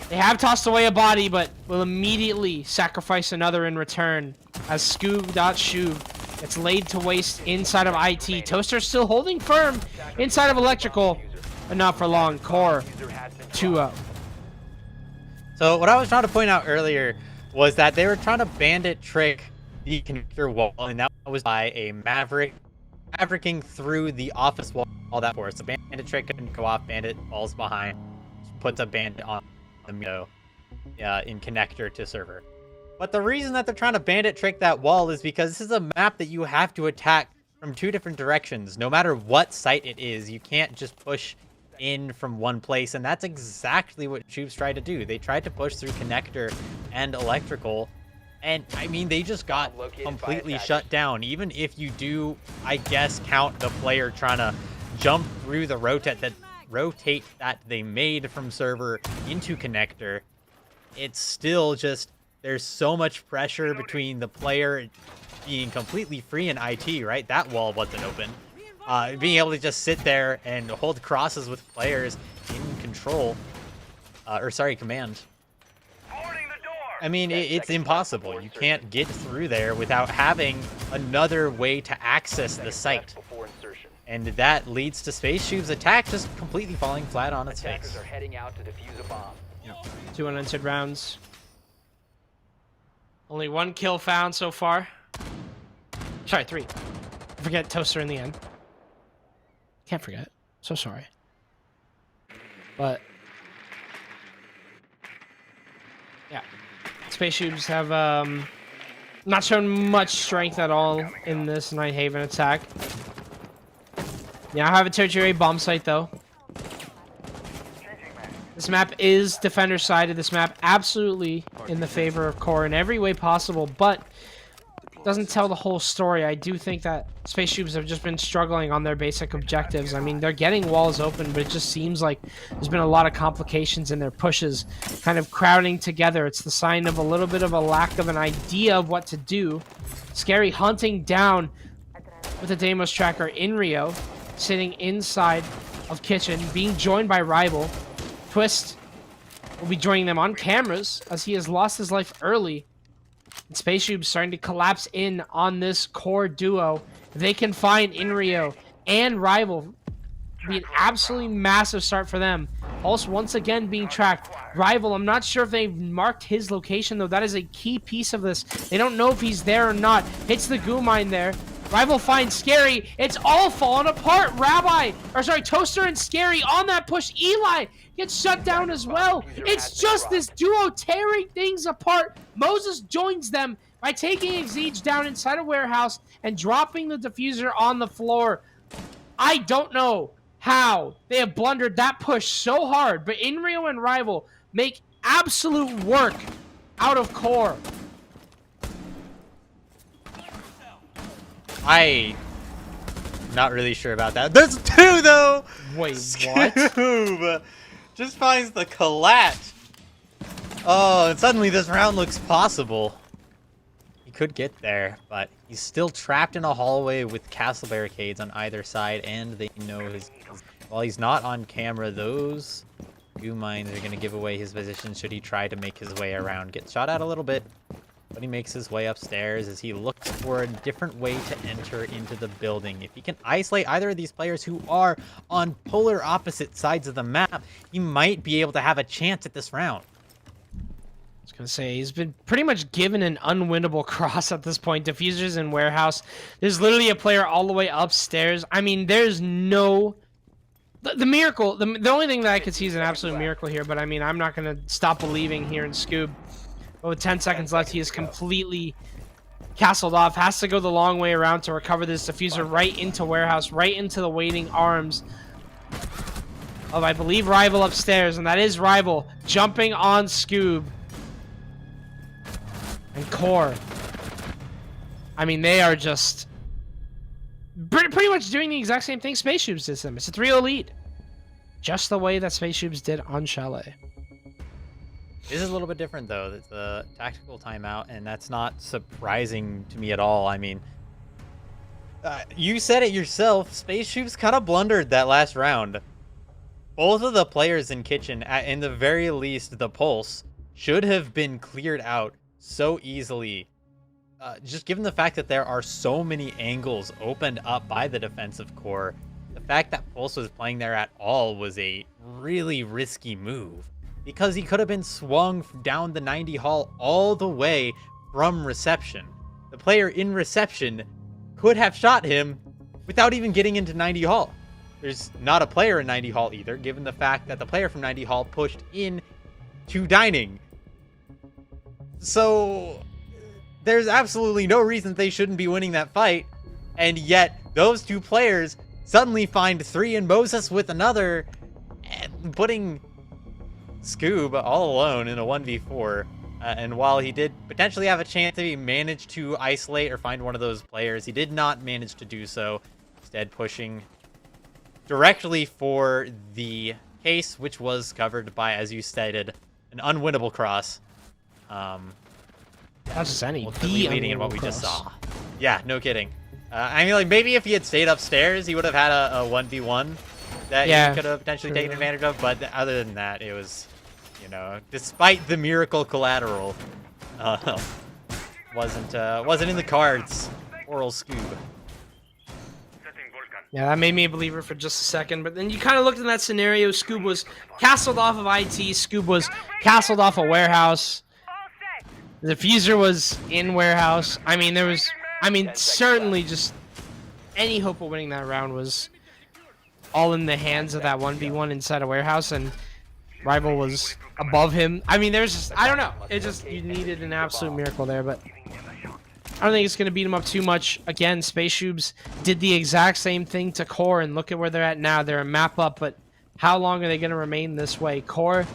They have tossed away a body, but will immediately sacrifice another in return. As Scoob.Shoob gets laid to waste inside of IT. Toaster still holding firm inside of electrical. But not for long. Core 2-0. So what I was trying to point out earlier was that they were trying to bandit trick the connector wall, and that was by a mavericking through the office wall that force. The bandit trick couldn't go off, bandit falls behind, puts a bandit on the window in connector to server. But the reason that they're trying to bandit trick that wall is because this is a map that you have to attack from 2 different directions. No matter what site it is, you can't just push in from one place, and that's exactly what Shoobs tried to do. They tried to push through connector and electrical, and I mean, they just got completely shut down. Even if you do, I guess, count the player trying to jump through the rotate that they made from server into connector, it's still just, there's so much pressure between the player being completely free in IT, right? That wall wasn't open. Being able to just sit there and hold crosses with players in control, command. I mean, it's impossible. You can't get through there without having another way to access the site. And that leads to Space Shoobs' attack just completely falling flat on its face. Are heading out to defuse a bomb. 2 unanswered rounds. Only 1 kill found so far. Sorry, 3. Forget Toaster in the end. Can't forget. So sorry. But yeah, Space Shoobs have not shown much strength at all in this Nighthaven attack. Now I have a tertiary bomb site though. This map is defender sided. This map absolutely in the favor of Core in every way possible, but doesn't tell the whole story. I do think that Space Shoobs have just been struggling on their basic objectives. I mean, they're getting walls open, but it just seems like there's been a lot of complications in their pushes kind of crowding together. It's the sign of a little bit of a lack of an idea of what to do. Scary hunting down with a Deimos tracker in Rio, sitting inside of Kitchen, being joined by Rival. Twist will be joining them on cameras as he has lost his life early. And Space Shoobs starting to collapse in on this Core duo. If they can find Inrio and Rival, be an absolutely massive start for them. Also, once again being tracked. Rival, I'm not sure if they've marked his location, though. That is a key piece of this. They don't know if he's there or not. Hits the goo mine there. Rival finds Scary. It's all falling apart. Toaster and Scary on that push. Eli gets shut down as well. It's just this duo tearing things apart. Moses joins them by taking Exige down inside a warehouse and dropping the diffuser on the floor. I don't know how they have blundered that push so hard, but Inrio and Rival make absolute work out of Core. I not really sure about that. There's two though. Wait, what? Scoob just finds the collat. Oh, and suddenly this round looks possible. He could get there, but he's still trapped in a hallway with castle barricades on either side, and they know while he's not on camera, those goo mines are going to give away his position should he try to make his way around. Gets shot at a little bit, but he makes his way upstairs as he looks for a different way to enter into the building. If he can isolate either of these players who are on polar opposite sides of the map, he might be able to have a chance at this round. I was going to say, he's been pretty much given an unwinnable cross at this point. Diffusers in warehouse. There's literally a player all the way upstairs. I mean, there's no... The miracle, the only thing that I could see is an absolute miracle here, but I mean, I'm not going to stop believing here in Scoob. But with 10 seconds left, he is completely castled off. Has to go the long way around to recover this diffuser right into warehouse, right into the waiting arms of, I believe, Rival upstairs. And that is Rival jumping on Scoob. And Core. I mean, they are just pretty much doing the exact same thing Space Shoobs did to them. It's a 3-0 lead. Just the way that Space Shoobs did on Chalet. This is a little bit different, though. It's a tactical timeout, and that's not surprising to me at all. I mean, you said it yourself. Space Shoobs kind of blundered that last round. Both of the players in Kitchen, in the very least, the Pulse, should have been cleared out so easily. Just given the fact that there are so many angles opened up by the defensive core, the fact that Pulse was playing there at all was a really risky move. Because he could have been swung down the 90 hall all the way from reception. The player in reception could have shot him without even getting into 90 hall. There's not a player in 90 hall either, given the fact that the player from 90 hall pushed in to dining. So there's absolutely no reason they shouldn't be winning that fight. And yet those two players suddenly find 3 and Moses with another, and putting Scoob all alone in a 1v4. And while he did potentially have a chance to manage to isolate or find one of those players, he did not manage to do so. Instead, pushing directly for the case, which was covered by, as you stated, an unwinnable cross. That's just any leading in what we just saw. Yeah, no kidding. I mean, like, maybe if he had stayed upstairs, he would have had a 1v1 that he could have potentially taken advantage of. But other than that, it was, you know, despite the miracle collateral, wasn't in the cards. Oral Scoob. Yeah, that made me a believer for just a second. But then you kind of looked in that scenario. Scoob was castled off of IT. Scoob was castled off a warehouse. The diffuser was in warehouse. I mean, certainly just any hope of winning that round was all in the hands of that 1v1 inside a warehouse, and Rival was above him. I mean, there's just, I don't know. It just, you needed an absolute miracle there, but I don't think it's going to beat him up too much. Again, Space Shoobs did the exact same thing to Core, and look at where they're at now. They're a map up, but how long are they going to remain this way? Core,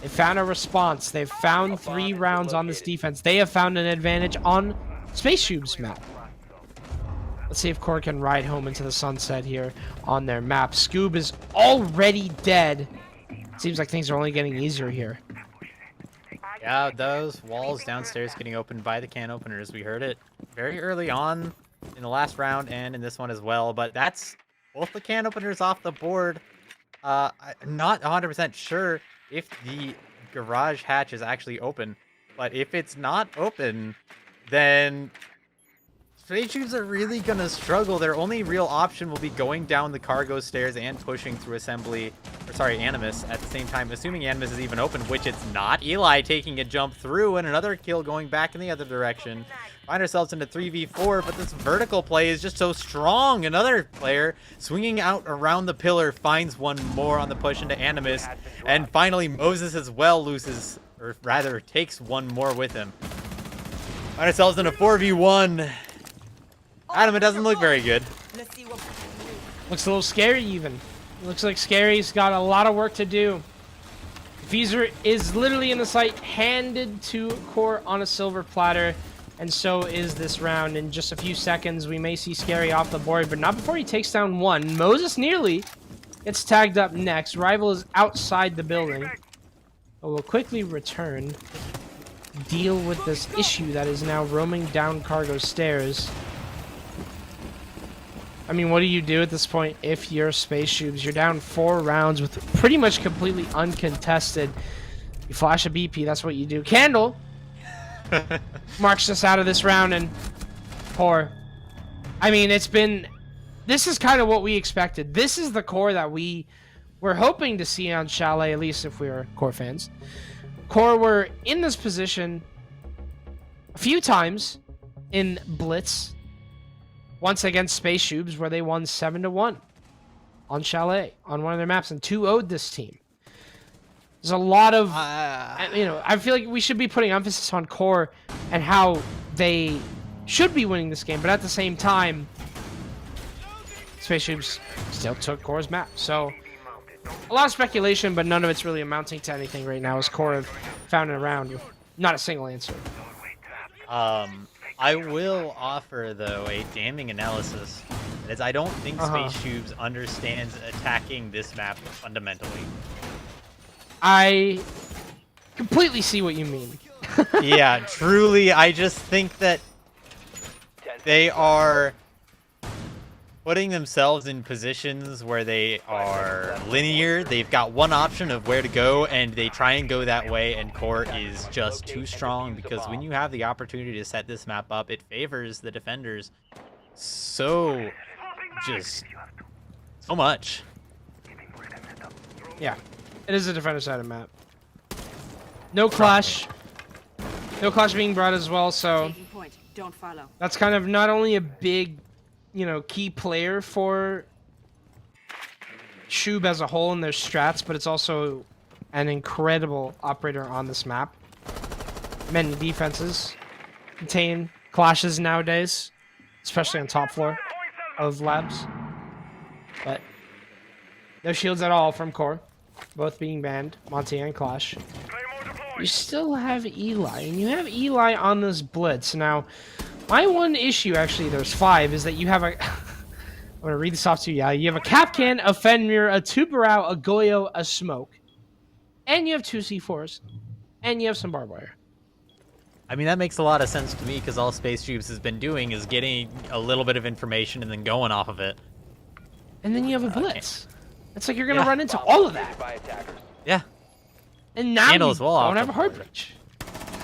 they found a response. They've found 3 rounds on this defense. They have found an advantage on Space Shoobs' map. Let's see if Core can ride home into the sunset here on their map. Scoob is already dead. Seems like things are only getting easier here. Yeah, those walls downstairs getting opened by the can openers. We heard it very early on in the last round and in this one as well. But that's both the can openers off the board. I'm not 100% sure if the garage hatch is actually open. But if it's not open, then Space Shoobs are really gonna struggle. Their only real option will be going down the cargo stairs and pushing through Animus at the same time, assuming Animus is even open, which it's not. Eli taking a jump through and another kill going back in the other direction. Find ourselves into 3v4, but this vertical play is just so strong. Another player swinging out around the pillar finds one more on the push into Animus. And finally, Moses as well loses, or rather takes one more with him. Find ourselves in a 4v1. Adam, it doesn't look very good. Looks a little scary even. It looks like Scary's got a lot of work to do. Feezer is literally in the site, handed to Core on a silver platter, and so is this round. In just a few seconds, we may see Scary off the board, but not before he takes down one. Moses nearly gets tagged up next. Rival is outside the building, but will quickly return, deal with this issue that is now roaming down cargo stairs. I mean, what do you do at this point if you're Space Shoobs? You're down 4 rounds with pretty much completely uncontested. You flash a BP, that's what you do. Candle marks us out of this round, and Core. I mean, this is kind of what we expected. This is the Core that we were hoping to see on Chalet, at least if we were Core fans. Core were in this position a few times in Blitz. Once against Space Shoobs, where they won 7-1 on Chalet on one of their maps and 2-0'd this team. There's a lot of, I feel like we should be putting emphasis on Core and how they should be winning this game, but at the same time, Space Shoobs still took Core's map. So a lot of speculation, but none of it's really amounting to anything right now, as Core have found a round with not a single answer. I will offer, though, a damning analysis. As I don't think Space Shoobs understands attacking this map fundamentally. I completely see what you mean. Yeah, truly, I just think that they are putting themselves in positions where they are linear. They've got one option of where to go, and they try and go that way, and Core is just too strong, because when you have the opportunity to set this map up, it favors the defenders so much. Yeah, it is a defender-sided map. No clash. No clash being brought as well, so that's kind of not only a big, key player for Shoob as a whole in their strats, but it's also an incredible operator on this map. Many defenses contain clashes nowadays, especially on top floor of labs. But no shields at all from Core, both being banned, Monty and Clash. You still have Eli, and you have Eli on this Blitz. Now, my one issue, actually, there's 5, is that you have a... I'm going to read this off to you. Yeah, you have a Capcan, a Fenrir, a Tubarao, a Goyo, a Smoke. And you have 2 C4s. And you have some barbed wire. I mean, that makes a lot of sense to me, because all Space Shoobs has been doing is getting a little bit of information and then going off of it. And then you have a Blitz. It's like you're going to run into all of that. Yeah. And now Candle you as well don't have a hard breach.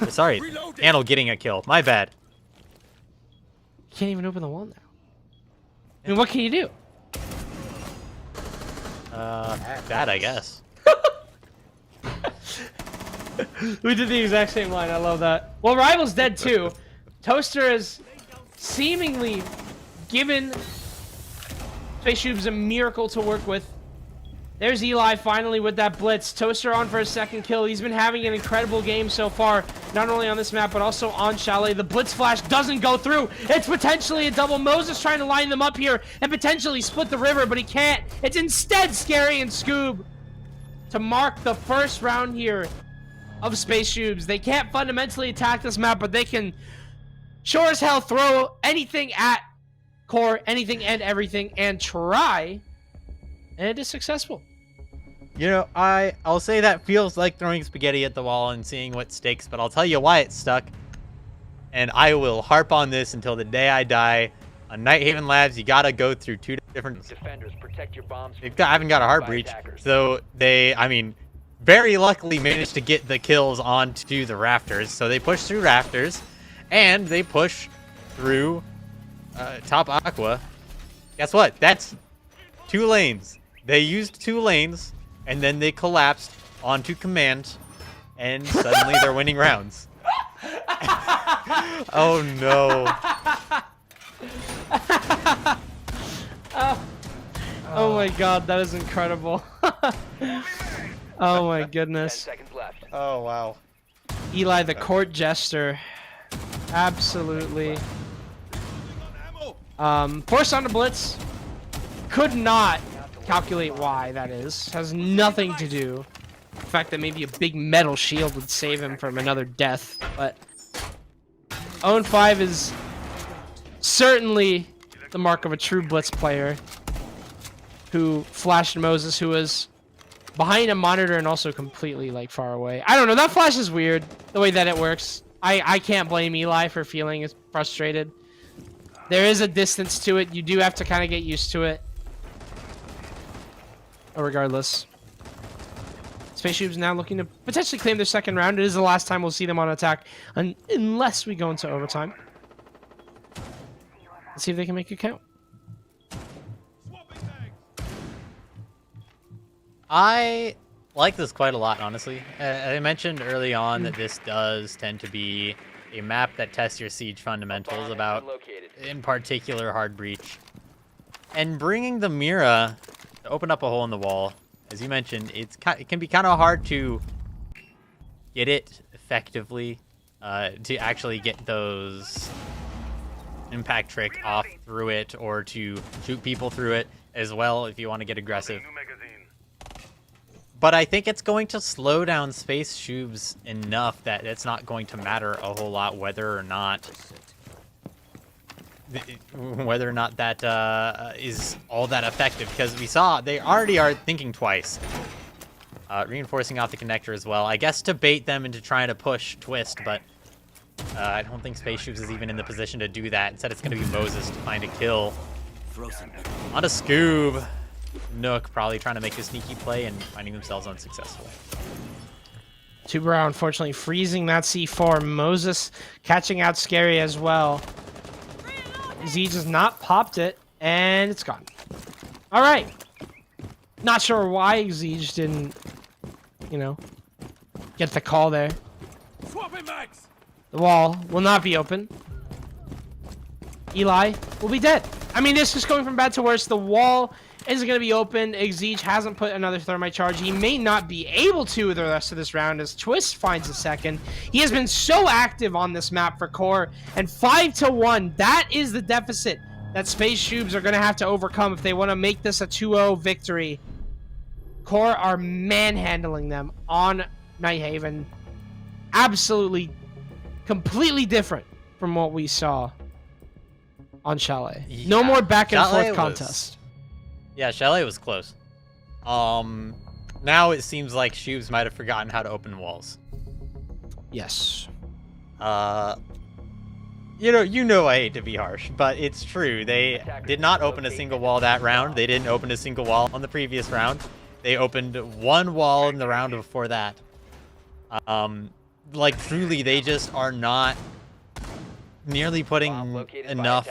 Sorry, Candle getting a kill. My bad. You can't even open the wall now. I mean, what can you do? That, I guess. We did the exact same line. I love that. Well, Rival's dead too. Toaster has seemingly given Space Shoobs a miracle to work with. There's Eli finally with that Blitz. Toaster on for a second kill. He's been having an incredible game so far, not only on this map, but also on Chalet. The Blitz flash doesn't go through. It's potentially a double. Moses trying to line them up here and potentially split the river, but he can't. It's instead Scary and Scoob to mark the first round here of Space Shoobs. They can't fundamentally attack this map, but they can sure as hell throw anything at Core, anything and everything, and try, and it is successful. You know, I'll say that feels like throwing spaghetti at the wall and seeing what sticks, but I'll tell you why it stuck. And I will harp on this until the day I die. On Night Haven Labs, you gotta go through 2 different... Defenders, protect your bombs. haven't got a hard breach, so they, very luckily managed to get the kills onto the rafters. So they push through rafters, and they push through top Aqua. Guess what? That's 2 lanes. They used 2 lanes, and then they collapsed onto command, and suddenly they're winning rounds. Oh no. Oh my god, that is incredible. Oh my 10 goodness. seconds left. Oh wow. Eli, the court jester. Absolutely. Forced onto Blitz. Could not calculate why that is. Has nothing to do. The fact that maybe a big metal shield would save him from another death. But 0-5 is certainly the mark of a true Blitz player who flashed Moses, who was behind a monitor and also completely like far away. I don't know. That flash is weird, the way that it works. I can't blame Eli for feeling frustrated. There is a distance to it. You do have to kind of get used to it. But regardless, Spaceship's now looking to potentially claim their second round. It is the last time we'll see them on attack, unless we go into overtime. Let's see if they can make it count. I like this quite a lot, honestly. I mentioned early on that this does tend to be a map that tests your siege fundamentals about, in particular, hard breach. And bringing the Mira to open up a hole in the wall, as you mentioned, it can be kind of hard to get it effectively, to actually get those impact trick off through it, or to shoot people through it as well if you want to get aggressive. But I think it's going to slow down Space Shoobs enough that it's not going to matter a whole lot whether or not that is all that effective, because we saw they already are thinking twice. Reinforcing off the connector as well, I guess, to bait them into trying to push Twist, but I don't think Space Shoobs is even in the position to do that. Instead, it's going to be Moses to find a kill. On a Scoob. Nook probably trying to make a sneaky play and finding themselves unsuccessful. Tubera unfortunately freezing that C4. Moses catching out Scary as well. Zeej has not popped it, and it's gone. All right. Not sure why Zeej didn't, get the call there. The wall will not be open. Eli will be dead. I mean, this is going from bad to worse. The wall is going to be open. Exige hasn't put another thermite charge. He may not be able to the rest of this round as Twist finds a second. He has been so active on this map for Core, and 5-1, that is the deficit that Space Shoobs are going to have to overcome if they want to make this a 2-0 victory. Core are manhandling them on Night Haven. Absolutely, completely different from what we saw on Chalet. No more back and forth contest. Yeah, Chalet was close. Now it seems like Shoobs might have forgotten how to open walls. Yes. You know I hate to be harsh, but it's true. They did not open a single wall that round. They didn't open a single wall on the previous round. They opened one wall in the round before that. Like, truly, they just are not nearly putting enough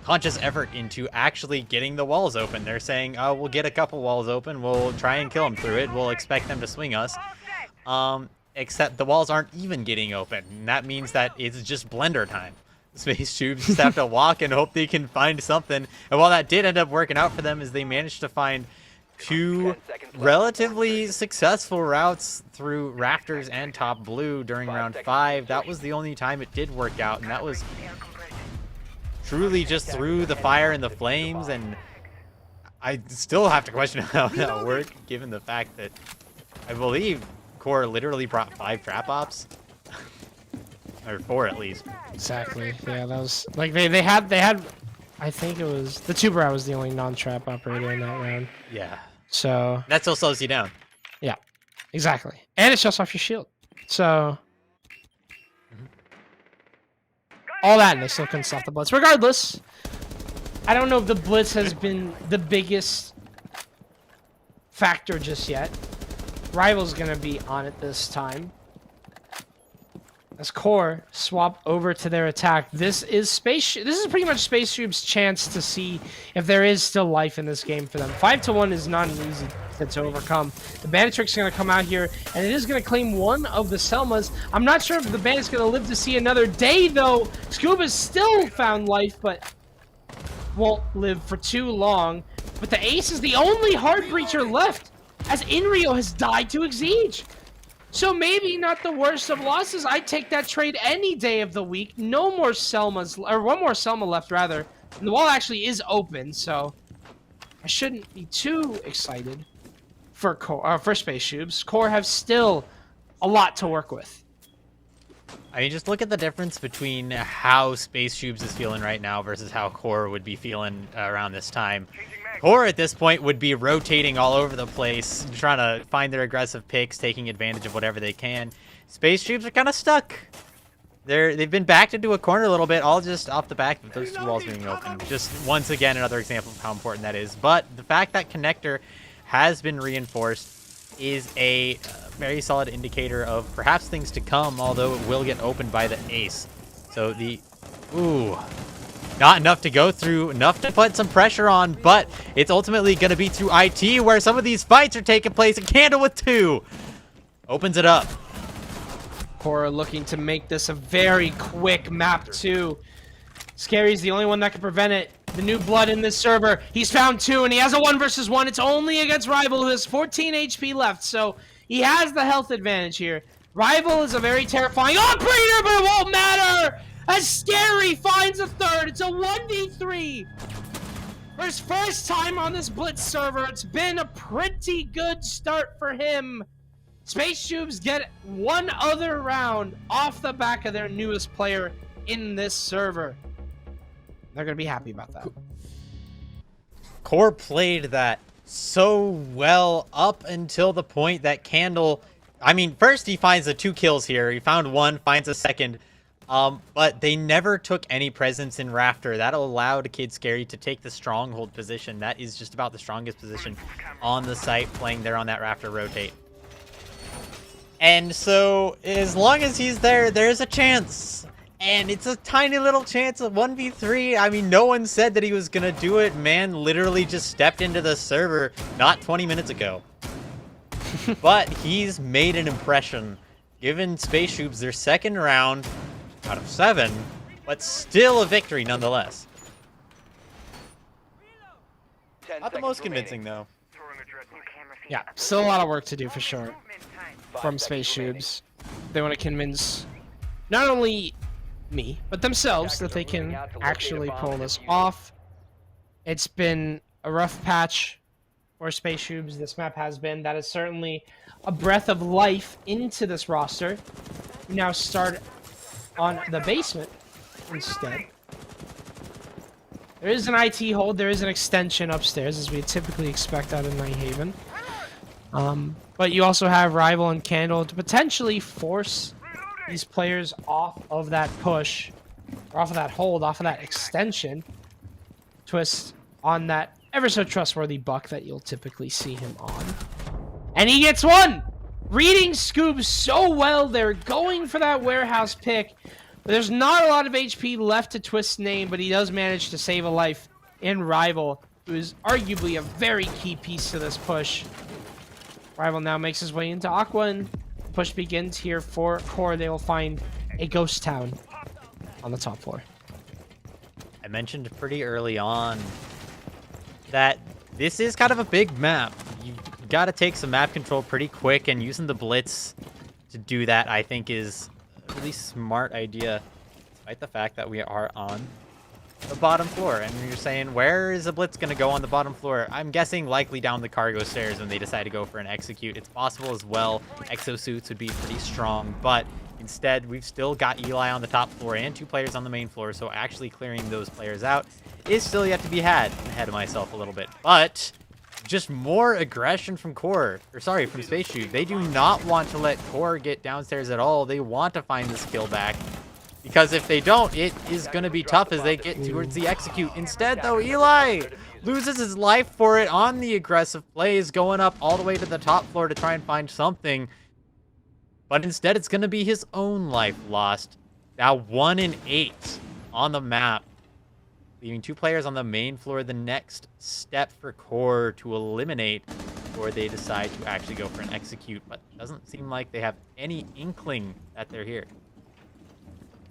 conscious effort into actually getting the walls open. They're saying, oh, we'll get a couple walls open, we'll try and kill them through it, we'll expect them to swing us. Except the walls aren't even getting open, and that means that it's just blender time. Space Shoobs just have to walk and hope they can find something. And while that did end up working out for them, is they managed to find 2 relatively successful routes through Rafters and Top Blue during round 5. That was the only time it did work out, and that was truly just through the fire and the flames. And I still have to question how that worked, given the fact that I believe Core literally brought 5 trap ops. Or 4 at least. Exactly. Yeah, that was like they had I think it was the Tubera was the only non-trap operator in that round. Yeah. So that still slows you down. Yeah. Exactly. And it shuts off your shield. So all that, and they still couldn't stop the Blitz. Regardless, I don't know if the Blitz has been the biggest factor just yet. Rival's gonna be on it this time. as Core swap over to their attack. This is pretty much Space Shoob's chance to see if there is still life in this game for them. 5-1 is not an easy defense to overcome. The Bandit Trick's going to come out here, and it is going to claim one of the Selmas. I'm not sure if the Bandit's going to live to see another day, though. Scuba's still found life, but won't live for too long. But the Ace is the only Heart Breacher left, as Inrio has died to Exige. So maybe not the worst of losses. I'd take that trade any day of the week. No more Selmas, or one more Selma left, rather. And the wall actually is open, so I shouldn't be too excited for Space Shoobs. Core have still a lot to work with. I mean, just look at the difference between how Space Shoobs is feeling right now versus how Core would be feeling around this time. Core at this point would be rotating all over the place, trying to find their aggressive picks, taking advantage of whatever they can. Space Shoobs are kind of stuck. They've been backed into a corner a little bit, all just off the back of those two walls being open. Just once again, another example of how important that is. But the fact that Connector has been reinforced is a very solid indicator of perhaps things to come, although it will get opened by the Ace. So not enough to go through, enough to put some pressure on, but it's ultimately going to be through IT where some of these fights are taking place. And Candle with 2 opens it up. Core looking to make this a very quick map 2. Scary's the only one that can prevent it. The new blood in this server. He's found 2, and he has a 1 versus 1. It's only against Rival, who has 14 HP left, so he has the health advantage here. Rival is a very terrifying operator, but it won't matter! As Scary finds a 3rd. It's a 1v3. For his first time on this Blitz server, it's been a pretty good start for him. Space Shoobs get one other round off the back of their newest player in this server. They're going to be happy about that. Core played that so well up until the point that Candle... I mean, first he finds the 2 kills here. He found 1, finds a 2nd. But they never took any presence in Rafter. That allowed Kid Scary to take the stronghold position. That is just about the strongest position on the site, playing there on that Rafter rotate. And so, as long as he's there, there's a chance. And it's a tiny little chance of 1v3. I mean, no one said that he was going to do it. Man literally just stepped into the server not 20 minutes ago. But he's made an impression. Given Space Shoobs their 2nd round out of 7, but still a victory nonetheless. Not the most convincing, though. Yeah, still a lot of work to do for sure from Space Shoobs. They want to convince not only me, but themselves that they can actually pull this off. It's been a rough patch for Space Shoobs. This map has been. That is certainly a breath of life into this roster. We now start on the basement instead. There is an IT hold. There is an extension upstairs, as we typically expect out of Nighthaven. But you also have Rival and Candle to potentially force these players off of that push, or off of that hold, off of that extension. Twist on that ever so trustworthy buck that you'll typically see him on. And he gets 1! Reading Scoob so well, they're going for that warehouse pick. But there's not a lot of HP left to Twist's name, but he does manage to save a life in Rival, who is arguably a very key piece to this push. Rival now makes his way into Aqua, and the push begins here for Core. They will find a ghost town on the top floor. I mentioned pretty early on that this is kind of a big map. You've got to take some map control pretty quick, and using the Blitz to do that, I think, is a really smart idea, despite the fact that we are on the bottom floor. And you're saying, where is a Blitz going to go on the bottom floor? I'm guessing likely down the cargo stairs when they decide to go for an execute. It's possible as well. Exosuits would be pretty strong, but instead, we've still got Eli on the top floor and 2 players on the main floor, so actually clearing those players out is still yet to be had. I'm ahead of myself a little bit, but just more aggression from Core, or sorry, from Space Shoot. They do not want to let Core get downstairs at all. They want to find this kill back, because if they don't, it is going to be tough as they get towards the execute. Instead, though, Eli loses his life for it on the aggressive plays, going up all the way to the top floor to try and find something. but instead it's going to be his own life lost. Now 1 in 8 on the map, leaving 2 players on the main floor. The next step for Core to eliminate, or they decide to actually go for an execute, but it doesn't seem like they have any inkling that they're here.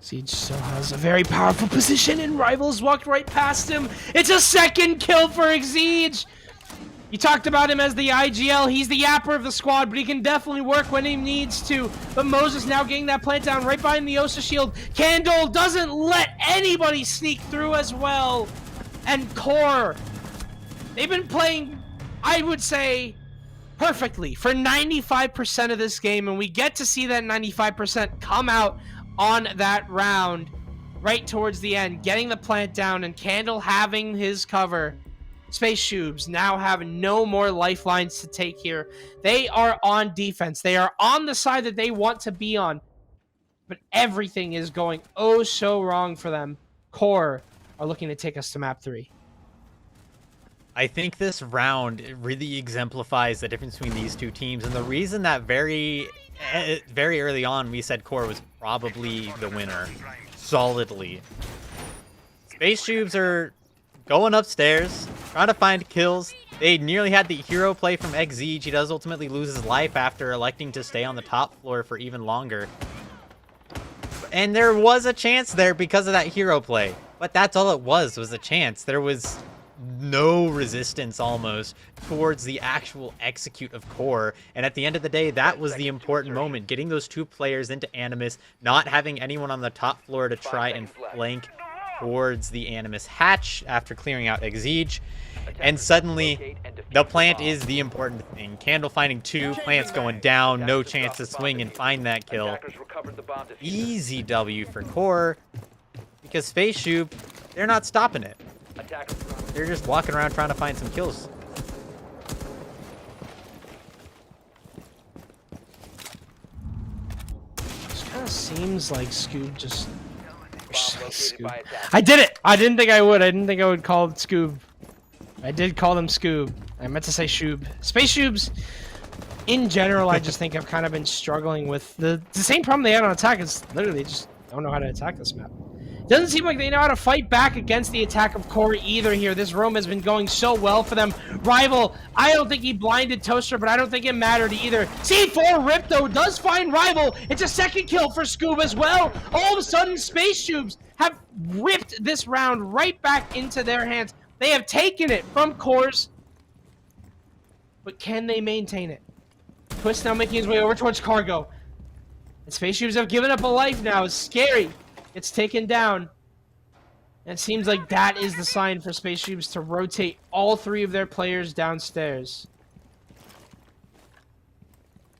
Siege still has a very powerful position, and Rivals walked right past him. It's a second kill for Siege. You talked about him as the IGL. He's the yapper of the squad, but he can definitely work when he needs to. But Moses now getting that plant down right behind the Osa shield. Candle doesn't let anybody sneak through as well. And Core, they've been playing, I would say, perfectly for 95% of this game, and we get to see that 95% come out on that round right towards the end, getting the plant down and Candle having his cover. Space Shoobs now have no more lifelines to take here. They are on defense. They are on the side that they want to be on, but everything is going oh so wrong for them. Core are looking to take us to map 3. I think this round really exemplifies the difference between these two teams, and the reason that very early on we said Core was probably the winner, solidly. Space Shoobs are going upstairs, trying to find kills. They nearly had the hero play from Exige. He does ultimately lose his life after electing to stay on the top floor for even longer. And there was a chance there because of that hero play, but that's all it was a chance. There was no resistance almost towards the actual execute of Core, and at the end of the day, that was the important moment, getting those 2 players into Animus, not having anyone on the top floor to try and flank towards the Animus hatch after clearing out Exige, and suddenly the plant is the important thing. Candle finding 2 plants going down, no chance to swing and find that kill. Easy W for Core, because Space Shoob, they're not stopping it. They're just walking around trying to find some kills. This kind of seems like Scoob just... Scoob. I did it! I didn't think I would. I didn't think I would call it Scoob. I did call them Scoob. I meant to say Shoob. Space Shoobs, in general, I just think I've kind of been struggling with the same problem they had on attack. Is literally just don't know how to attack this map. Doesn't seem like they know how to fight back against the attack of Core either here. This roam has been going so well for them. Rival, I don't think he blinded Toaster, but I don't think it mattered either. C4 Rip, though, does find Rival. It's a second kill for Scoob as well. All of a sudden, Space Shoobs have ripped this round right back into their hands. They have taken it from Cores, but can they maintain it? Twist now making his way over towards Cargo. And Space Shoobs have given up a life now. It's scary. It's taken down. And it seems like that is the sign for Space Shoobs to rotate all 3 of their players downstairs.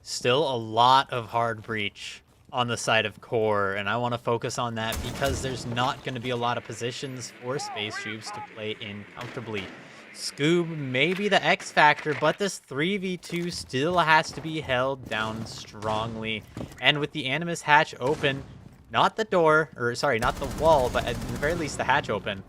Still a lot of hard breach on the side of Core, and I want to focus on that because there's not going to be a lot of positions for Space Shoobs to play in comfortably. Scoob may be the X factor, but this 3v2 still has to be held down strongly. And with the Animus hatch open, not the door, or sorry, not the wall, but at the very least the hatch open,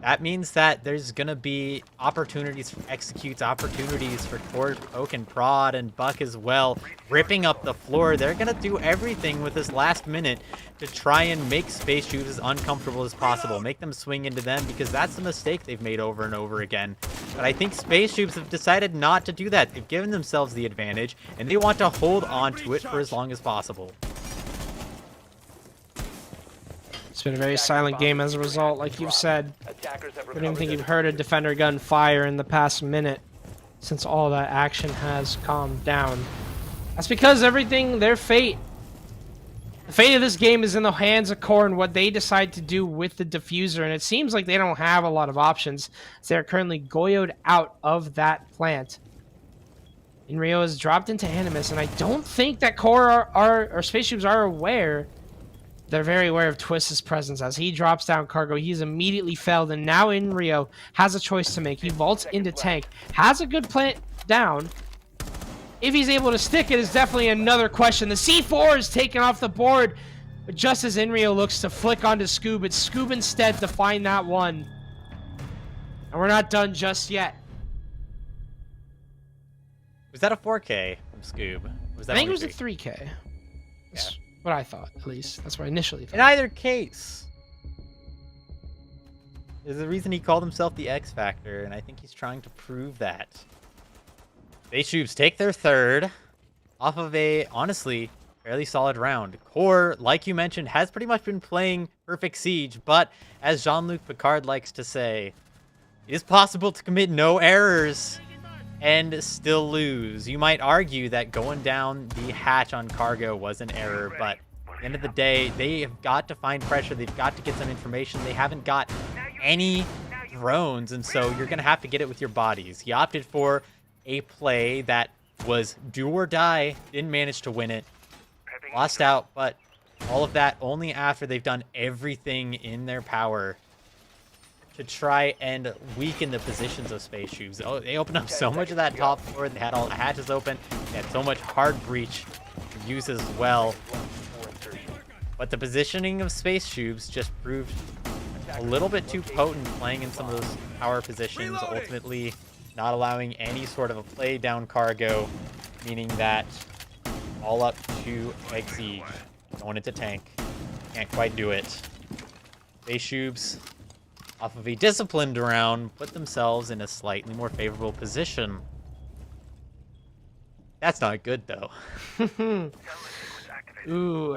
that means that there's going to be opportunities for executes, opportunities for Core, Poke, and Prod, and Buck as well, ripping up the floor. They're going to do everything with this last minute to try and make Space Shoobs as uncomfortable as possible, make them swing into them, because that's the mistake they've made over and over again. But I think Space Shoobs have decided not to do that. They've given themselves the advantage, and they want to hold on to it for as long as possible. It's been a very silent game as a result, like you've said. I don't even think you've heard a defender gun fire in the past minute since all that action has calmed down. That's because everything, their fate, the fate of this game is in the hands of Core and what they decide to do with the diffuser, and it seems like they don't have a lot of options. They're currently goyoed out of that plant. Inrio has dropped into Animus, and I don't think that Core or Space Shoobs are aware. They're very aware of Twist's presence. As he drops down Cargo, he's immediately felled, and now Inrio has a choice to make. He vaults into tank, has a good plant down. If he's able to stick it is definitely another question. The C4 is taken off the board, but just as Inrio looks to flick onto Scoob, it's Scoob instead to find that one. And we're not done just yet. Was that a 4K from Scoob? was that I think it only was a 3? 3K. That's what I thought, at least. That's what I initially thought. In either case, there's a reason he called himself the X Factor, and I think he's trying to prove that. Shoobs take their third off of a, honestly, fairly solid round. Core, like you mentioned, has pretty much been playing perfect Siege, but as Jean-Luc Picard likes to say, it is possible to commit no errors and still lose. You might argue that going down the hatch on cargo was an error, but at the end of the day, they have got to find pressure. They've got to get some information. They haven't got any drones, and so you're going to have to get it with your bodies. He opted for a play that was do or die, didn't manage to win it, lost out, but all of that only after they've done everything in their power to try and weaken the positions of Space Shoobs. Oh, they opened up so much of that top floor. They had all the hatches open. They had so much hard breach to use as well. But the positioning of Space Shoobs just proved a little bit too potent, playing in some of those power positions, ultimately not allowing any sort of a play down cargo, meaning that all up to Egg Siege. Going into tank. Can't quite do it. Space Shoobs, off of a disciplined round, put themselves in a slightly more favorable position. That's not good, though. Ooh,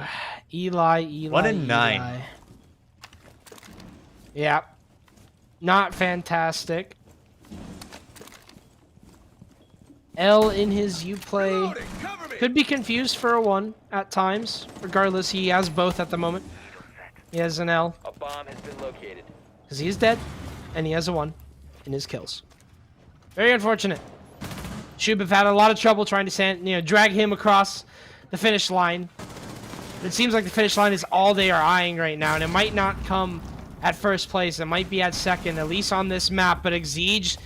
Eli. 1 and 9. Yeah. Not fantastic. L in his Uplay could be confused for a 1 at times. Regardless, he has both at the moment. He has an L. A bomb has been located. Because he is dead, and he has a 1 in his kills. Very unfortunate. Shoob have had a lot of trouble trying to drag him across the finish line. It seems like the finish line is all they are eyeing right now, and it might not come at first place. It might be at second, at least on this map, but Exige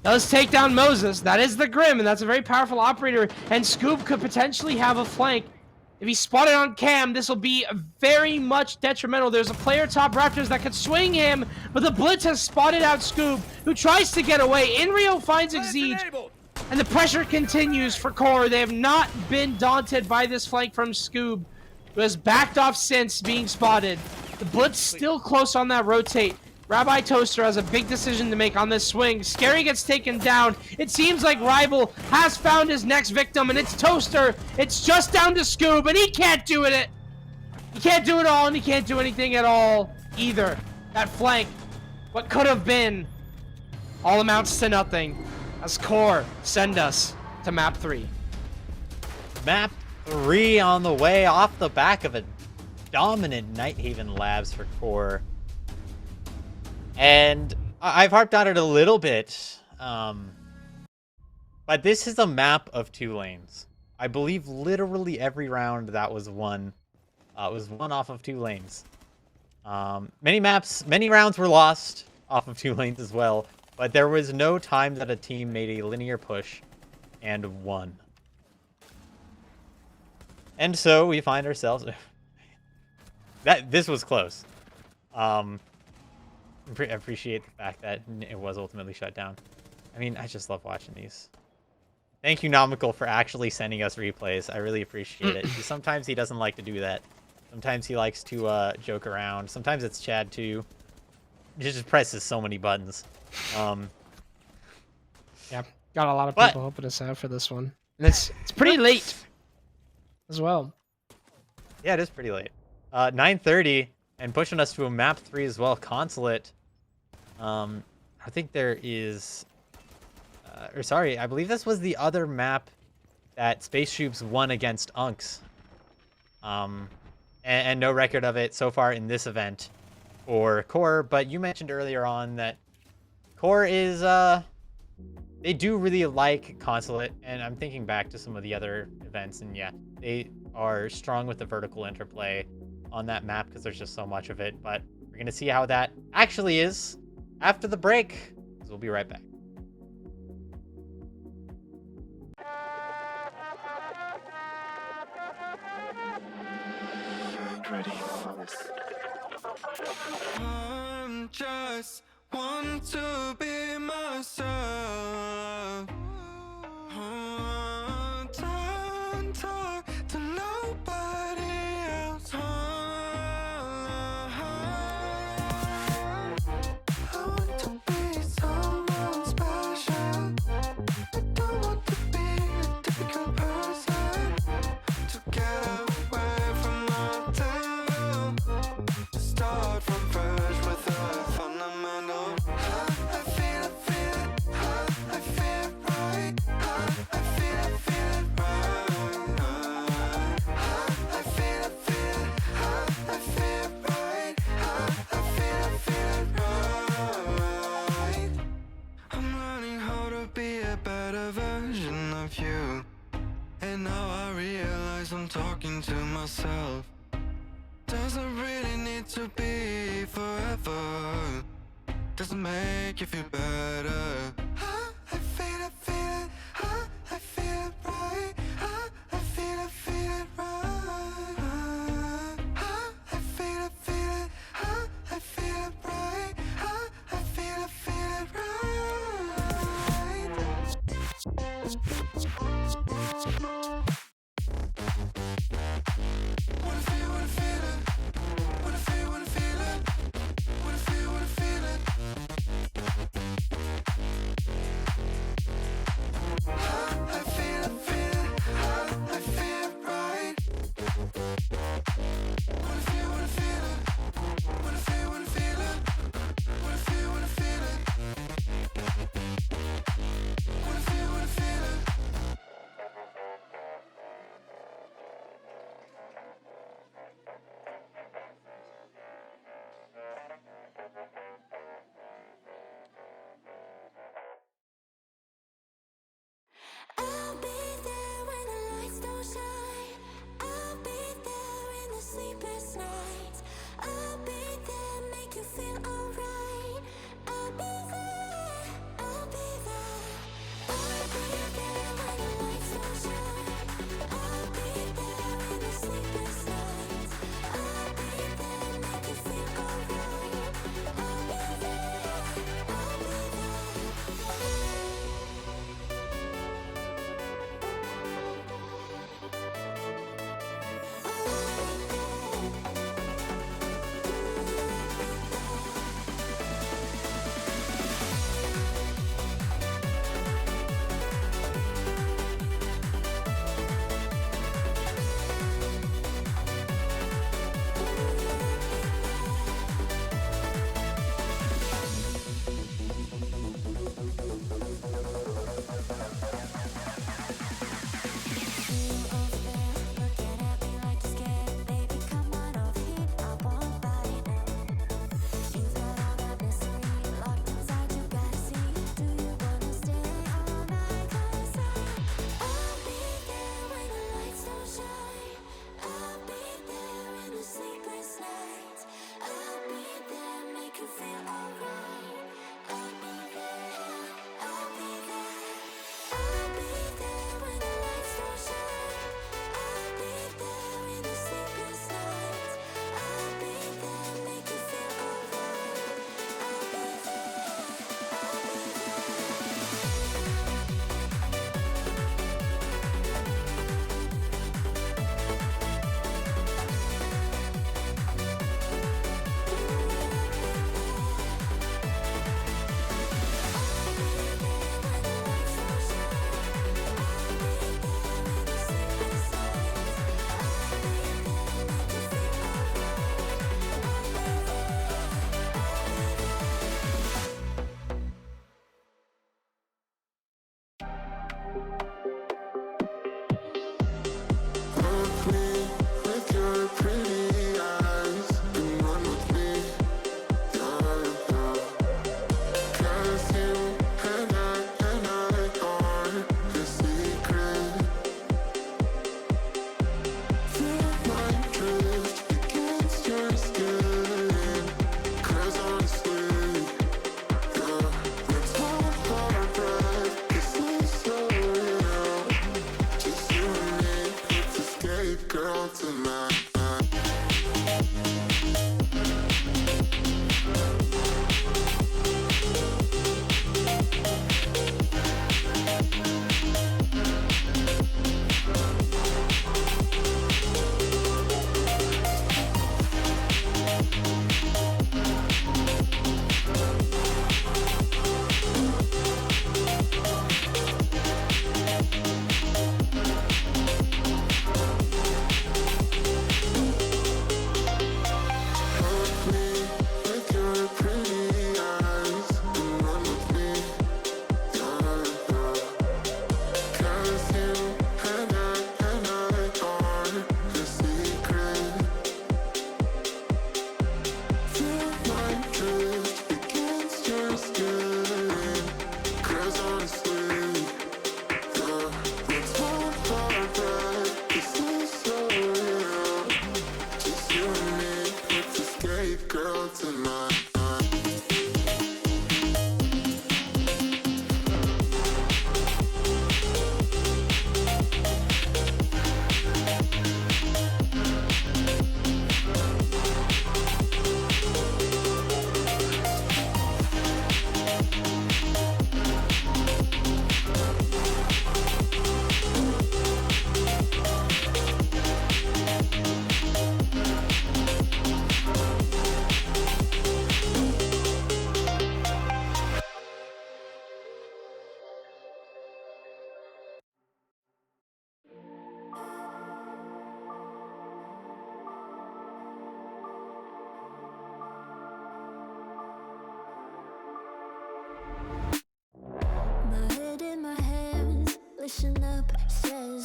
does take down Moses. That is the Grim, and that's a very powerful operator, and Scoob could potentially have a flank. If he's spotted on cam, this will be very much detrimental. There's a player top Raptors that could swing him, but the Blitz has spotted out Scoob, who tries to get away. Inrio finds Exige, and the pressure continues for Core. They have not been daunted by this flank from Scoob, who has backed off since being spotted. The Blitz still close on that rotate. Rabbi Toaster has a big decision to make on this swing. Scary gets taken down. It seems like Rival has found his next victim, and it's Toaster. It's just down to Scoob, and he can't do it. He can't do it all, and he can't do anything at all either. That flank, what could have been, all amounts to nothing. As Core send us to map 3. Map 3 on the way off the back of a dominant Nighthaven Labs for Core. And I've harped on it a little bit, but this is a map of 2 lanes. I believe literally every round that was won was won off of 2 lanes. Many rounds were lost off of 2 lanes as well, but there was no time that a team made a linear push and won. And so we find ourselves this was close. I appreciate the fact that it was ultimately shut down. I mean, I just love watching these. Thank you, Nomical, for actually sending us replays. I really appreciate it. Sometimes he doesn't like to do that. Sometimes he likes to joke around. Sometimes it's Chad, too. He just presses so many buttons. Yeah, got a lot of people helping us out for this one. And it's pretty late as well. Yeah, it is pretty late. 9:30, and pushing us to a map 3 as well, Consulate. I think there is... or sorry, I believe this was the other map that Space Shoobs won against Unks. And no record of it so far in this event for Core, but you mentioned earlier on that Core is, they do really like Consulate, and I'm thinking back to some of the other events, and yeah, they are strong with the vertical interplay on that map because there's just so much of it, but we're going to see how that actually is after the break, because we'll be right back. Ready for this. I just want to be myself. Tired now I realize I'm talking to myself. Doesn't really need to be forever. Doesn't make you feel better. I feel it, I feel it right. I feel it right. I feel it, I feel it right. I feel it right. Wanna feel it. Wanna feel it. Wanna feel it. I feel it, I feel it right. Wanna feel it. Wanna feel it. Wanna feel it. Wanna feel it.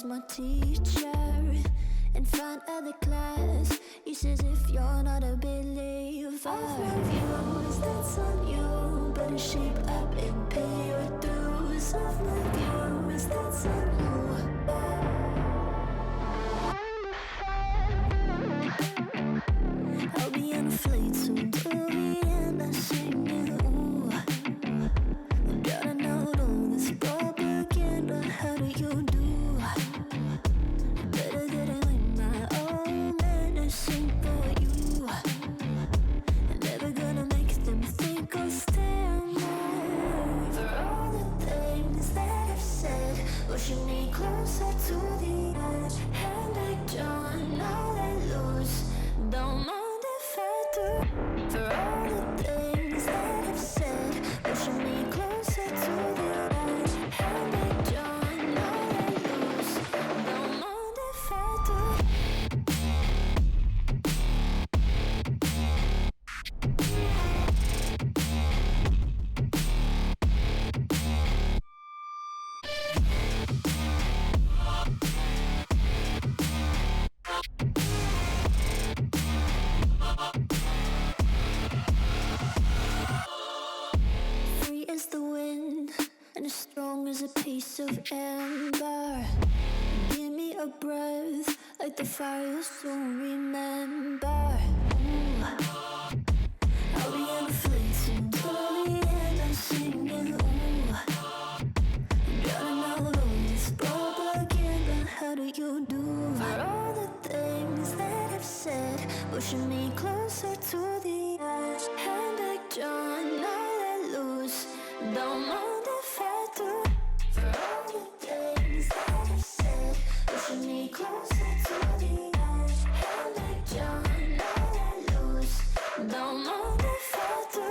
was my teacher in front of the class. He says, if you're not a believer, all my views, that's on you. Better shape up and pay your dues. Off my views, that's on you. I'll be on a flight soon to the end. I'm singing, ooh. Gotta know all this propaganda. How do you do? Better get it in my own medicine for you. Never gonna make them think I'll stand there. For all the things that I've said, pushing me closer to the edge. Hand like John, all I lose. Don't mind if I do. For all the things that I've said, pushing me closer to the edge. Hand like John, all I lose. Don't mind if I do. Free as the wind and as strong as a piece of amber. Give me a breath like the fire you'll soon remember. Ooh. I'll be on a flight soon to the end. I'm singing, ooh. Gotta know all this propaganda. How do you do? For all the things that I've said, pushing me closer to the edge. Hand like John, all I lose. Don't mind if I do. For all the things that I've said, pushing me closer to the edge. Hand like John, all I lose. Don't mind if I do.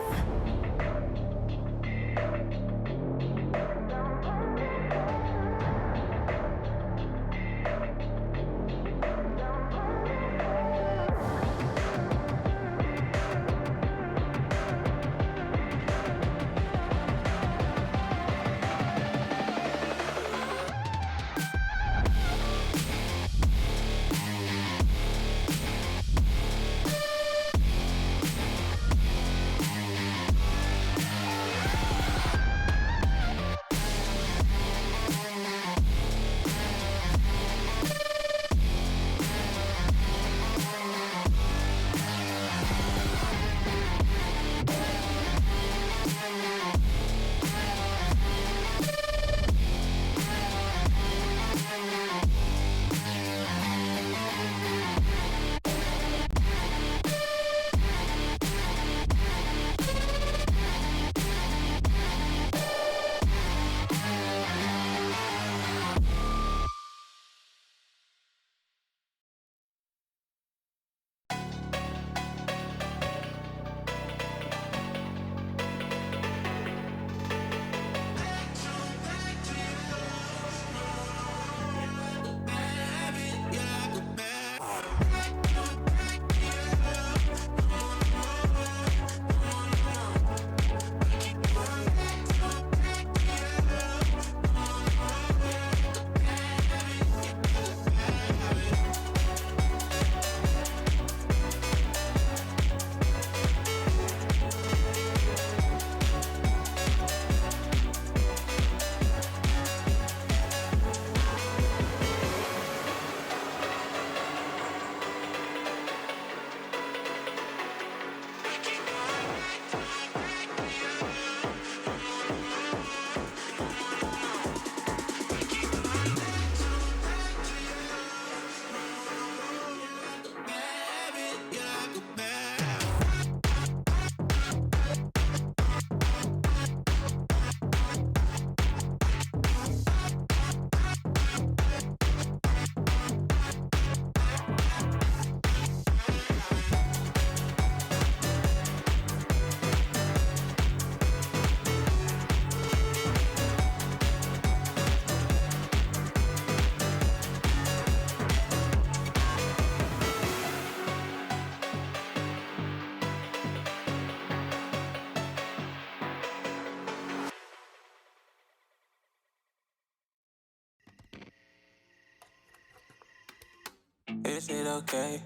is it okay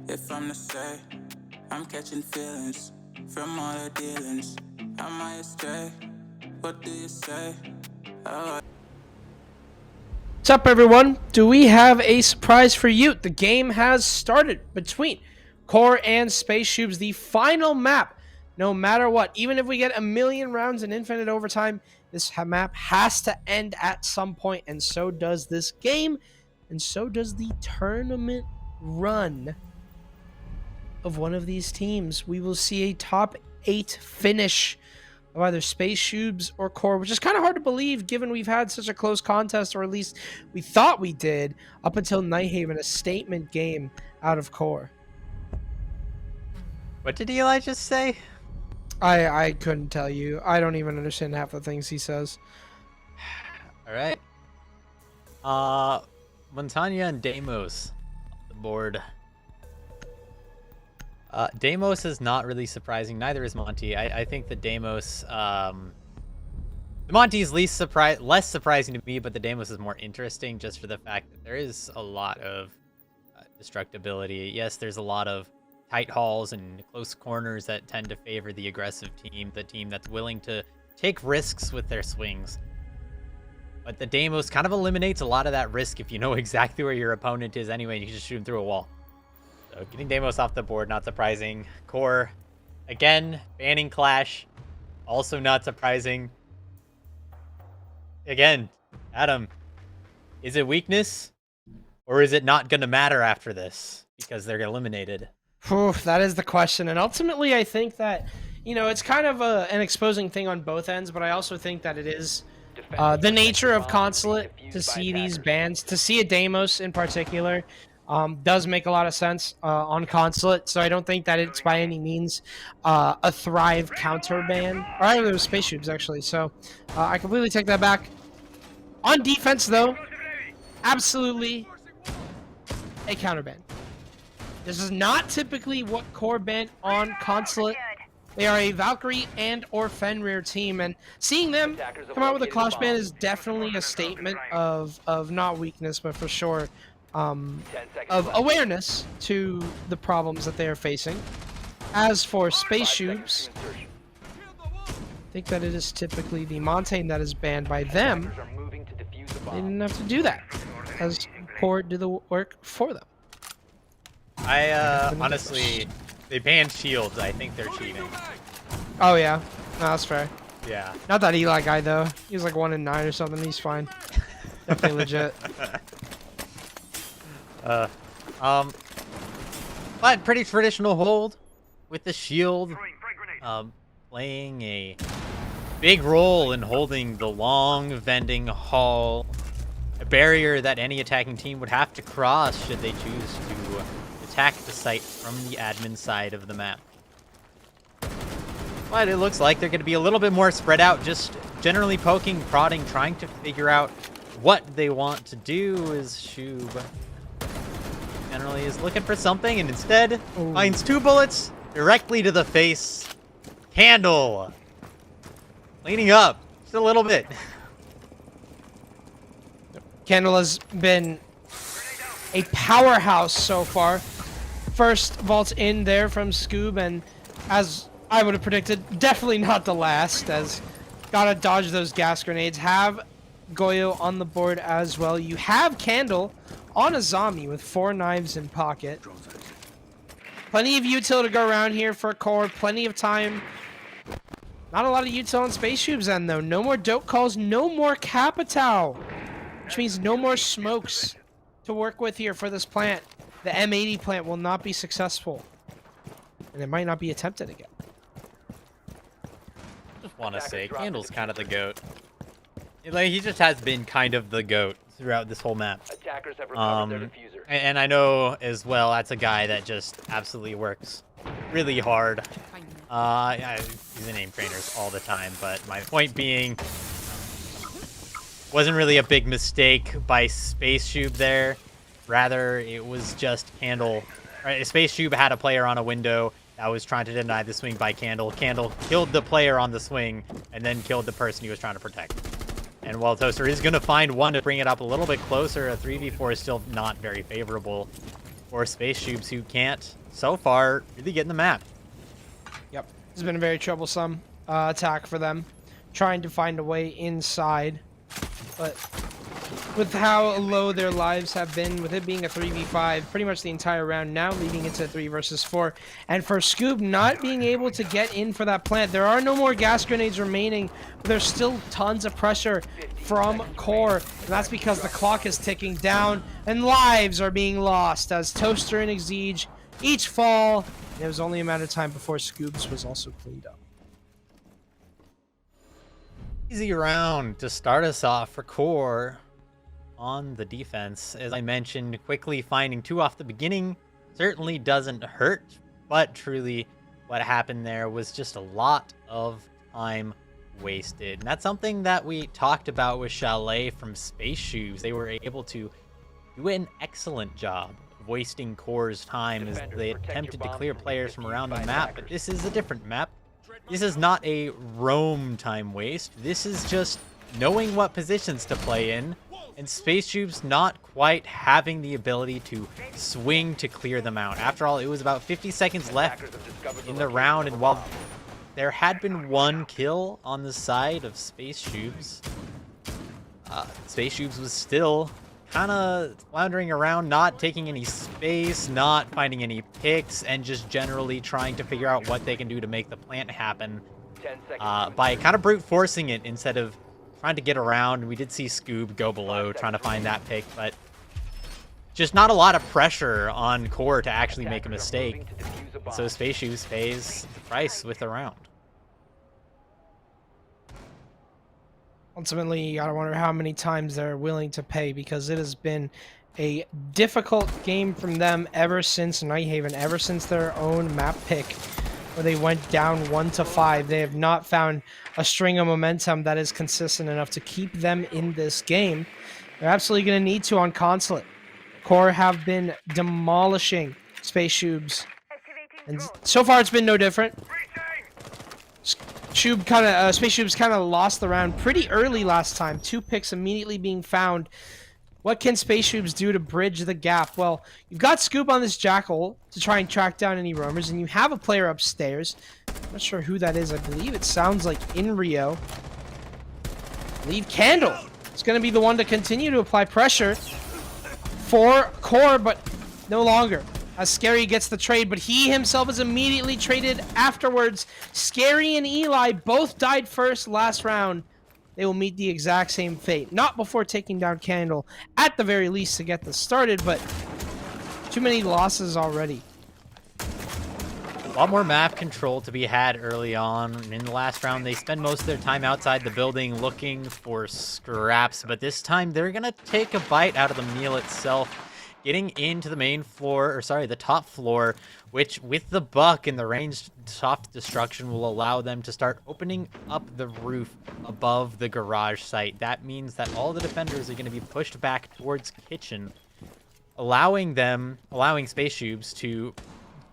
if I'm to say I'm catching feelings from all the dealings? Am I astray? What do you say? Oh, What's up, everyone? Do we have a surprise for you? The game has started between Core and Space Shoobs, the final map. No matter what, even if we get a million rounds in infinite overtime, this map has to end at some point, and so does this game, and so does the tournament run of one of these teams. We will see a top 8 finish of either Space Shoobs or Core, which is kind of hard to believe given we've had such a close contest, or at least we thought we did, up until Nighthaven, a statement game out of Core. What did Eli just say? I couldn't tell you. I don't even understand half the things he says. All right. Montagna and Deimos on the board. Deimos is not really surprising. Neither is Monty. I think that Deimos, the Monty is less surprising to me, but the Deimos is more interesting just for the fact that there is a lot of destructibility. Yes, there's a lot of tight halls and close corners that tend to favor the aggressive team, the team that's willing to take risks with their swings. But the Deimos kind of eliminates a lot of that risk if you know exactly where your opponent is anyway, and you can just shoot him through a wall. So getting Deimos off the board, not surprising. Core, again, banning Clash, also not surprising. Again, Adam, is it weakness? Or is it not going to matter after this because they're eliminated? Whew, that is the question. And ultimately, I think that, you know, it's kind of an exposing thing on both ends, but I also think that it is the nature of Consulate to see these bans, to see a Deimos in particular, does make a lot of sense on Consulate. So I don't think that it's by any means a Thrive counter ban. Or either it was Space Shoobs, actually. So I completely take that back. On defense, though, absolutely a counter ban. This is not typically what Core ban on Consulate. They are a Valkyrie and or Fenrir team, and seeing them come out with a Clash ban is definitely a statement of not weakness, but for sure of awareness to the problems that they are facing. As for Space Shoobs, I think that it is typically the Montaigne that is banned by them. They didn't have to do that, as Core did the work for them. Honestly, they banned shields. I think they're cheating. Oh yeah, no, that's fair. Yeah. Not that Eli guy though. He was like 1 in 9 or something. He's fine. Definitely legit. But pretty traditional hold with the shield, playing a big role in holding the long vending hall, a barrier that any attacking team would have to cross should they choose to attack the site from the admin side of the map. But it looks like they're going to be a little bit more spread out, just generally poking, prodding, trying to figure out what they want to do. Is Shoob generally is looking for something and instead finds 2 bullets directly to the face. Candle leaning up just a little bit. Candle has been a powerhouse so far. First vault in there from Scoob, and as I would have predicted, definitely not the last, as gotta dodge those gas grenades. Have Goyo on the board as well. You have Candle on a zombie with 4 knives in pocket. Plenty of util to go around here for Core, plenty of time. Not a lot of util on Space Shoobs end though. No more dope calls, no more Capitao, which means no more smokes to work with here for this plant. The M80 plant will not be successful, and it might not be attempted again. Just want to say, Candle's kind of the GOAT. Like, he just has been kind of the GOAT throughout this whole map. Attackers have recovered their diffuser. And I know as well that's a guy that just absolutely works really hard. Yeah, he's in aim trainers all the time, but my point being, wasn't really a big mistake by Space Shoob there. Rather, it was just Candle. Right, Space Shoob had a player on a window that was trying to deny the swing by Candle. Candle killed the player on the swing and then killed the person he was trying to protect. And while Toaster is going to find one to bring it up a little bit closer, a 3v4 is still not very favorable. for Space Shoobs, who can't, so far, really get in the map. Yep. It's been a very troublesome attack for them, trying to find a way inside. But with how low their lives have been, with it being a 3v5 pretty much the entire round, now leading into 3 versus 4, and for Scoob not being able to get in for that plant, there are no more gas grenades remaining, but there's still tons of pressure from Core, and that's because the clock is ticking down and lives are being lost as Toaster and Exige each fall. It was only a matter of time before Scoobs was also cleaned up. Easy round to start us off for Core on the defense. As I mentioned, quickly finding 2 off the beginning certainly doesn't hurt, but truly what happened there was just a lot of time wasted. And that's something that we talked about with Chalet from Space Shoes. They were able to do an excellent job of wasting Core's time as they attempted to clear players from around the map, but this is a different map. This is not a roam time waste. This is just knowing what positions to play in, and Space Tubes not quite having the ability to swing to clear them out. After all, it was about 50 seconds left in the round, and while there had been 1 kill on the side of Space Tubes, Space Tubes was still kind of floundering around, not taking any space, not finding any picks, and just generally trying to figure out what they can do to make the plant happen by kind of brute forcing it instead of trying to get around. We did see Scoob go below trying to find that pick, but just not a lot of pressure on Core to actually make a mistake. So Space Shoes pays the price with the round. Ultimately, you gotta wonder how many times they're willing to pay, because it has been a difficult game from them ever since Nighthaven, ever since their own map pick, where they went down 1-5. They have not found a string of momentum that is consistent enough to keep them in this game. They're absolutely going to need to on Consulate. Core have been demolishing Space Shoobs, and so far it's been no different. Space Shoobs kind of lost the round pretty early last time. 2 picks immediately being found. What can Space Shoobs do to bridge the gap? Well, you've got Scoop on this Jackal to try and track down any roamers, and you have a player upstairs. I'm not sure who that is. I believe it sounds like in Rio. Leave Candle. It's going to be the one to continue to apply pressure for Core, but no longer. As Scary gets the trade, but he himself is immediately traded afterwards. Scary and Eli both died first last round. They will meet the exact same fate. Not before taking down Candle, at the very least, to get this started, but too many losses already. A lot more map control to be had early on. And in the last round, they spend most of their time outside the building looking for scraps, but this time they're going to take a bite out of the meal itself. Getting into the main floor, or sorry, the top floor, which with the buck and the ranged soft destruction will allow them to start opening up the roof above the garage site. That means that all the defenders are going to be pushed back towards kitchen, allowing Space Tubes to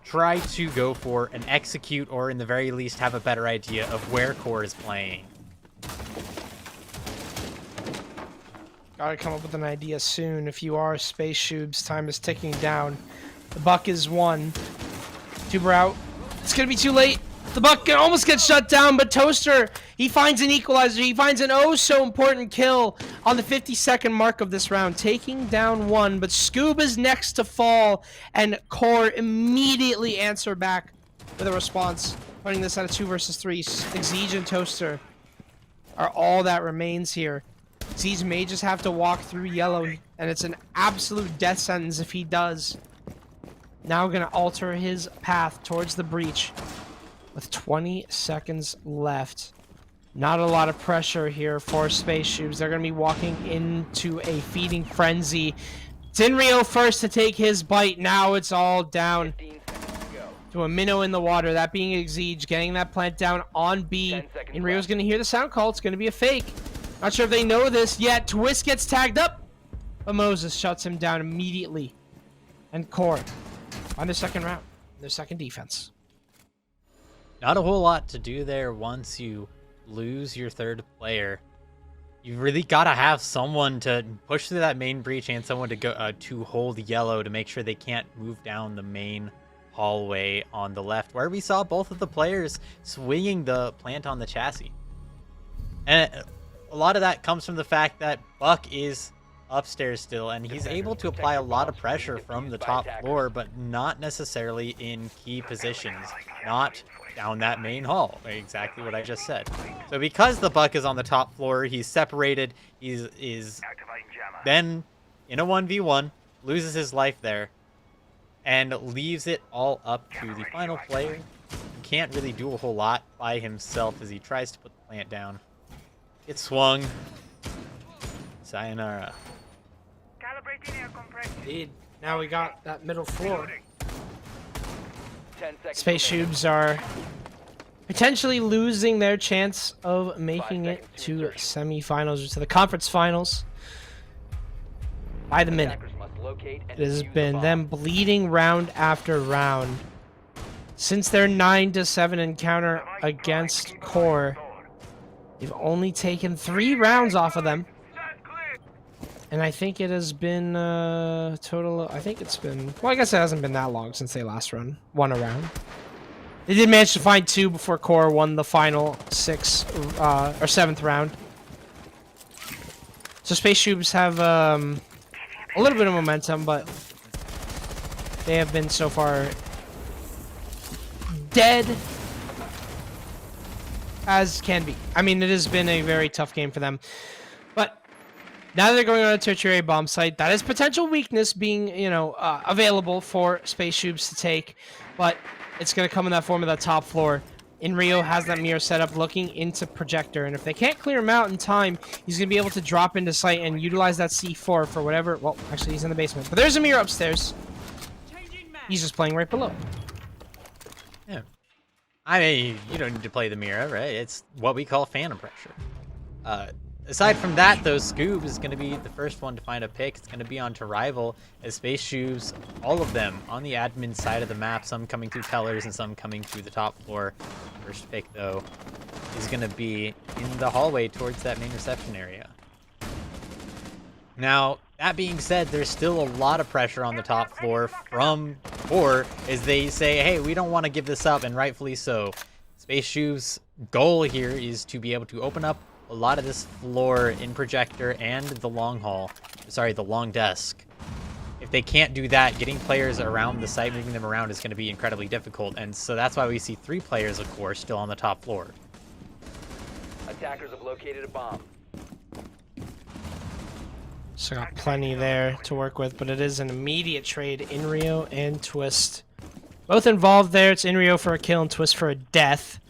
try to go for an execute, or in the very least have a better idea of where Core is playing. Gotta come up with an idea soon. If you are Space Shoobs, time is ticking down. The buck is 1. Tuber out. It's gonna be too late. The buck almost gets shut down, but Toaster, he finds an equalizer. He finds an oh so important kill on the 52nd mark of this round, taking down 1. But Scoob is next to fall, and Core immediately answer back with a response, putting this at a 2 versus 3. Exige and Toaster are all that remains here. Exige may just have to walk through yellow, and it's an absolute death sentence if he does. Now going to alter his path towards the breach with 20 seconds left. Not a lot of pressure here for Space Shoobs. They're going to be walking into a feeding frenzy. It's Inrio first to take his bite. Now it's all down to a minnow in the water, that being Exige, getting that plant down on B. Inrio's going to hear the sound call. It's going to be a fake. Not sure if they know this yet. Twist gets tagged up, but Moses shuts him down immediately. And Core on their second round, their second defense. Not a whole lot to do there once you lose your third player. you really gotta have someone to push through that main breach and someone to go to hold yellow to make sure they can't move down the main hallway on the left, where we saw both of the players swinging the plant on the chassis. And a lot of that comes from the fact that Buck is upstairs still, and he's able to apply a lot of pressure from the top floor, but not necessarily in key positions, not down that main hall. Exactly what I just said. So because the Buck is on the top floor, he's separated, is then in a 1v1, loses his life there, and leaves it all up to the final player. He can't really do a whole lot by himself as he tries to put the plant down. Gets swung. Sayonara. Indeed. Now we got that middle floor. 10 seconds Space remaining. Shoobs are potentially losing their chance of making 5 it seconds to to insertion. semifinals or to the conference finals by the minute. Attackers must locate and It has defuse the been bomb. them bleeding round after round. Since their 9-7 encounter against Core, they've only taken 3 rounds off of them. And I think it has been total. I think it's been. Well, I guess it hasn't been that long since they last won a round. They did manage to find 2 before Core won the final 6 or 7th round. So Space Shoobs have a little bit of momentum, but they have been so far dead as can be. I mean, it has been a very tough game for them, but now that they're going on a tertiary bomb site, that is potential weakness being, available for Space Shoobs to take, but it's going to come in that form of that top floor. Rio has that mirror set up looking into Projector, and if they can't clear him out in time, he's going to be able to drop into site and utilize that C4 for whatever. Well, actually, he's in the basement, but there's a mirror upstairs. He's just playing right below. Yeah. I mean, you don't need to play the mirror, right? It's what we call phantom pressure. Aside from that, though, Scoob is going to be the first one to find a pick. It's going to be on to Rival as Space Shoobs, all of them on the admin side of the map, some coming through pillars and some coming through the top floor. First pick, though, is going to be in the hallway towards that main reception area. Now, that being said, there's still a lot of pressure on the top floor from Core as they say, hey, we don't want to give this up, and rightfully so. Space Shoobs' goal here is to be able to open up a lot of this floor in Projector and the long hall. Sorry, the long desk. If they can't do that, getting players around the site, moving them around is going to be incredibly difficult. And so that's why we see 3 players, of course, still on the top floor. Attackers have located a bomb. So got plenty there to work with, but it is an immediate trade. Rio and Twist both involved there. It's Rio for a kill and Twist for a death.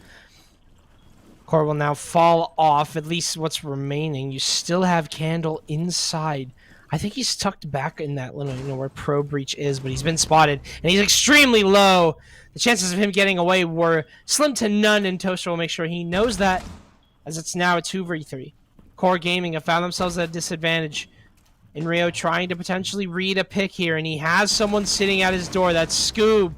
Core will now fall off, at least what's remaining. You still have Candle inside. I think he's tucked back in that little, where Pro Breach is, but he's been spotted, and he's extremely low. The chances of him getting away were slim to none, and Toaster will make sure he knows that, as it's now a 2v3. Core Gaming have found themselves at a disadvantage. Rio trying to potentially read a pick here, and he has someone sitting at his door. That's Scoob.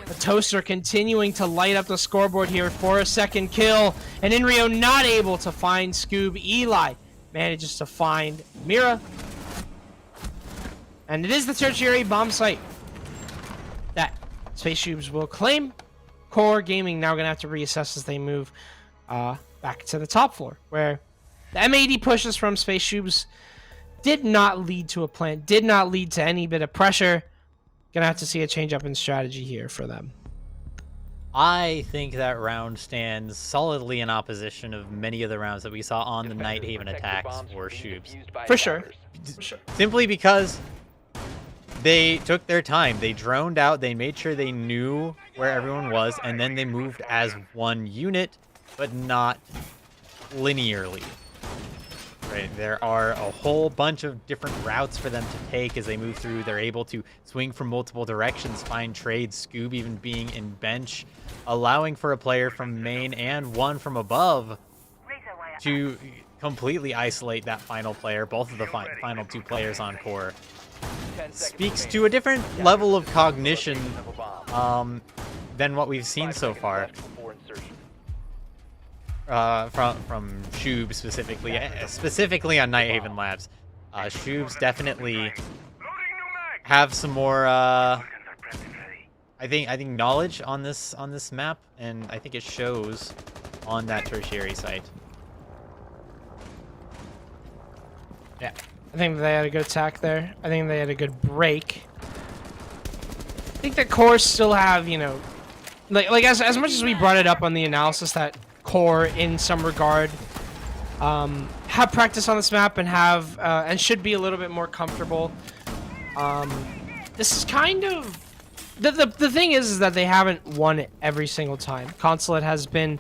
The Toaster continuing to light up the scoreboard here for a second kill, and Rio not able to find Scoob. Eli manages to find Mira, and it is the tertiary bomb site that Space Shoobs will claim. Core Gaming now going to have to reassess as they move back to the top floor, where the M80 pushes from Space Shoobs did not lead to a plant, did not lead to any bit of pressure. Gonna have to see a change up in strategy here for them. I think that round stands solidly in opposition of many of the rounds that we saw on the Night Haven attacks for Shoobs. For sure. Simply because they took their time. They droned out, they made sure they knew where everyone was, and then they moved as one unit, but not linearly. Right, there are a whole bunch of different routes for them to take as they move through. They're able to swing from multiple directions, find trades, Scoob even being in bench, allowing for a player from main and one from above to completely isolate that final player, both of the final 2 players on Core. Speaks to a different level of cognition than what we've seen so far. from Shoobs specifically on Night Haven Labs. Shoobs definitely have some more I think knowledge on this map, and I think it shows on that tertiary site. Yeah, I think they had a good attack there. I think they had a good break. I think the core still have, you know, like as much as we brought it up on the analysis that core in some regard have practice on this map and have and should be a little bit more comfortable. This is kind of the thing is that they haven't won it every single time. Consulate has been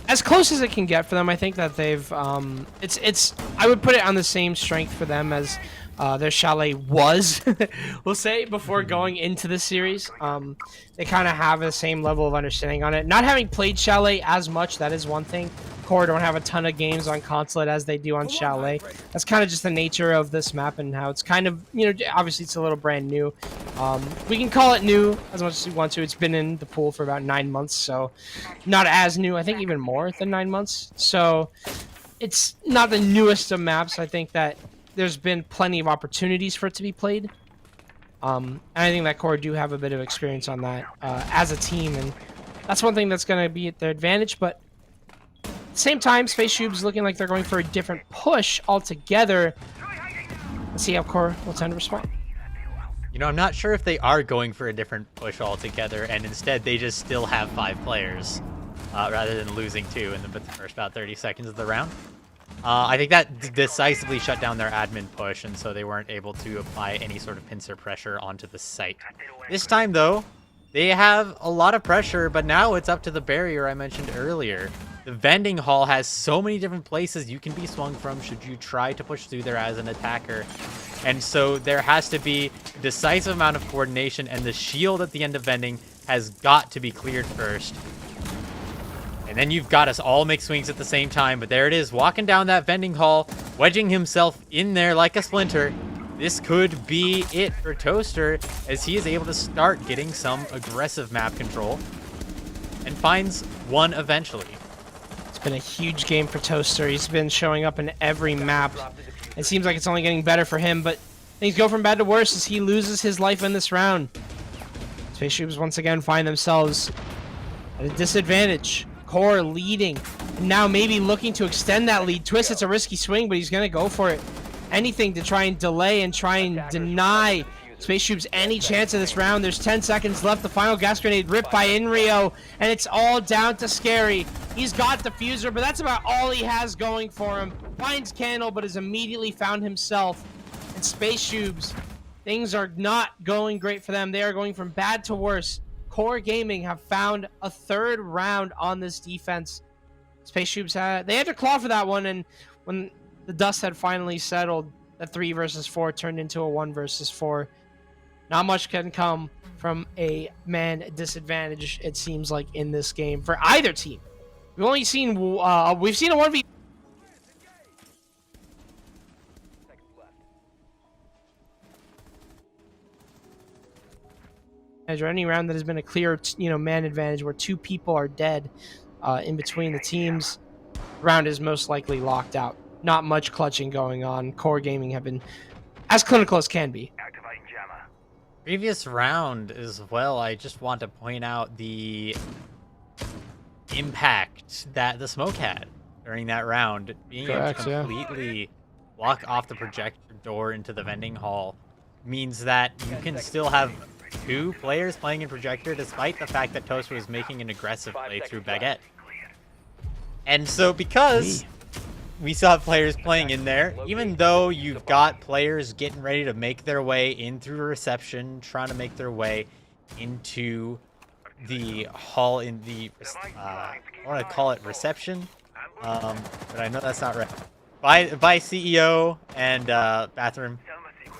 as close as it can get for them. I think that they've it's I would put it on the same strength for them as their Chalet was, we'll say, before going into the series. They kind of have the same level of understanding on it. Not having played Chalet as much, that is one thing. Core don't have a ton of games on Consulate as they do on Chalet. That's kind of just the nature of this map and how it's kind of, you know, obviously it's a little brand new. We can call it new as much as we want to. It's been in the pool for about 9 months, so not as new. I think even more than 9 months. So it's not the newest of maps. I think that there's been plenty of opportunities for it to be played. And I think that Core do have a bit of experience on that as a team, and that's one thing that's going to be at their advantage. But at the same time, Space Shoobs looking like they're going for a different push altogether. Let's see how Core will tend to respond. You know, I'm not sure if they are going for a different push altogether, and instead they just still have 5 players rather than losing 2 in the first about 30 seconds of the round. I think that decisively shut down their admin push, and so they weren't able to apply any sort of pincer pressure onto the site. This time, though, they have a lot of pressure, but now it's up to the barrier I mentioned earlier. The vending hall has so many different places you can be swung from should you try to push through there as an attacker. And so there has to be a decisive amount of coordination, and the shield at the end of vending has got to be cleared first. And then you've got us all make swings at the same time, but there it is, walking down that vending hall, wedging himself in there like a splinter. This could be it for Toaster, as he is able to start getting some aggressive map control and finds one eventually. It's been a huge game for Toaster. He's been showing up in every map. It seems like it's only getting better for him, but things go from bad to worse as he loses his life in this round. Space Shoobs once again find themselves at a disadvantage. Core leading, and now maybe looking to extend that lead. Twist, it's a risky swing, but he's going to go for it. Anything to try and delay and try and deny Space Shoobs any chance of this round. There's 10 seconds left. The final gas grenade ripped by Inrio, and it's all down to Scary. He's got Diffuser, but that's about all he has going for him. Finds Candle, but has immediately found himself. And Space Shoobs, things are not going great for them. They are going from bad to worse. Core Gaming have found a 3rd round on this defense. Space Shoobs had to claw for that one, and when the dust had finally settled, the 3 versus 4 turned into a 1 versus 4. Not much can come from a man disadvantage, it seems like, in this game for either team. We've only seen we've seen a 1v. Or any round that has been a clear, man advantage where 2 people are dead in between the teams, round is most likely locked out. Not much clutching going on. Core Gaming have been as clinical as can be. Previous round as well, I just want to point out the impact that the smoke had during that round. Being able to completely block off the projector door into the vending hall means that you can still have 2 players playing in projector, despite the fact that Toaster was making an aggressive play through Baguette. And so because we saw players playing in there, even though you've got players getting ready to make their way in through reception, trying to make their way into the hall in the, I want to call it reception, but I know that's not right. By CEO and bathroom.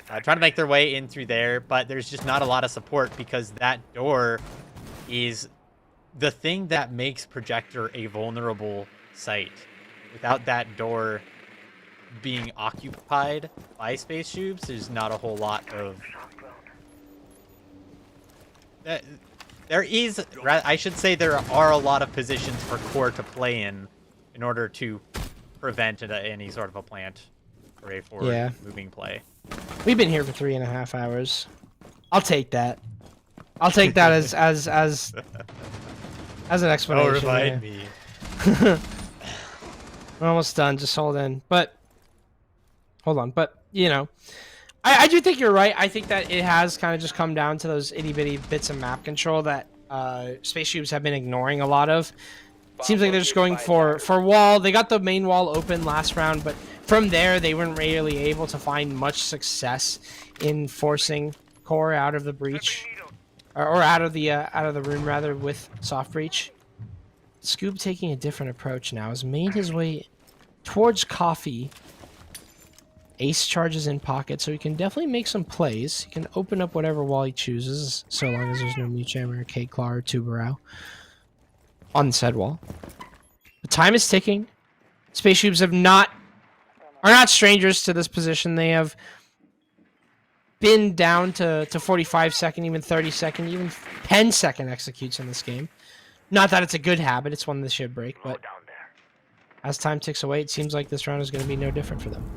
Trying to make their way in through there, but there's just not a lot of support because that door is the thing that makes Projector a vulnerable site. Without that door being occupied by Space Shoobs, there's not a whole lot of I should say there are a lot of positions for core to play in order to prevent any sort of a plant or a forward moving play. We've been here for 3.5 hours. I'll take that. I'll take that as an explanation. Oh, remind me. We're almost done. Just hold in. But hold on. But you know, I do think you're right. I think that it has kind of just come down to those itty bitty bits of map control that Space Shoobs have been ignoring a lot of. Seems like they're just going for wall. They got the main wall open last round, but from there they weren't really able to find much success in forcing core out of the breach, or out of the room rather, with soft breach. Scoob taking a different approach now, has made his way towards coffee. Ace charges in pocket, so he can definitely make some plays. He can open up whatever wall he chooses, so long as there's no Muchammer or K-Claw or Tubarao on said wall. The time is ticking. Space Shoobs are not strangers to this position. They have been down to 45-second, even 30-second, even 10-second executes in this game. Not that it's a good habit, it's one they should break, but as time ticks away, it seems like this round is going to be no different for them.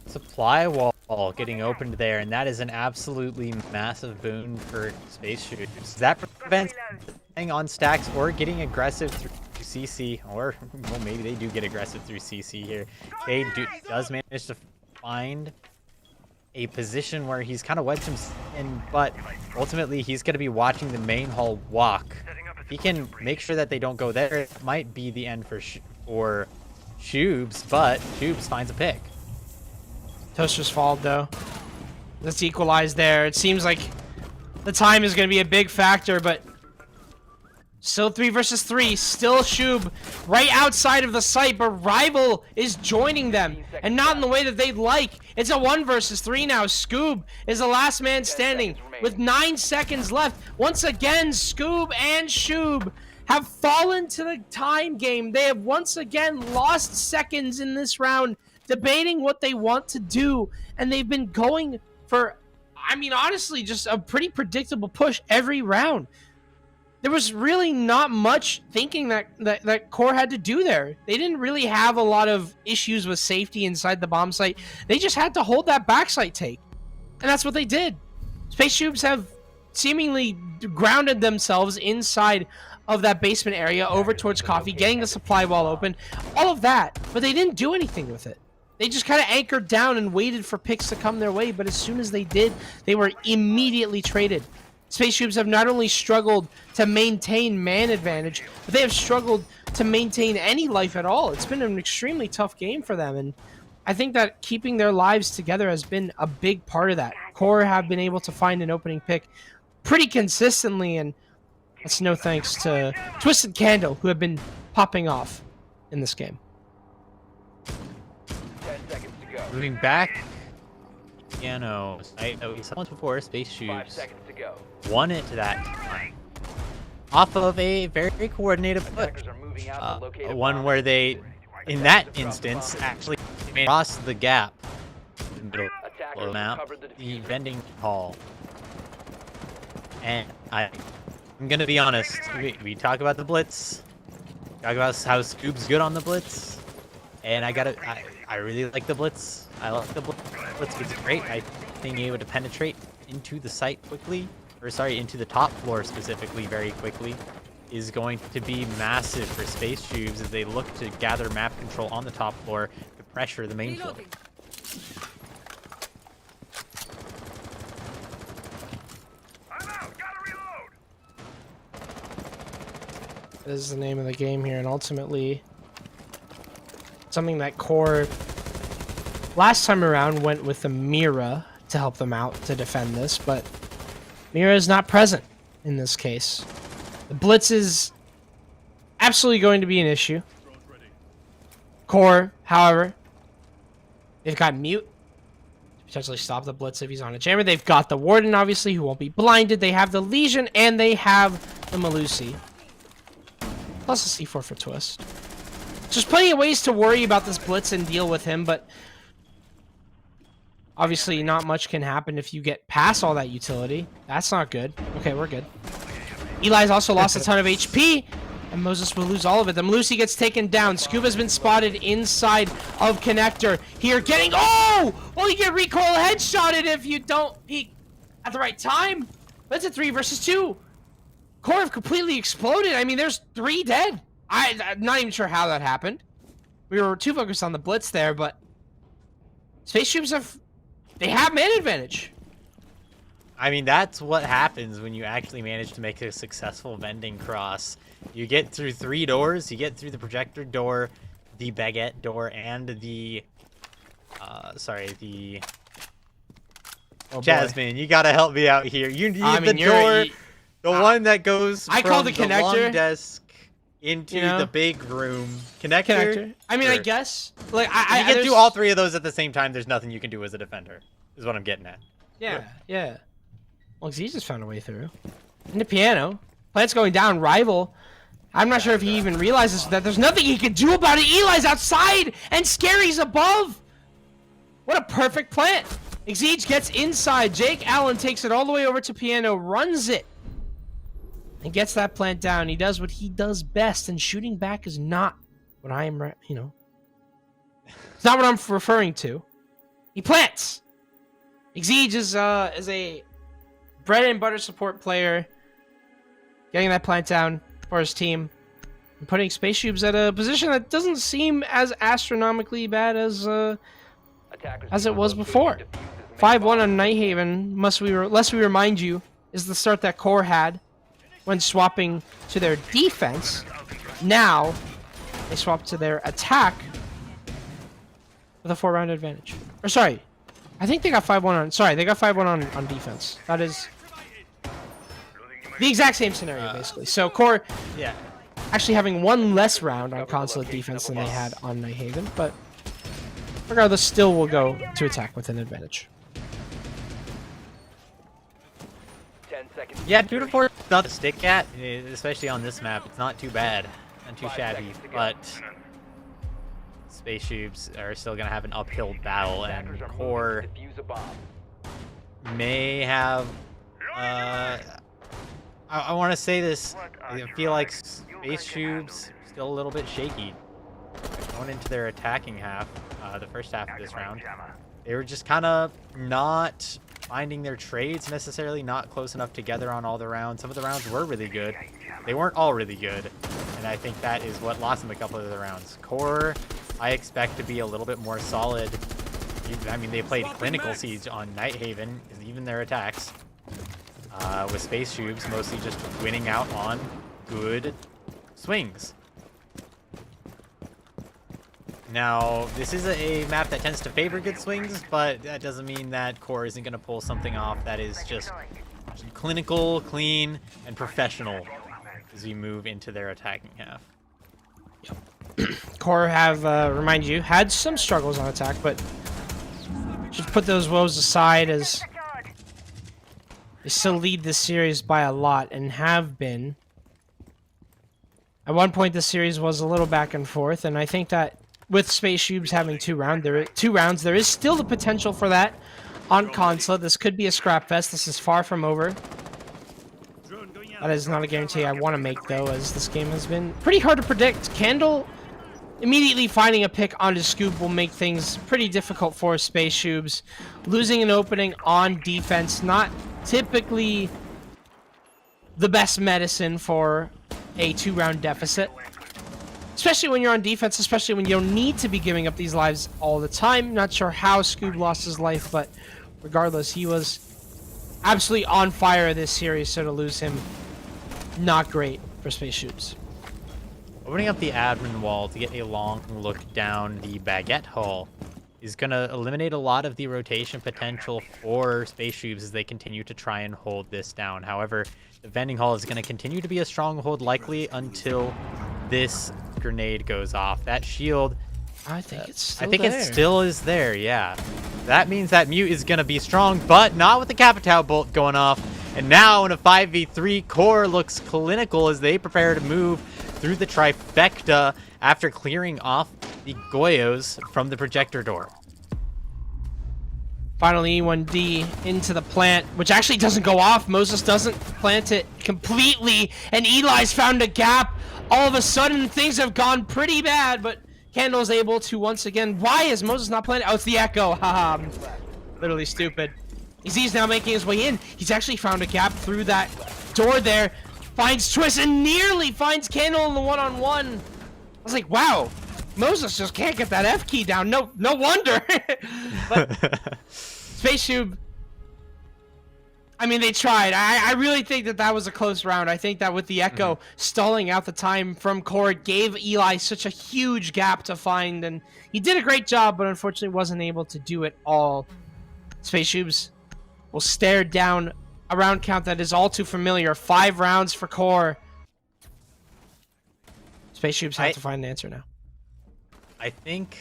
Supply wall getting opened there, and that is an absolutely massive boon for Space Shoobs. That prevents staying on stacks or getting aggressive through CC, or well, maybe they do get aggressive through CC here. They does manage to find a position where he's kind of wedged himself in, but ultimately he's going to be watching the main hall walk. He can make sure that they don't go there. It might be the end for Shoobs, but Shoobs finds a pick. Toaster's fault though. Let's equalize there. It seems like the time is going to be a big factor, but still 3 versus 3. Still Shoob right outside of the site, but Rival is joining them, and not in the way that they'd like. It's a 1 versus 3 now. Scoob is the last man standing with 9 seconds left. Once again, Scoob and Shoob have fallen to the time game. They have once again lost seconds in this round, debating what they want to do, and they've been going for, I mean, honestly, just a pretty predictable push every round. There was really not much thinking that Core had to do there. They didn't really have a lot of issues with safety inside the bomb site. They just had to hold that backside take, and that's what they did. Space Shoobs have seemingly grounded themselves inside of that basement area over towards coffee, getting the supply wall open, all of that, but they didn't do anything with it. They just kind of anchored down and waited for picks to come their way, but as soon as they did, they were immediately traded. Space Shoobs have not only struggled to maintain man advantage, but they have struggled to maintain any life at all. It's been an extremely tough game for them, and I think that keeping their lives together has been a big part of that. Core have been able to find an opening pick pretty consistently, and that's no thanks to Twisted Candle, who have been popping off in this game. 10 seconds to go. Moving back, piano. We saw it before. Space 5 Shoobs seconds to go. won it that time off of a very coordinated push. Attackers are moving out to locate a One bomb. where they, in that instance, actually crossed the gap in the middle of the map, the vending hall. And I'm gonna be honest, we talk about the Blitz, talk about how Scoob's good on the Blitz, and I really like the Blitz. I like the Blitz. It's great. I think able to penetrate into the site quickly, or sorry, into the top floor specifically very quickly, is going to be massive for Space Shoobs as they look to gather map control on the top floor to pressure the main floor. That is the name of the game here, and ultimately something that Core last time around went with the Mira to help them out to defend this, but Mira is not present in this case. The Blitz is absolutely going to be an issue. Core, however, they've got Mute to potentially stop the Blitz if he's on a jammer. They've got the Warden, obviously, who won't be blinded. They have the Legion, and they have the Malusi. Plus a C4 for Twist. There's plenty of ways to worry about this Blitz and deal with him, but obviously not much can happen if you get past all that utility. That's not good. Okay, we're good. Eli's also lost a ton of HP, and Moses will lose all of it. The Melusi gets taken down. Scuba's been spotted inside of Connector. Here, getting... Oh! Well, you get recoil headshotted if you don't peek at the right time. That's a 3 versus 2. Core have completely exploded. I mean, there's 3 dead. I'm not even sure how that happened. We were too focused on the blitz there, but... Space Troops have... They have man advantage. I mean, that's what happens when you actually manage to make a successful vending cross. You get through 3 doors. You get through the projector door, the baguette door, and the... Jasmine, you gotta help me out here. You need the door, the one that goes I from call the connector long desk into the big room. Connector? I mean, Sure. I guess. Like, If you get through all 3 of those at the same time, there's nothing you can do as a defender, is what I'm getting at. Yeah. Well, he just found a way through. Into piano. Plant's going down. Rival. I'm not sure if he even realizes that there's nothing he can do about it. Eli's outside, and Scary's above. What a perfect plant. Exige gets inside. Jake Allen takes it all the way over to piano, runs it, and gets that plant down. He does what he does best, and shooting back is not what I am, it's not what I'm referring to. He plants. Exige is a bread and butter support player, getting that plant down for his team, and putting Space Shoobs at a position that doesn't seem as astronomically bad as it was before. 5-1 on Nighthaven, lest we remind you, is the start that Core had when swapping to their defense. Now, they swap to their attack with a 4-round advantage. Or sorry, I think they got 5-1 on... Sorry, they got 5-1 on defense. That is the exact same scenario, basically. So Core actually having 1 less round on consulate defense than they had on Nighthaven, but regardless, still will go to attack with an advantage. 10 seconds. Yeah, 2 to 4 is not to stick at, especially on this map. It's not too bad, not too shabby, but Space Shoobs are still going to have an uphill battle, and Core Defuse a bomb. may have... I want to say this. I feel like Space Shoobs still a little bit shaky. Going into their attacking half, the first half of this round, they were just kind of not finding their trades necessarily, not close enough together on all the rounds. Some of the rounds were really good. They weren't all really good, and I think that is what lost them a couple of the rounds. Core, I expect to be a little bit more solid. I mean, they played Clinical Siege on Nighthaven, even their attacks. With Space Shoobs mostly just winning out on good swings. Now, this is a map that tends to favor good swings, but that doesn't mean that Core isn't going to pull something off that is just clinical, clean, and professional as we move into their attacking half. Core have, remind you, had some struggles on attack, but should put those woes aside as they still lead this series by a lot and have been. At one point, the series was a little back and forth, and I think that with Space Shoobs having 2 rounds, there is still the potential for that on console. This could be a scrap fest. This is far from over. That is not a guarantee I want to make, though, as this game has been pretty hard to predict. Candle immediately finding a pick onto Scoop will make things pretty difficult for Space Shoobs. Losing an opening on defense, not typically the best medicine for a 2-round deficit. Especially when you're on defense, especially when you don't need to be giving up these lives all the time. Not sure how Scoob lost his life, but regardless, he was absolutely on fire this series, so to lose him, not great for Space Shoobs. Opening up the admin wall to get a long look down the baguette hall is going to eliminate a lot of the rotation potential for Space Shoobs as they continue to try and hold this down. However, the vending hall is going to continue to be a stronghold likely until this grenade goes off. That shield, I think it's still it still is there, yeah. That means that Mute is going to be strong, but not with the Capitao bolt going off. And now in a 5v3, Core looks clinical as they prepare to move through the trifecta after clearing off the Goyos from the projector door. Finally, E1D into the plant, which actually doesn't go off. Moses doesn't plant it completely, and Eli's found a gap. All of a sudden, things have gone pretty bad, but Candle's able to once again. Why is Moses not planting? Oh, it's the echo. Haha, I'm literally stupid. He's now making his way in. He's actually found a gap through that door there. Finds Twist and nearly finds Candle in the one-on-one. I was like, wow, Moses just can't get that F key down. No wonder. But Space Shoob, I mean, they tried. I really think that was a close round. I think that with the echo stalling out the time from Core, it gave Eli such a huge gap to find, and he did a great job, but unfortunately wasn't able to do it all. Space Shoobs will stare down a round count that is all too familiar. 5 rounds for Core. Space Shoobs have to find an answer now. I think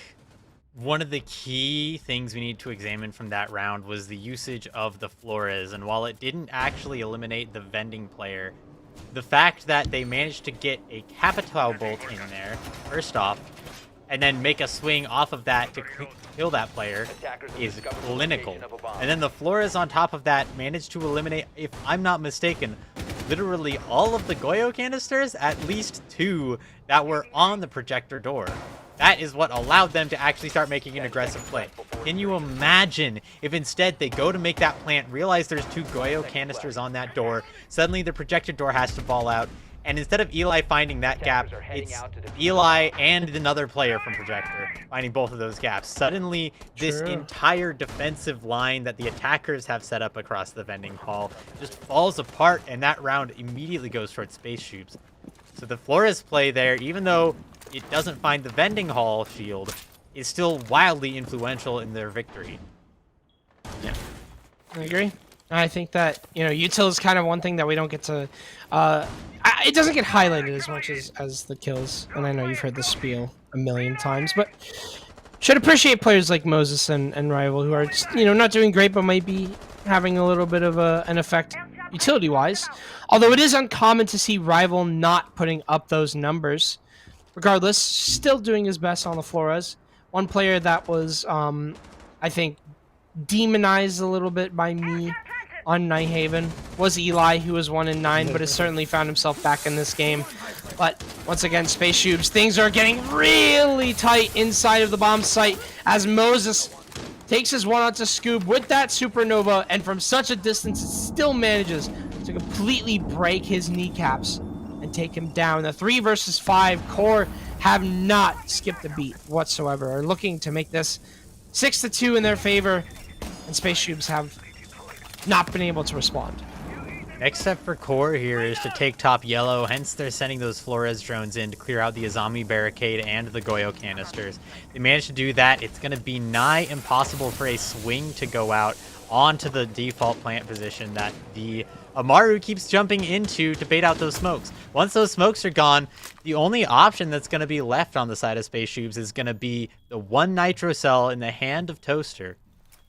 one of the key things we need to examine from that round was the usage of the Flores, and while it didn't actually eliminate the vending player, the fact that they managed to get a Capital Bolt in there, first off, and then make a swing off of that to kill that player is clinical. And then the Flores on top of that managed to eliminate, if I'm not mistaken, literally all of the Goyo canisters, at least 2 that were on the projector door. That is what allowed them to actually start making an aggressive play. Can you imagine if instead they go to make that plant, realize there's 2 Goyo canisters on that door, suddenly the projector door has to ball out, and instead of Eli finding that gap, it's Eli and another player from Projector finding both of those gaps. Suddenly, this entire defensive line that the attackers have set up across the vending hall just falls apart, and that round immediately goes towards Space Shoobs. So the Flores play there, even though it doesn't find the vending hall shield, is still wildly influential in their victory. Yeah, I agree. I think that, util is kind of one thing that we don't get to... it doesn't get highlighted as much as the kills, and I know you've heard the spiel a million times, but should appreciate players like Moses and Rival who are just, not doing great, but might be having a little bit of an effect utility-wise. Although it is uncommon to see Rival not putting up those numbers. Regardless, still doing his best on the Flores. One player that was, I think, demonized a little bit by me on Nighthaven was Eli, who was 1-9, but has certainly found himself back in this game. But once again, Space Shoobs, things are getting really tight inside of the bomb site as Moses takes his one out to Scoob with that supernova, and from such a distance, it still manages to completely break his kneecaps and take him down. The 3 versus 5 Core have not skipped a beat whatsoever, are looking to make this 6-2 in their favor, and Space Shoobs have not been able to respond. Next step for Core here is to take top yellow, hence they're sending those Flores drones in to clear out the Azami barricade and the Goyo canisters. They managed to do that. It's going to be nigh impossible for a swing to go out onto the default plant position that the Amaru keeps jumping into to bait out those smokes. Once those smokes are gone, the only option that's going to be left on the side of Space Shoobs is going to be the 1 nitro cell in the hand of Toaster,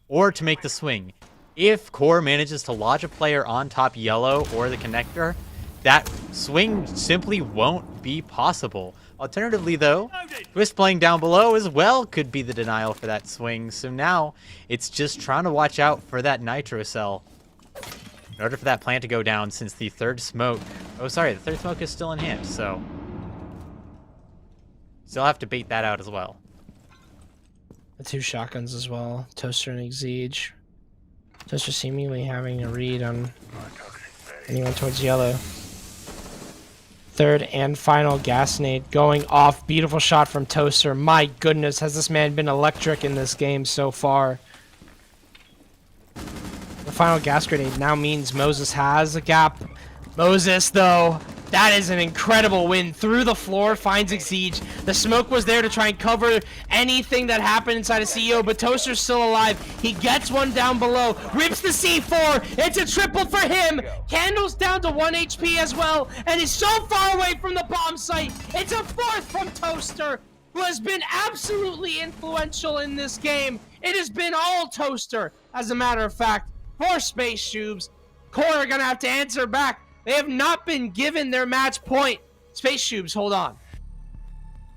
or to make the swing. If Core manages to lodge a player on top yellow or the connector, that swing simply won't be possible. Alternatively, though, Twist playing down below as well could be the denial for that swing. So now it's just trying to watch out for that nitro cell in order for that plant to go down, since the third smoke... Oh, sorry, the third smoke is still in hand, so... Still have to bait that out as well. The 2 shotguns as well, Toaster and Exige. Toaster seemingly having a read on anyone towards yellow. Third and final gas nade going off. Beautiful shot from Toaster. My goodness, has this man been electric in this game so far. The final gas grenade now means Moses has a gap. Moses, though, that is an incredible win. Through the floor, finds Exige. The smoke was there to try and cover anything that happened inside of CEO, but Toaster's still alive. He gets one down below, rips the C4. It's a triple for him. Candle's down to 1 HP as well, and is so far away from the bomb site. It's a 4th from Toaster, who has been absolutely influential in this game. It has been all Toaster, as a matter of fact, for Space Shoobs. Core are going to have to answer back. They have not been given their match point. Space Shoobs, hold on.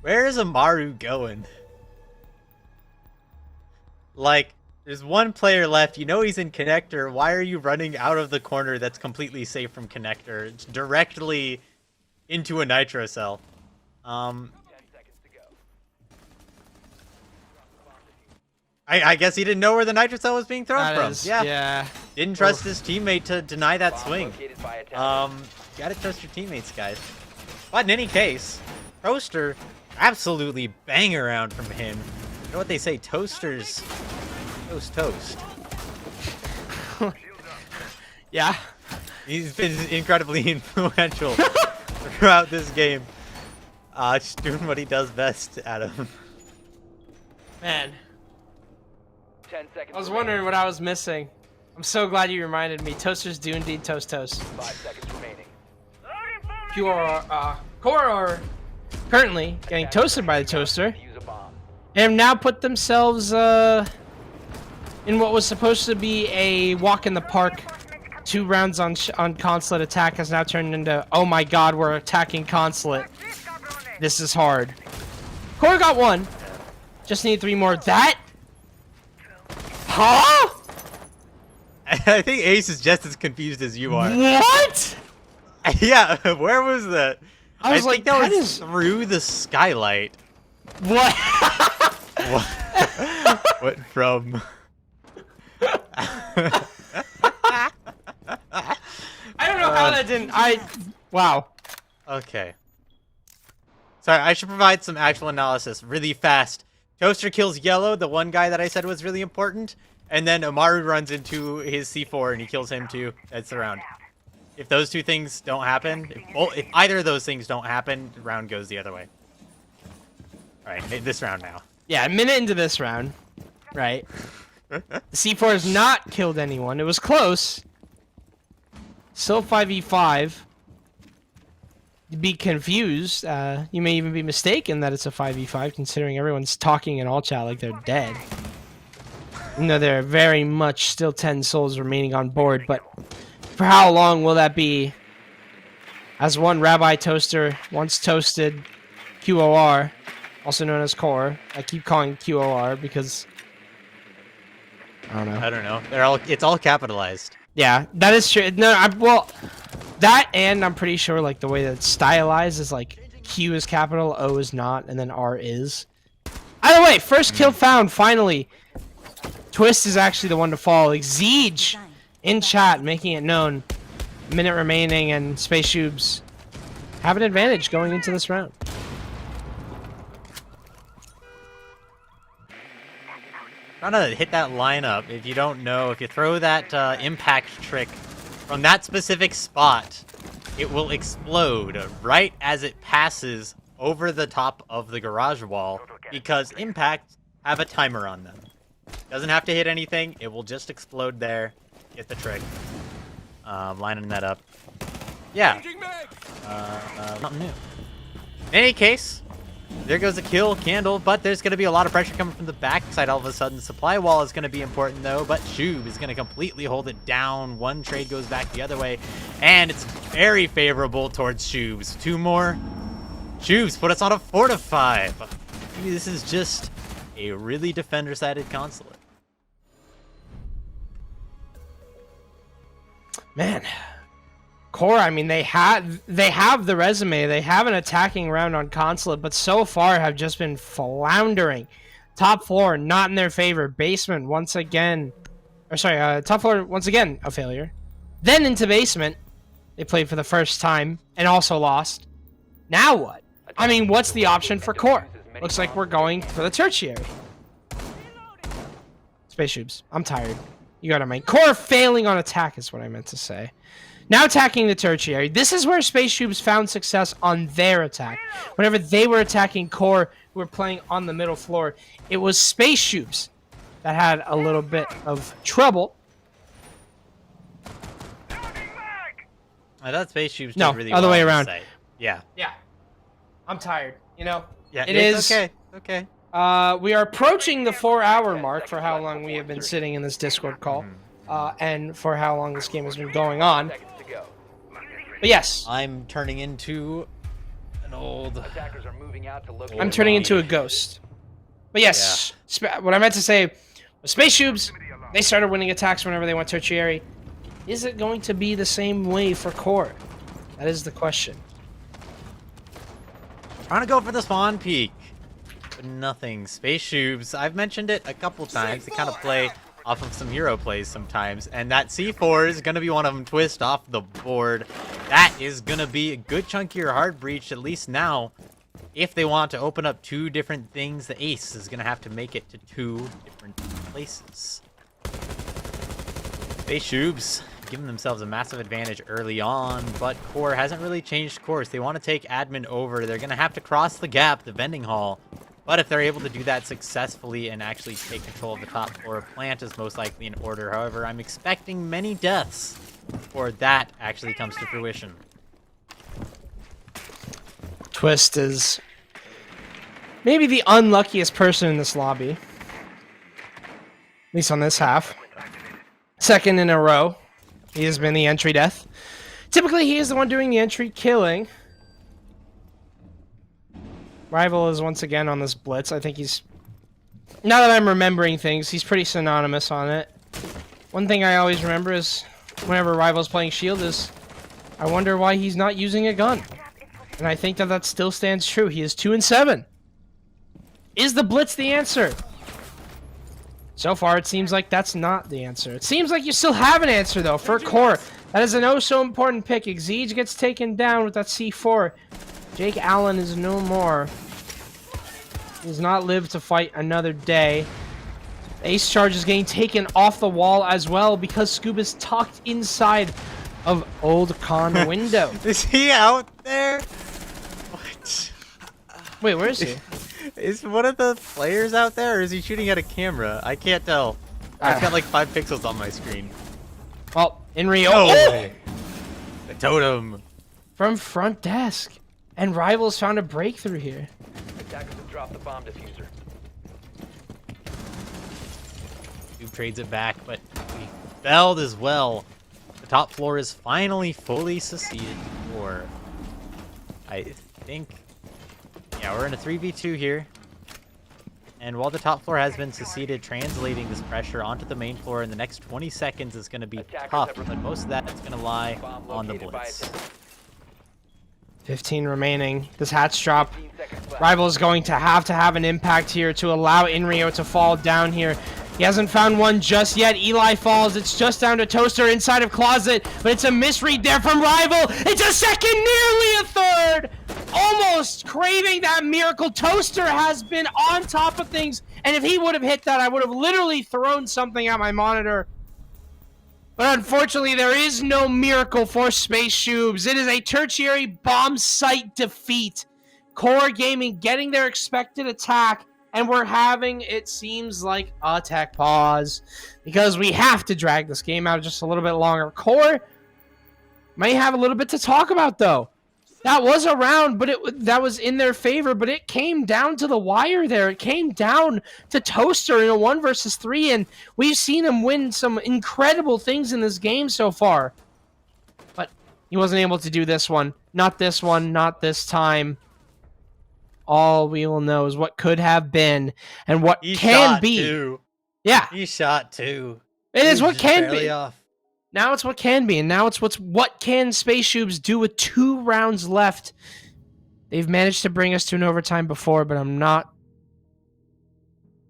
Where is Amaru going? Like, There's one player left. You know he's in connector. Why are you running out of the corner that's completely safe from connector? It's directly into a nitro cell. I guess he didn't know where the nitro cell was being thrown from. Yeah. Didn't trust his teammate to deny that swing. Located by attackers. Gotta trust your teammates, guys. But in any case, Toaster, absolutely bang around from him. You know what they say, toasters toast. Yeah. He's been incredibly influential throughout this game. Just doing what he does best, Adam. Man, 10 seconds I was remaining. wondering what I was missing. I'm so glad you reminded me. Toasters do indeed toast toast. 5 seconds remaining. QOR, QOR currently getting toasted by the toaster, Use a bomb. and have now put themselves in what was supposed to be a walk in the park. 2 rounds on consulate attack has now turned into, oh my god, we're attacking consulate. This is hard. Core got 1. Just need 3 more. That? Huh? I think Ace is just as confused as you are. What? Yeah, where was that? I was think like, that that was is- through the skylight. What? What from? I don't know how that didn't. Wow. Okay. Sorry, I should provide some actual analysis really fast. Toaster kills Yellow, the one guy that I said was really important, and then Amaru runs into his C4 and he kills him too. That's the round. If those 2 things don't happen, if either of those things don't happen, the round goes the other way. Alright, this round now. Yeah, a minute into this round, right? The C4 has not killed anyone. It was close. Still 5v5. You'd be confused. You may even be mistaken that it's a 5v5, considering everyone's talking in all chat like they're dead. You know, there are very much still 10 souls remaining on board, but for how long will that be? As one Rabbi Toaster once toasted QOR, also known as Core. I keep calling QOR because I don't know. It's all capitalized. Yeah, that is true. No, well, that and I'm pretty sure like the way that it's stylized is like Q is capital, O is not, and then R is. Either way, first kill found finally. Twist is actually the one to fall. Exige in chat making it known. Minute remaining and Space Shoobs have an advantage going into this round. Trying to hit that lineup, if you don't know, if you throw that impact trick from that specific spot, it will explode right as it passes over the top of the garage wall, because impacts have a timer on them. Doesn't have to hit anything, it will just explode there. Get the trick. Lining that up. Yeah. Nothing new. In any case, there goes a kill, Candle, but there's going to be a lot of pressure coming from the backside all of a sudden. Supply wall is going to be important, though, but Shoob is going to completely hold it down. One trade goes back the other way, and it's very favorable towards Shoobs. 2 more. Shoobs put us on a 4-5. Maybe this is just a really defender-sided consulate. Man, Core, I mean, they have the resume. They have an attacking round on consulate, but so far have just been floundering. Top 4 not in their favor. Basement once again, or sorry, top 4 once again a failure. Then into basement, they played for the first time and also lost. Now what? I mean, what's the option for Core? Looks like we're going for the tertiary. Space Shoobs, I'm tired. You gotta mind. Core failing on attack is what I meant to say. Now attacking the tertiary. This is where Space Shoobs found success on their attack. Whenever they were attacking Core, who were playing on the middle floor, it was Space Shoobs that had a little bit of trouble. I thought Space Shoobs No, did really other well way on the around. site. Yeah. Yeah. I'm tired. You know? Yeah, it's okay. Okay. We are approaching the 4-hour mark for how long we have been sitting in this Discord call. And for how long this game has been going on. Seconds to go. But yes, I'm turning into an old... Attackers are moving out to locate. I'm turning into a ghost. But yes, what I meant to say Space Shoobs, they started winning attacks whenever they went tertiary. Is it going to be the same way for core? That is the question. Trying to go for the spawn peak, but nothing. Space Shoobs, I've mentioned it a couple times. They kind of play off of some hero plays sometimes, and that C4 is going to be one of them. Twist off the board. That is going to be a good chunk of your hard breach, at least now. If they want to open up two different things, the ace is going to have to make it to two different places. Space Shoobs giving themselves a massive advantage early on, but core hasn't really changed course. They want to take admin over. They're going to have to cross the gap, the vending hall. But if they're able to do that successfully and actually take control of the top floor, plant is most likely in order. However, I'm expecting many deaths before that actually comes to fruition. Twist is maybe the unluckiest person in this lobby. At least on this half. Second in a row. He has been the entry death. Typically, he is the one doing the entry killing. Rival is once again on this blitz. I think he's... Now that I'm remembering things, he's pretty synonymous on it. One thing I always remember is whenever Rival's playing Shield is I wonder why he's not using a gun. And I think that that still stands true. He is 2-7. Is the blitz the answer? So far, it seems like that's not the answer. It seems like you still have an answer, though, for core. That is an oh-so-important pick. Exige gets taken down with that C4. Jake Allen is no more. He does not live to fight another day. Ace charge is getting taken off the wall as well because Scoob is tucked inside of Old Con window. Is he out there? What? Wait, where is he? Is one of the players out there, or is he shooting at a camera? I can't tell. I've got like 5 pixels on my screen. Well, in Rio. No way. The totem. From front desk. And Rivals found a breakthrough here. Attackers have dropped the bomb diffuser. Who trades it back, but we failed as well. The top floor is finally fully seceded for, I think, yeah, we're in a 3v2 here. And while the top floor has been seceded, translating this pressure onto the main floor in the next 20 seconds is going to be tough, but most of that is going to lie on the blitz. 15 remaining. This hatch drop. Rival is going to have an impact here to allow Inrio to fall down here. He hasn't found one just yet. Eli falls. It's just down to Toaster inside of Closet, but it's a misread there from Rival. It's a second, nearly a third. Almost craving that miracle. Toaster has been on top of things, and if he would have hit that, I would have literally thrown something at my monitor. But unfortunately, there is no miracle for Space Shoobs. It is a tertiary bomb site defeat. Core Gaming getting their expected attack, and we're having, it seems like, a tech pause. Because we have to drag this game out just a little bit longer. Core may have a little bit to talk about, though. That was a round, but that was in their favor, but it came down to the wire there. It came down to Toaster in a 1 versus 3, and we've seen him win some incredible things in this game so far. But he wasn't able to do this one. Not this one, not this time. All we will know is what could have been and what can be. Two. Yeah. He shot 2. It is what can barely be. Off. Now it's what can be, and now it's what can Space Shoobs do with 2 rounds left. They've managed to bring us to an overtime before, but I'm not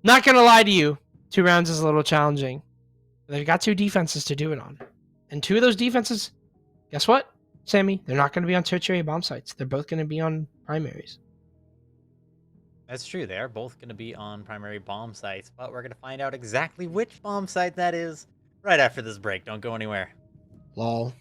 gonna lie to you. 2 rounds is a little challenging. They've got 2 defenses to do it on. And 2 of those defenses, guess what, Sammy? They're not gonna be on tertiary bomb sites. They're both gonna be on primaries. That's true. They are both going to be on primary bomb sites, but we're going to find out exactly which bomb site that is right after this break. Don't go anywhere. Lol.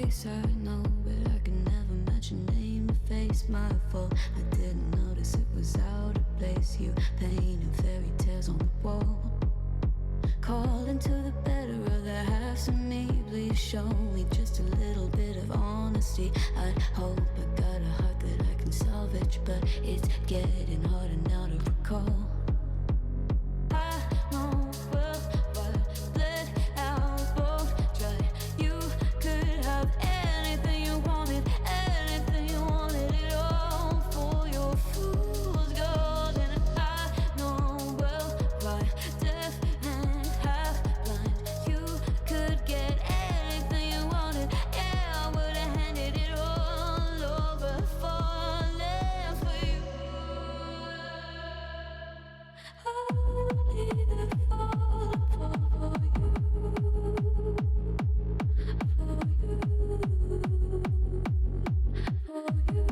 grace, I know, but I can never match your name to face my fault. I didn't notice it was out of place. You painted fairy tales on the wall, calling to the better of the halves of me. Please show me just a little bit of honesty. I'd hope I got a heart that I can salvage, but it's getting harder now to recall. I know well what let out won't try. You could have anything you wanted it all for your fool's gold. And I know well why deaf and half blind. You could get anything you wanted. Yeah, I would have handed it all over, falling for you. Only the fall for you, for you,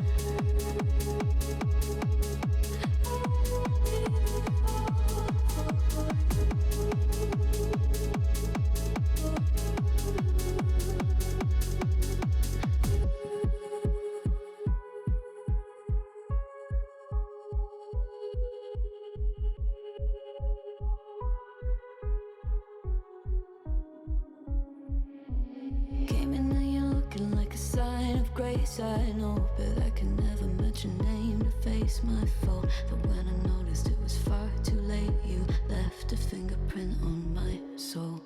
Came in and you're looking like a sign of grace. I know, but I can never match your name to face my fault. But when I noticed it was far too late, you left a fingerprint on my soul.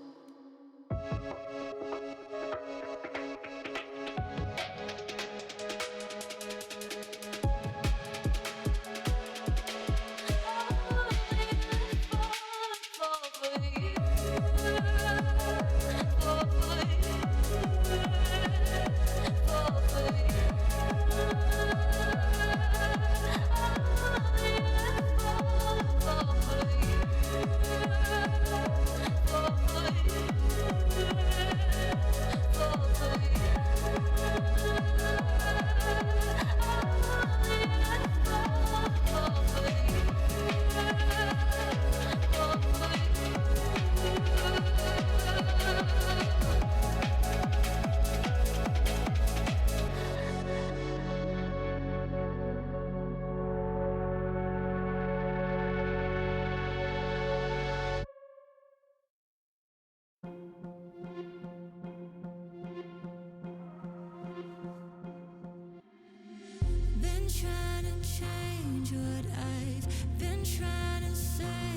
Been trying to change what I've been trying to say.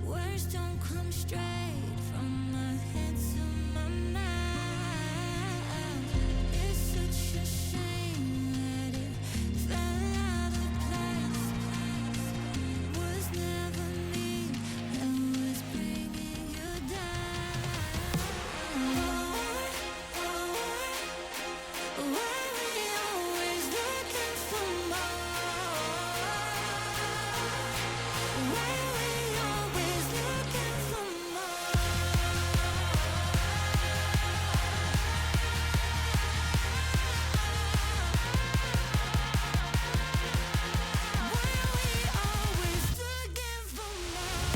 Words don't come straight from my head to my mouth. It's such a shame that it fell out of place. Was never me that was bringing you down. Why we always looking for more? Why we always looking for more? Why we always looking for more?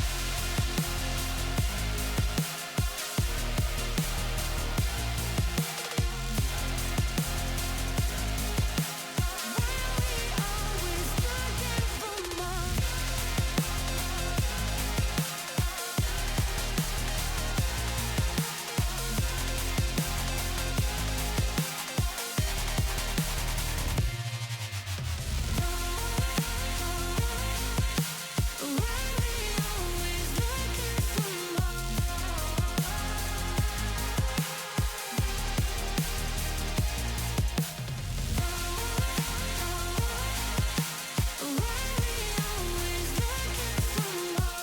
Always looking for more. Why we always looking for more? Why we always looking for more?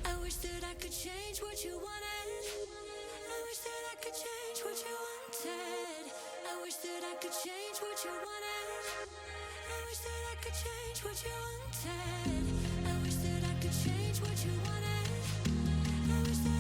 I wish that I could change what you wanted. I wish that I could change what you wanted. I wish that I could change what you wanted. I wish that I could change what you wanted. I wish that I could change what you wanted. I wish that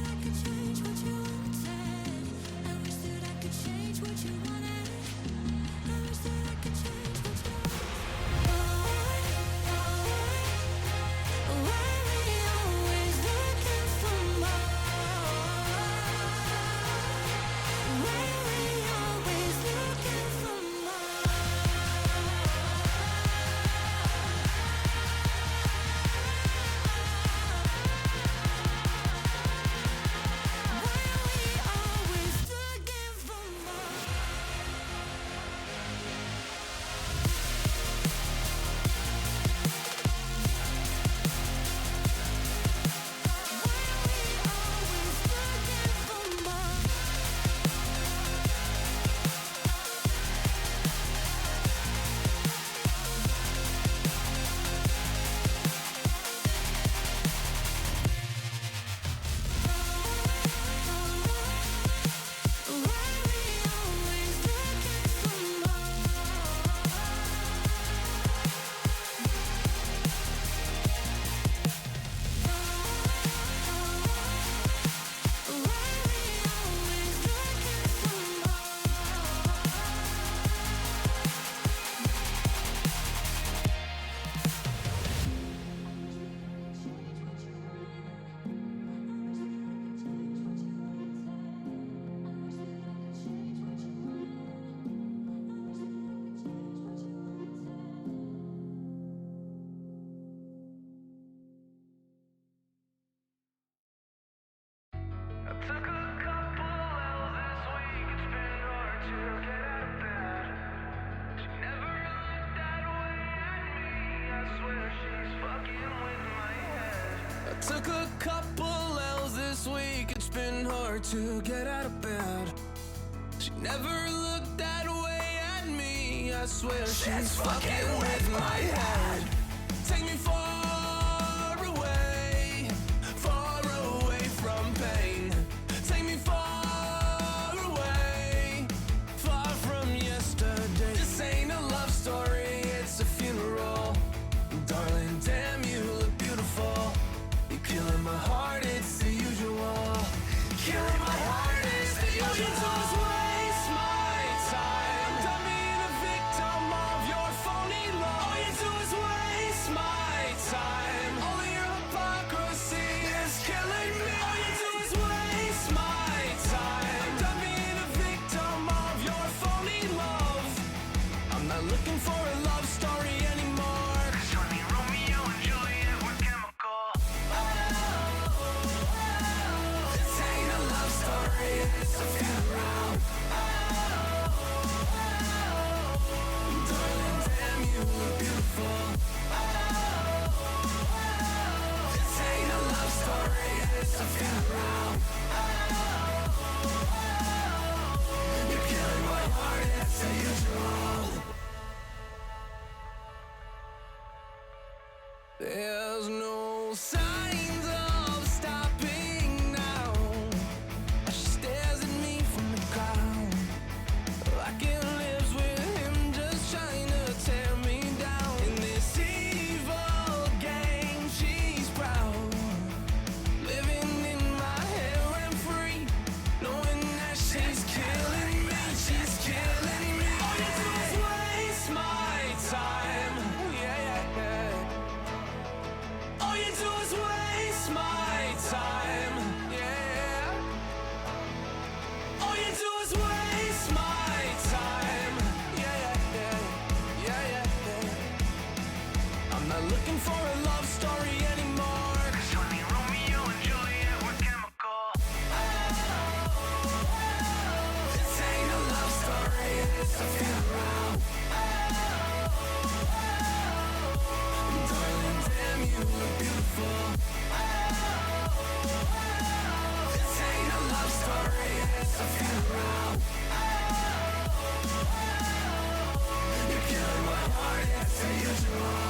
Took a couple L's this week, it's been hard to get out of bed. She never looked that way at me, I swear she's fucking with my head. Take me far away from pain. Take me far away, far from yesterday. This ain't a love story, it's a funeral. Darling, damn, you look beautiful. You're killing my heart, it's the usual. Killing my heart, it's the usual. All you do is waste my time. Done being a victim of your phony love. All you do is waste my time. All of your hypocrisy is killing me. All you do is waste my time. Done being a victim of your phony love. I'm not looking for a love story anymore. 'Cause only Romeo and Juliet were chemical. This ain't a love story, it's a funeral. Darling, damn, you look beautiful. This ain't a love story, it's a funeral. You're killing my heart, it's the usual. There's no signs of stopping now. She stares at me from the ground, like it lives with him, just trying to tear me down. In this evil game, she's proud, living in my head rent free, knowing that she's killing me, she's killing me. All you do is waste my time. Yeah, yeah, yeah. All you do is waste my time, yeah. All you do is waste my time, yeah, yeah, yeah, yeah, yeah. I'm not looking for a love story anymore. 'Cause only Romeo and Juliet were chemical. This ain't a love story, it's a funeral. Darling, damn, you look beautiful. This ain't a love story, it's a funeral. You're killing my heart, it's the usual.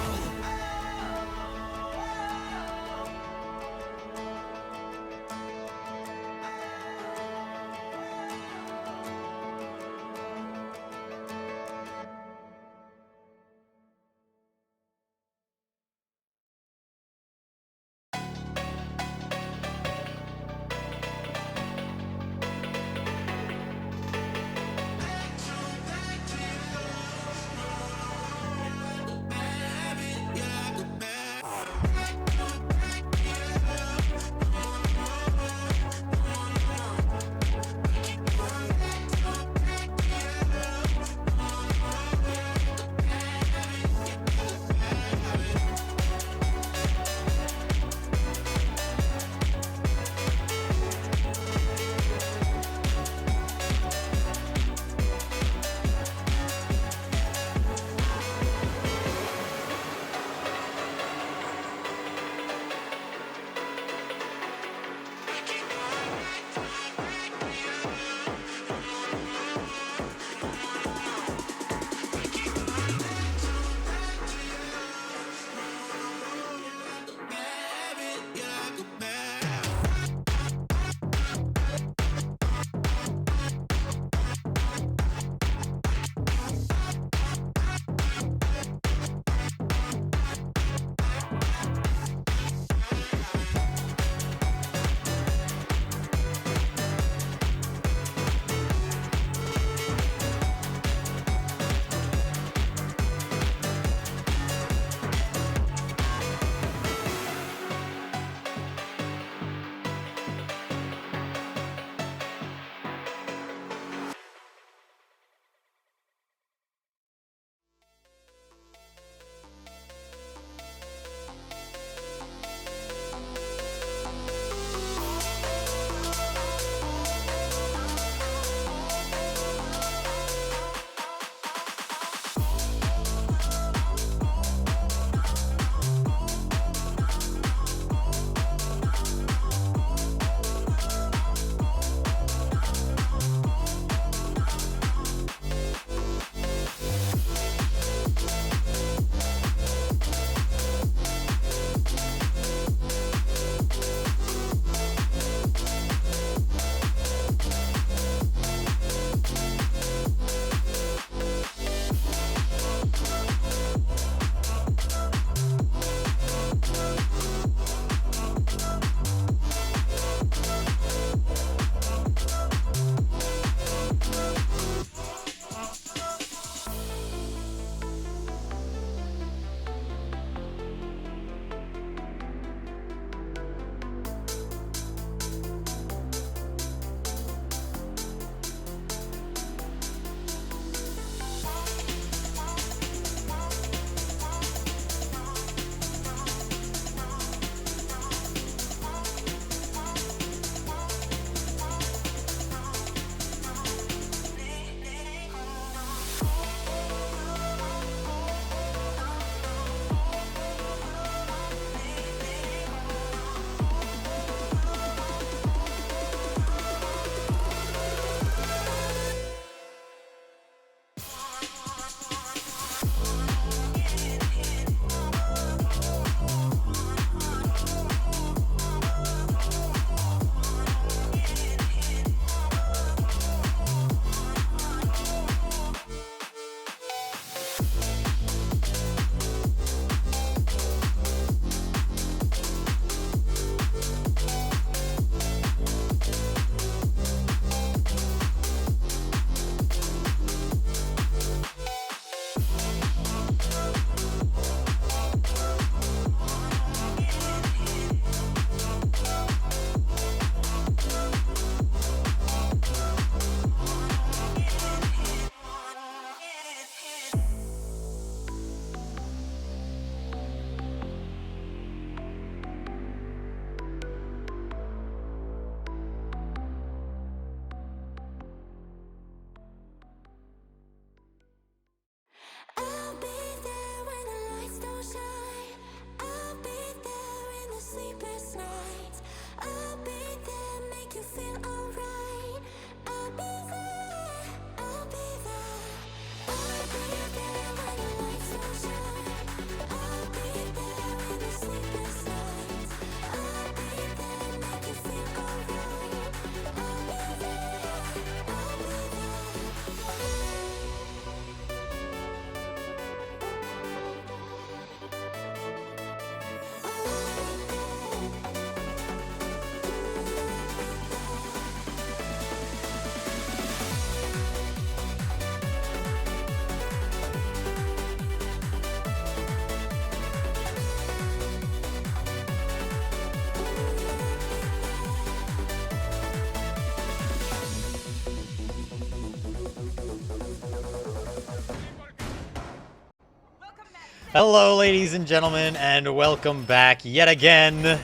Hello, ladies and gentlemen, and welcome back yet again.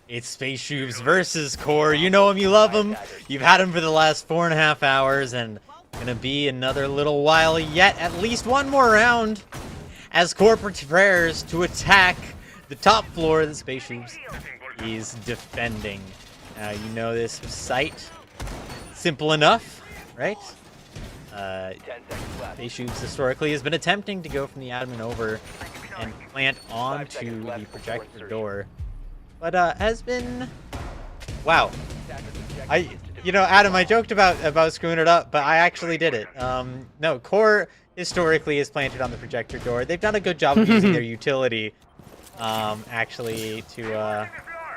It's Space Shoobs versus Core. You know him, you love him. You've had him for the last 4.5 hours, and gonna be another little while yet. At least one more round as Core prepares to attack the top floor that Space Shoobs is defending. You know this site. Simple enough, right? Space Shoobs historically has been attempting to go from the admin over and plant onto the projector door, but has been, wow. Adam, I joked about screwing it up, but I actually did it. No, Core historically is planted on the projector door. They've done a good job of using their utility, actually, to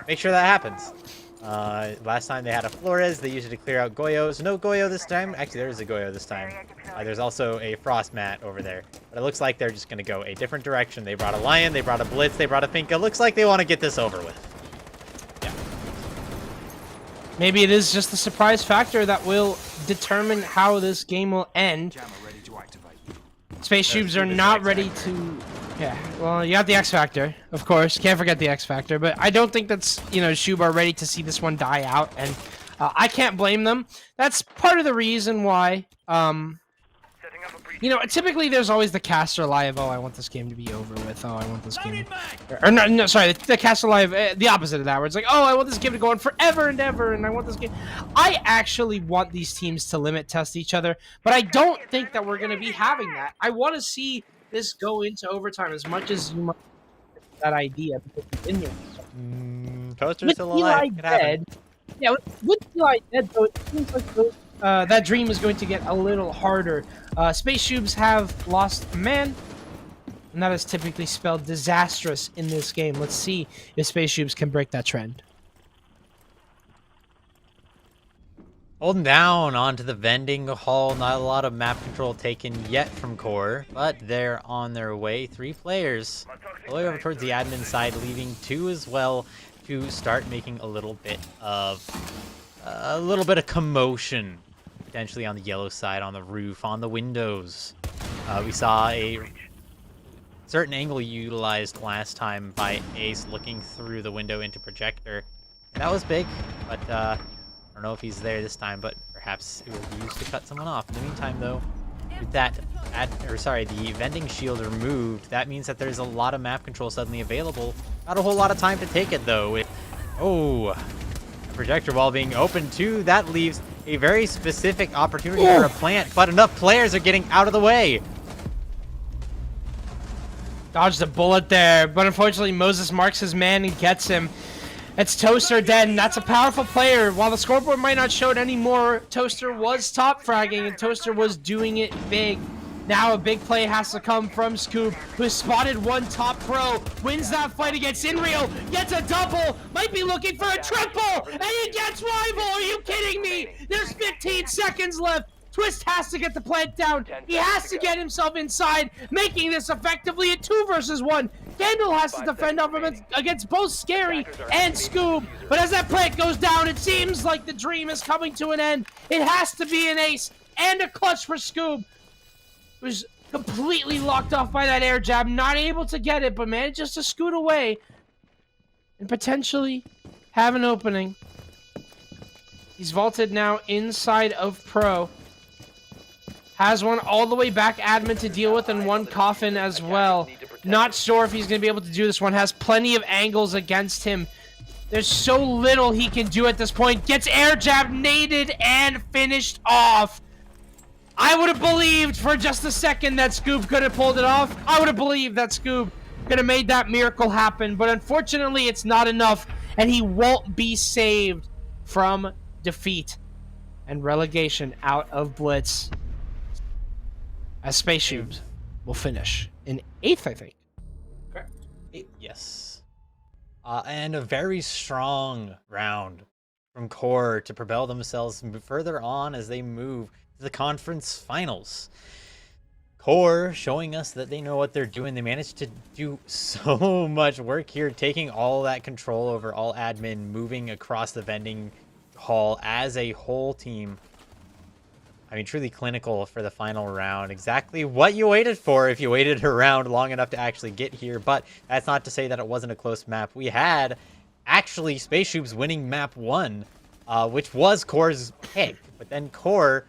make sure that happens. Last time they had a Flores, they used it to clear out Goyos. No Goyo this time. Actually, there is a Goyo this time. There's also a Frost Mat over there. But it looks like they're just going to go a different direction. They brought a Lion, they brought a Blitz, they brought a Finka. Looks like they want to get this over with. Yeah. Maybe it is just the surprise factor that will determine how this game will end. Space Shoobs are not ready to... Yeah, well, you got the X Factor, of course. Can't forget the X Factor, but I don't think that's, Shoob are ready to see this one die out, and I can't blame them. That's part of the reason why, typically there's always the caster live, oh, I want this game to be over with, oh, I want this game... Or no, sorry, the caster live, the opposite of that, where it's like, oh, I want this game to go on forever and ever, and I want this game... I actually want these teams to limit test each other, but I don't think that we're going to be having that. I want to see this go into overtime as much as you might that idea because he's in here. Toaster's still alive. Yeah, with Eli dead, though, it seems like that dream is going to get a little harder. Space Shoobs have lost a man, and that is typically spelled disastrous in this game. Let's see if Space Shoobs can break that trend. Holding down onto the vending hall. Not a lot of map control taken yet from Core, but they're on their way. 3 players all the way over towards the admin side, leaving 2 as well to start making a little bit of commotion, potentially on the yellow side, on the roof, on the windows. We saw a certain angle utilized last time by Ace looking through the window into projector. That was big, but I don't know if he's there this time, but perhaps it will be used to cut someone off. In the meantime, though, with that, the vending shield removed, that means that there's a lot of map control suddenly available. Not a whole lot of time to take it, though. A projector wall being open too, that leaves a very specific opportunity for a plant, but enough players are getting out of the way. Dodged a bullet there, but unfortunately Moses marks his man and gets him. It's Toaster dead, and that's a powerful player. While the scoreboard might not show it anymore, Toaster was top fragging, and Toaster was doing it big. Now a big play has to come from Scoop, who spotted one top pro, wins that fight against Inreal, gets a double, might be looking for a triple, and he gets rival. Are you kidding me? There's 15 seconds left. Twist has to get the plant down. He has to get himself inside, making this effectively a 2 versus 1. Kendall has to defend up against both Scary and Scoob. But as that plant goes down, it seems like the dream is coming to an end. It has to be an ace and a clutch for Scoob, who's completely locked off by that air jab, not able to get it, but manages to scoot away and potentially have an opening. He's vaulted now inside of Pro. Has one all the way back admin to deal with, and one coffin as well. Not sure if he's going to be able to do this one. Has plenty of angles against him. There's so little he can do at this point. Gets air jab, naded, and finished off. I would have believed for just a second that Scoob could have pulled it off. I would have believed that Scoob could have made that miracle happen. But unfortunately, it's not enough. And he won't be saved from defeat and relegation out of Blitz, as Space Shoobs will finish in 8th, I think. Correct. Yes. And a very strong round from Core to propel themselves further on as they move to the conference finals. Core showing us that they know what they're doing. They managed to do so much work here, taking all that control over all admin, moving across the vending hall as a whole team. I mean, truly clinical for the final round. Exactly what you waited for if you waited around long enough to actually get here. But that's not to say that it wasn't a close map. We had actually Space Shoobs winning map 1, which was Core's pick. But then Core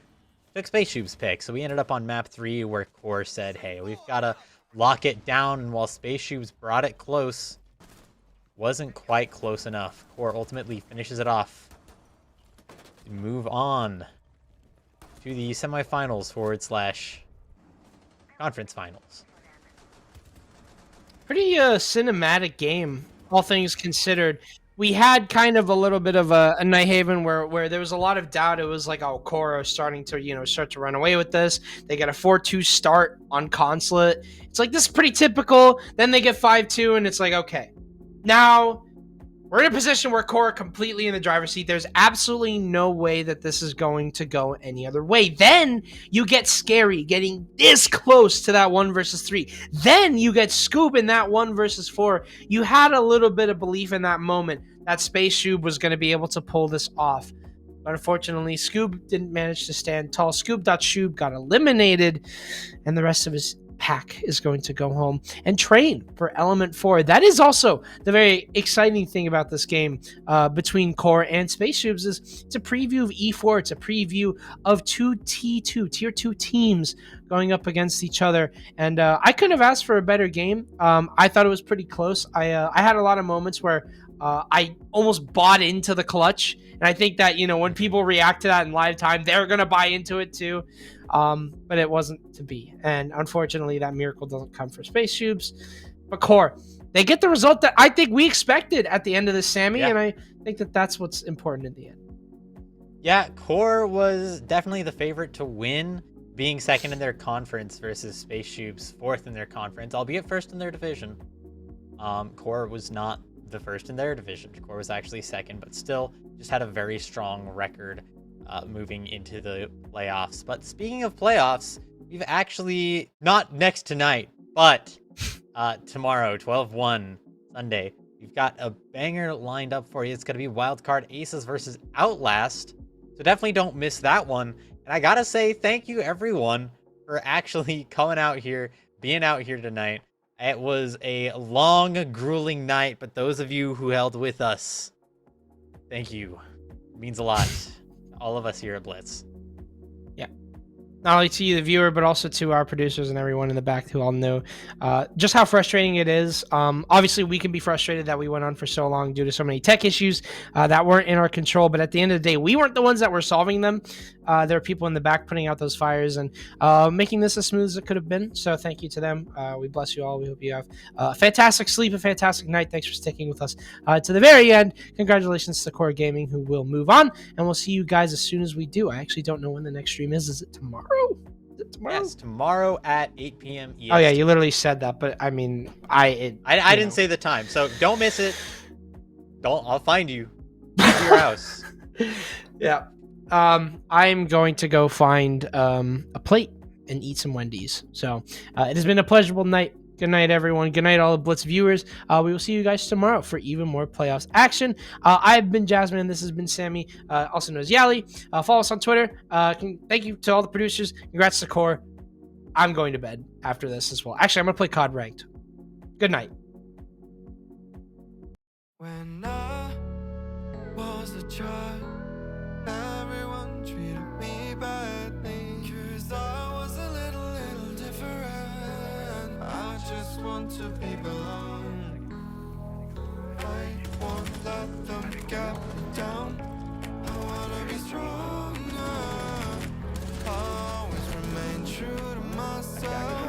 took Space Shoobs' pick. So we ended up on map 3 where Core said, hey, we've got to lock it down. And while Space Shoobs brought it close, wasn't quite close enough. Core ultimately finishes it off to move on to the semifinals / conference finals. Pretty cinematic game, all things considered. We had kind of a little bit of a Night Haven where there was a lot of doubt. It was like, oh, Korra starting to, start to run away with this. They get a 4-2 start on Consulate. It's like, this is pretty typical. Then they get 5-2, and it's like, okay. Now, we're in a position where Korra completely in the driver's seat. There's absolutely no way that this is going to go any other way. Then you get Scary getting this close to that 1 versus 3. Then you get Scoob in that 1 versus 4. You had a little bit of belief in that moment that Space Shoob was going to be able to pull this off. But unfortunately, Scoob didn't manage to stand tall. Scoob.Shoob got eliminated, and the rest of his pack is going to go home and train for Element 4. That is also the very exciting thing about this game between Core and Space Shoobs is it's a preview of E4. It's a preview of two Tier 2 teams going up against each other. And I couldn't have asked for a better game. I thought it was pretty close. I had a lot of moments where I almost bought into the clutch. And I think that, when people react to that in live time, they're going to buy into it too. But it wasn't to be. And unfortunately, that miracle doesn't come for Space Shoobs. But Core, they get the result that I think we expected at the end of this, Sammy. Yeah. And I think that that's what's important in the end. Yeah, Core was definitely the favorite to win, being second in their conference versus Space Shoobs fourth in their conference, albeit first in their division. Core was not the first in their division. Core was actually second, but still just had a very strong record moving into the playoffs. But speaking of playoffs, we've actually, not next tonight, but tomorrow, 12/1, Sunday, we've got a banger lined up for you. It's going to be Wildcard Aces versus Outlast. So definitely don't miss that one. And I got to say thank you, everyone, for actually coming out here, being out here tonight. It was a long, grueling night, but those of you who held with us, thank you. It means a lot. All of us here at Blitz. Yeah. Not only to you, the viewer, but also to our producers and everyone in the back who all know just how frustrating it is. Obviously, we can be frustrated that we went on for so long due to so many tech issues that weren't in our control. But at the end of the day, we weren't the ones that were solving them. There are people in the back putting out those fires and making this as smooth as it could have been. So thank you to them. We bless you all. We hope you have a fantastic sleep, a fantastic night. Thanks for sticking with us to the very end. Congratulations to Core Gaming, who will move on. And we'll see you guys as soon as we do. I actually don't know when the next stream is. Is it tomorrow? Yes, tomorrow at 8 p.m. EST. Oh yeah, you literally said that, but I mean, I didn't say the time, so don't miss it. I'll find you at your house. Yeah, I'm going to go find a plate and eat some Wendy's. So it has been a pleasurable night. Good night, everyone. Good night, all the Blitz viewers. We will see you guys tomorrow for even more playoffs action. I've been Jasmine, and this has been Sammy, also known as Yali. Follow us on Twitter. Thank you to all the producers. Congrats to Core. I'm going to bed after this as well. Actually, I'm going to play COD Ranked. Good night. When I was a child, everyone treated me badly. 'Cause I was a little different. I just want to be belong. I won't let them get me down. I wanna be stronger. Always remain true to myself.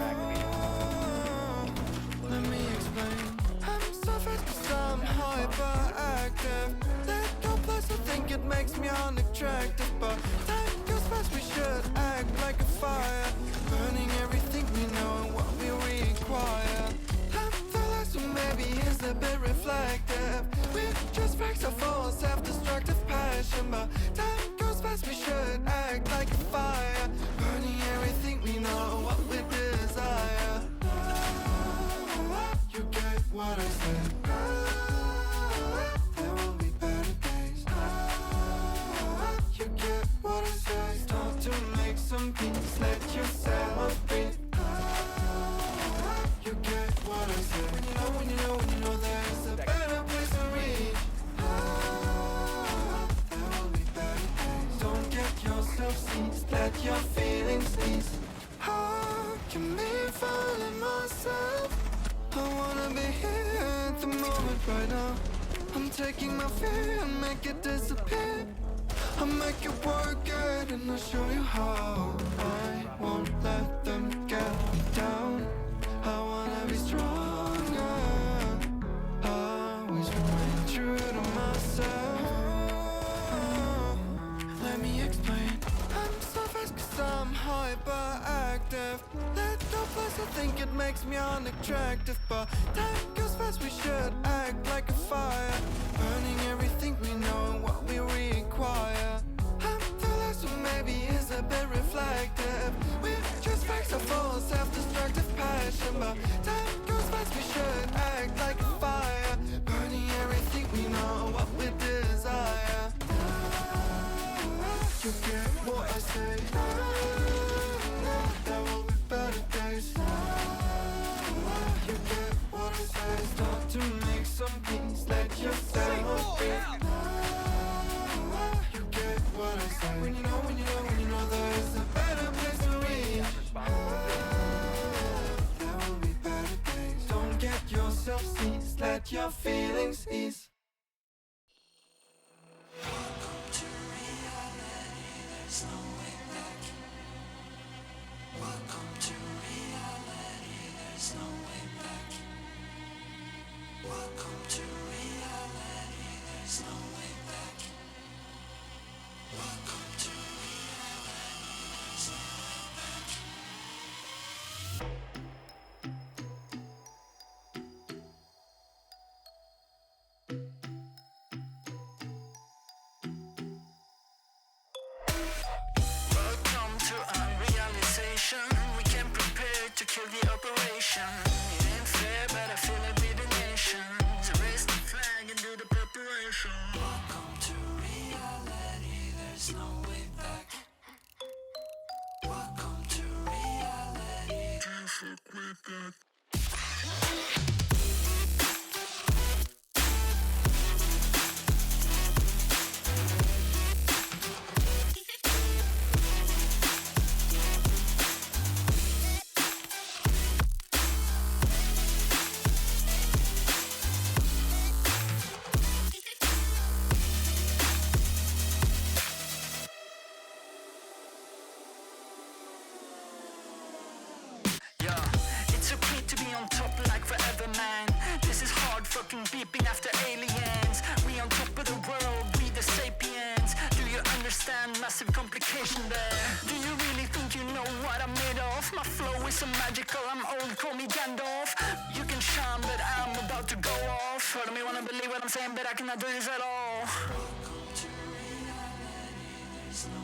Let me explain. I'm so fast 'cause I'm hyperactive. Let go place, I think it makes me unattractive. But time goes fast, we should act like a fire. Burning everything we know and what we require. Time the last one maybe is a bit reflective. We're just facts of all self-destructive passion. But time goes fast, we should act like a fire. Burning everything we know, what we desire. You get what I said. There will be better days. You get what I say. Start to make sense. wanna be here at the moment right now. I'm taking my fear and make it disappear. I'll make it work it and I'll show you how. I won't let them get me down. I wanna be stronger. Always remain true to myself. Let me explain. I'm so fast cause I'm hyperactive. Little place I think it makes me unattractive. But time goes fast, we should act like a fire. Burning everything we know and what we require. I'm the last one, maybe is a bit reflective. We're just facts of full self-destructive passion. But time goes fast, we should act like a fire. Burning everything we know, what we desire. You get what I say. There will be better days. You get what I say. Start to make some peace. Let yourself be. You get what I say. When you know, when you know, when you know there is a better place to reach. There will be better days. Don't get yourself seized. Let your feelings ease. Welcome to unrealization. We can prepare to kill the operation. It ain't fair, but I feel it with the nation. To raise the flag and do the preparation. Welcome to reality, there's no way back. Welcome to reality. Can't fuck with that. Yeah, it's okay to be on top like forever, man. This is hard fucking beeping after aliens. We on top of the world, we the sapiens. Do you understand massive complication there? Do you really think you know what I'm made of? My flow is so magical, I'm old, call me Gandalf. You can shine, but I'm about to go off. Heard me wanna believe what I'm saying, but I cannot do this at all. Welcome to reality, there's no